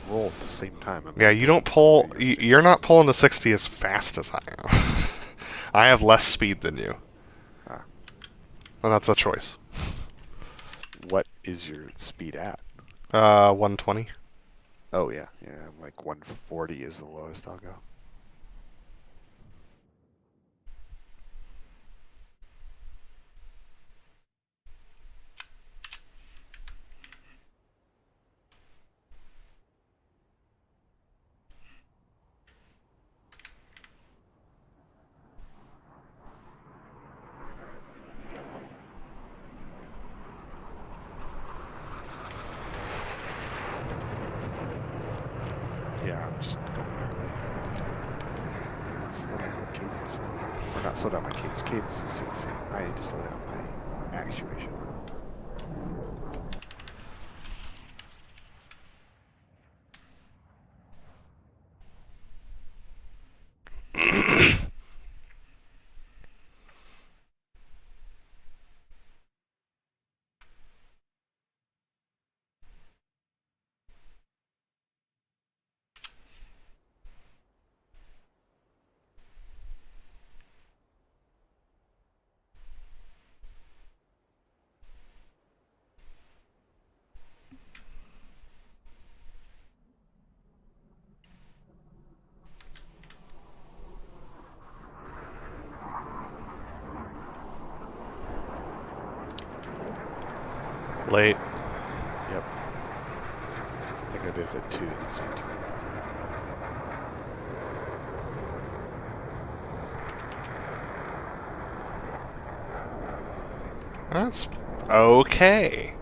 roll at the same time. Yeah, you don't pull... You're not pulling to 60 as fast as I am. I have less speed than you. Ah. And that's a choice. What is your speed at? 120. Oh, yeah. Yeah, like 140 is the lowest I'll go. Yeah, I'm just going really slow down my cadence. Or not slow down my cadence. Cadence is the same. I need to slow down my actuation level. Late. Yep. I think I did it at 2 this time. That's okay.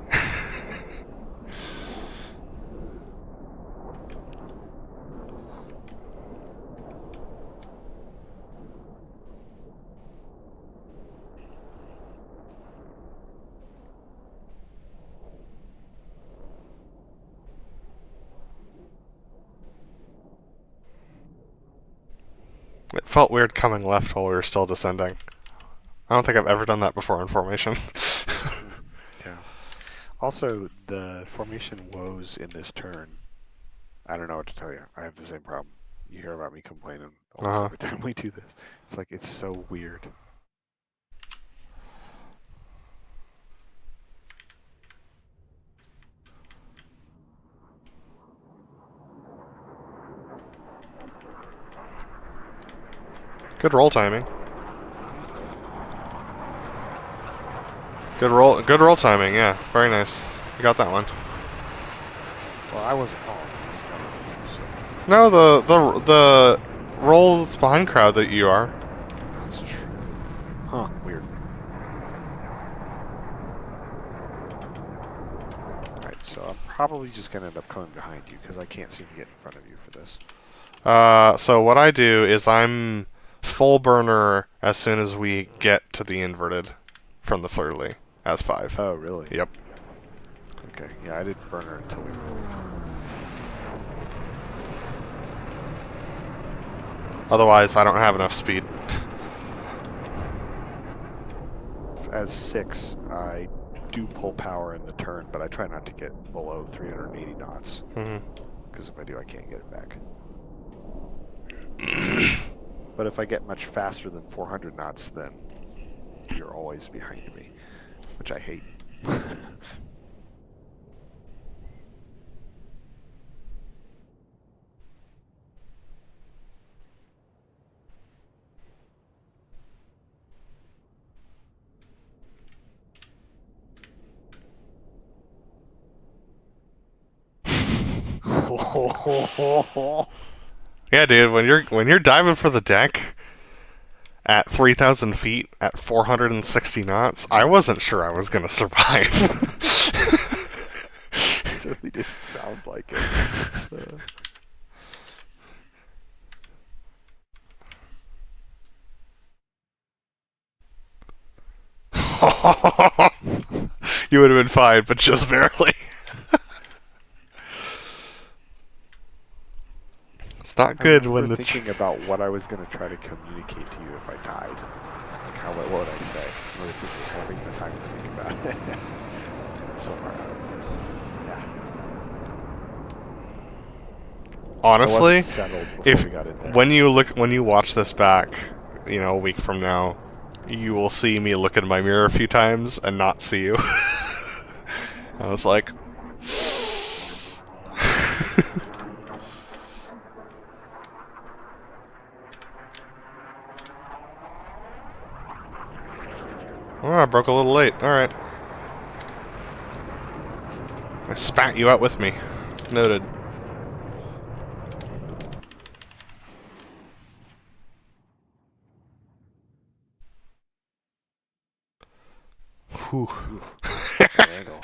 It felt weird coming left while we were still descending. I don't think I've ever done that before in formation. Yeah. Also, the formation woes in this turn. I don't know what to tell you. I have the same problem. You hear about me complaining almost every time we do this. It's like, it's so weird. Good roll timing. Good roll timing, yeah. Very nice. You got that one. Well, I wasn't calling. So No, the rolls behind crowd that you are. that's true. Huh, weird. Alright, so I'm probably just going to end up coming behind you because I can't seem to get in front of you for this. So what I do is I'm full burner as soon as we get to the inverted from the flirtly as 5. Oh, really? Yep. Okay, yeah, I didn't burn her until we rolled. Otherwise, I don't have enough speed. As 6, I do pull power in the turn, but I try not to get below 380 knots. Because if I do, I can't get it back. But if I get much faster than 400 knots, then you're always behind me, which I hate. Yeah, dude. When you're diving for the deck at 3,000 feet at 460 knots, I wasn't sure I was gonna survive. It certainly didn't sound like it. You would have been fine, but just barely. It's not good I when remember the thinking about what I was going to try to communicate to you if I died. Like, what would I say? I really thinking, having the time to think about it. So far out of this. Yeah. honestly, It wasn't settled before if we got in there. when you watch this back, you know, a week from now, you will see me look in my mirror a few times and not see you. I was like, oh, I broke a little late. All right, I spat you out with me. Noted. Whew. Angle.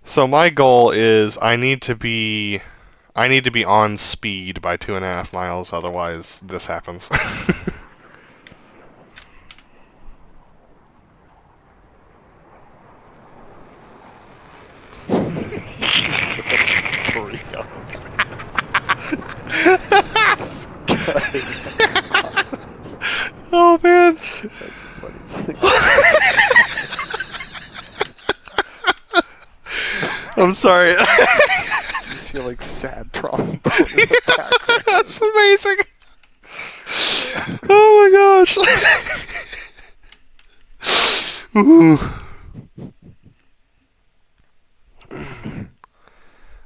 So my goal is I need to be on speed by 2.5 miles, otherwise this happens. Oh man. That's the funniest thing. I'm sorry. I just feel like sad trombone in the background. That's amazing. Oh my gosh. Ooh.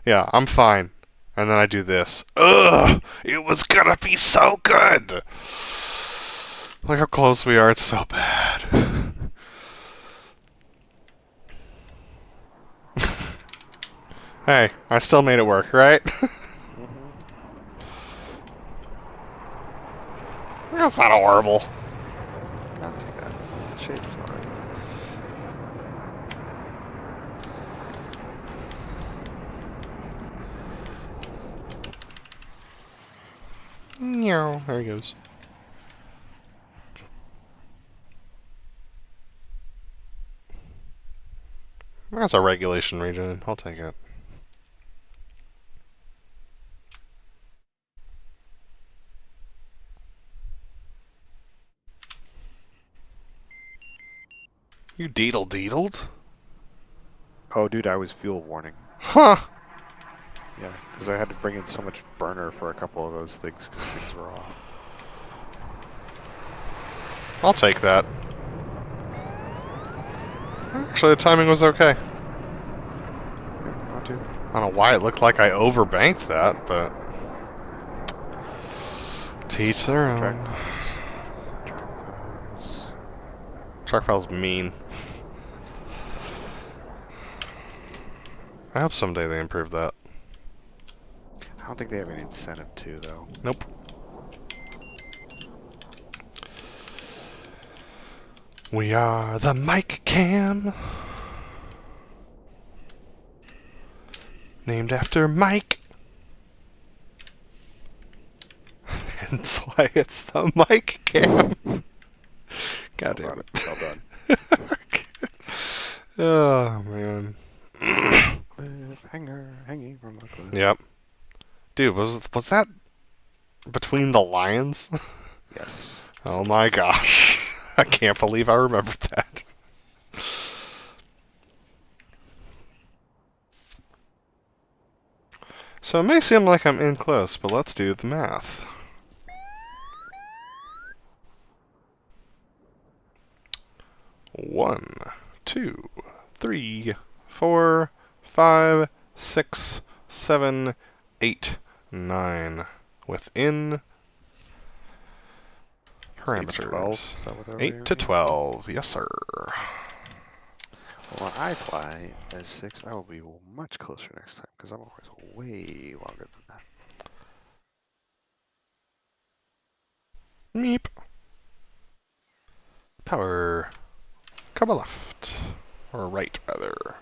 Yeah, I'm fine. And then I do this. Ugh! It was gonna be so good! Look how close we are, it's so bad. Hey, I still made it work, right? That's not horrible. Not too bad. The shape's alright. No, there he goes. That's a regulation region. I'll take it. You deedled? Oh, dude, I was fuel warning. Huh. Yeah, because I had to bring in so much burner for a couple of those things because things were off. I'll take that. Actually, the timing was okay. Yeah, not too. I don't know why it looked like I overbanked that, but... To each their own. Track file's mean. I hope someday they improve that. I don't think they have any incentive to, though. Nope. We are the Mike Cam. Named after Mike. That's why it's the Mike Cam. God damn it. Well done. Oh, man. Cliffhanger, hanging from a cliff. Yep. Dude, was that between the lions? Yes. Oh my gosh. I can't believe I remembered that. So it may seem like I'm in close, but let's do the math. One, 2, 3, 4, 5, 6, 7, 8, 9. Within 8 to 12. parameters. Is that what that 8 to 12, yes sir. Well, when I fly as 6, I will be much closer next time because I'm always way longer than that. Meep. Power. Come left. Or right, rather.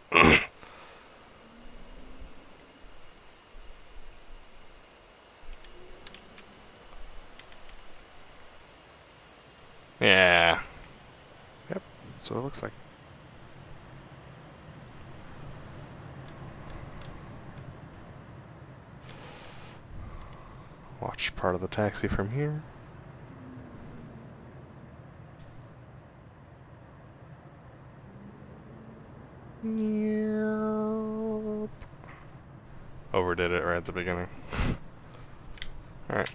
Yeah. Yep, so it looks like. Watch part of the taxi from here. Yep. Overdid it right at the beginning. Alright.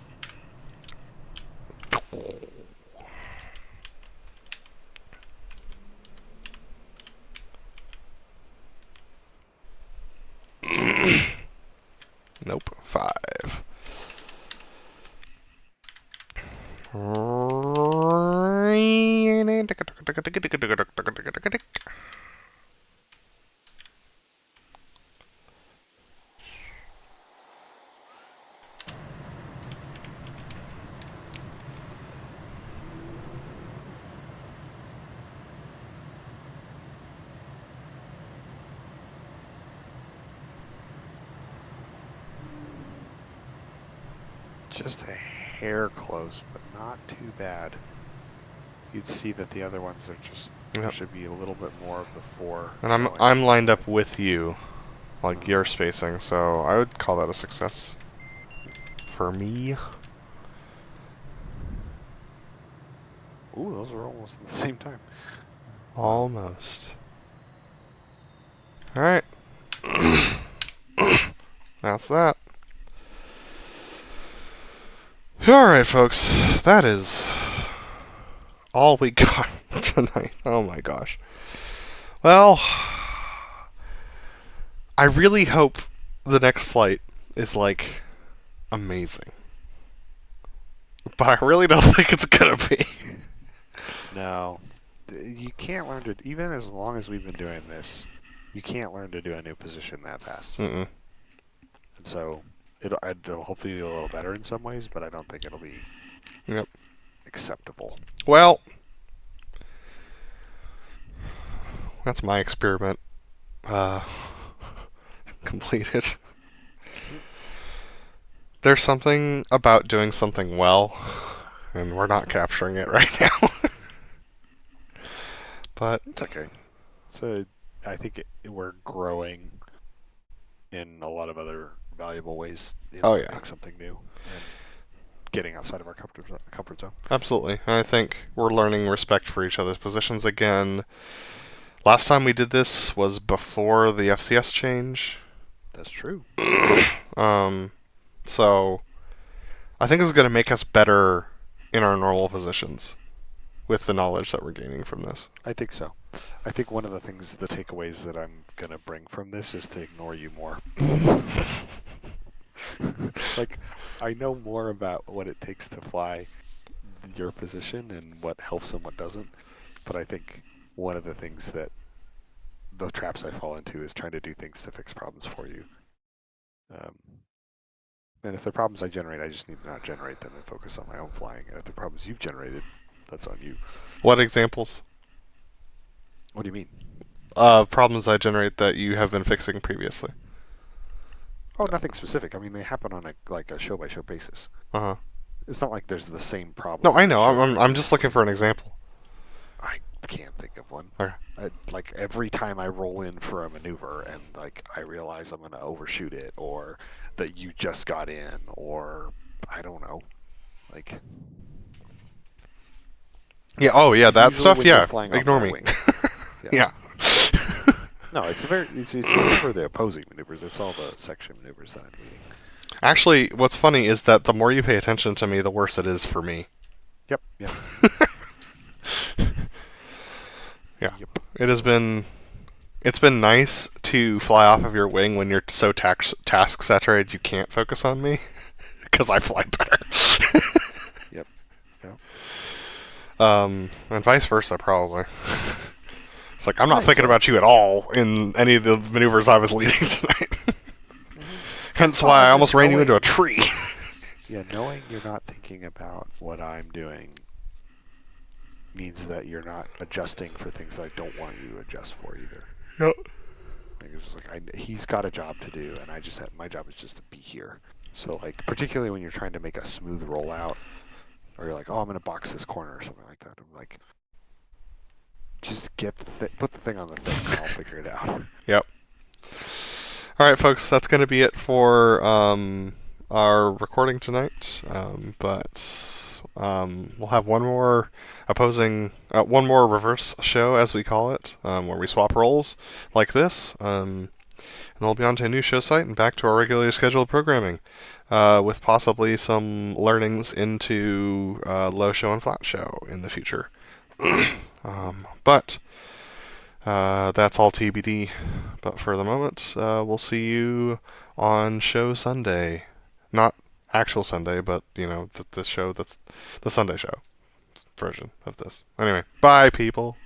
Nope. 5. Just a hair close, but not too bad. You'd see that the other ones are just, there Yep. should be a little bit more of the 4. And showing. I'm lined up with you, like your spacing, so I would call that a success for me. Ooh, those are almost at the same time. Almost. Alright. That's that. Alright, folks. That is all we got tonight. Oh my gosh. Well, I really hope the next flight is, like, amazing. But I really don't think it's gonna be. No. You can't learn to, even as long as we've been doing this, you can't learn to do a new position that fast. Mm-mm. And so, it'll hopefully be a little better in some ways, but I don't think it'll be Yep. acceptable. Well, that's my experiment. Completed. There's something about doing something well, and we're not capturing it right now. But It's okay. So, I think we're growing in a lot of other valuable ways in Oh, learning yeah. something new and getting outside of our comfort zone. absolutely, and I think we're learning respect for each other's positions again. Last time we did this was before the FCS change. That's true. So I think this is going to make us better in our normal positions with the knowledge that we're gaining from this. I think so. I think one of the things, the takeaways that I'm going to bring from this is to ignore you more. Like, I know more about what it takes to fly your position and what helps and what doesn't, but I think one of the things that the traps I fall into is trying to do things to fix problems for you. And if the problems I generate, I just need to not generate them and focus on my own flying. And if the problems you've generated, that's on you. What examples? What do you mean? Problems I generate that you have been fixing previously. Oh, nothing specific. I mean, they happen on a show-by-show basis. Uh-huh. It's not like there's the same problem. No, I know. show I'm just looking for an example. I can't think of one. Okay. Like every time I roll in for a maneuver and like I realize I'm gonna overshoot it, or that you just got in, or I don't know, like Yeah. Oh, yeah. That Usually stuff. when you're Yeah. flying off Ignore my me. wing. Yeah. No, it's never the opposing maneuvers. It's all the section maneuvers that I'm leading. Actually, what's funny is that the more you pay attention to me, the worse it is for me. Yep. Yeah. Yeah. Yep. It's been nice to fly off of your wing when you're so task saturated you can't focus on me, because I fly better. Yep. Yep. And vice versa, probably. It's like, I'm not Right, thinking so- about you at all in any of the maneuvers I was leading tonight. Hence why I almost ran you into a tree. Yeah, knowing you're not thinking about what I'm doing means that you're not adjusting for things that I don't want you to adjust for either. Yep. Like, it's just like he's got a job to do, and my job is just to be here. So like, particularly when you're trying to make a smooth rollout, or you're like, oh, I'm gonna box this corner or something like that. I'm like, just put the thing on the thing, and I'll figure it out. Yep. All right, folks, that's going to be it for our recording tonight. But we'll have one more one more reverse show, as we call it, where we swap roles like this. And then we'll be on to a new show site and back to our regularly scheduled programming, with possibly some learnings into low show and flat show in the future. But that's all TBD. But for the moment, we'll see you on show Sunday. Not actual Sunday, but, the show that's the Sunday show version of this. Anyway, bye, people.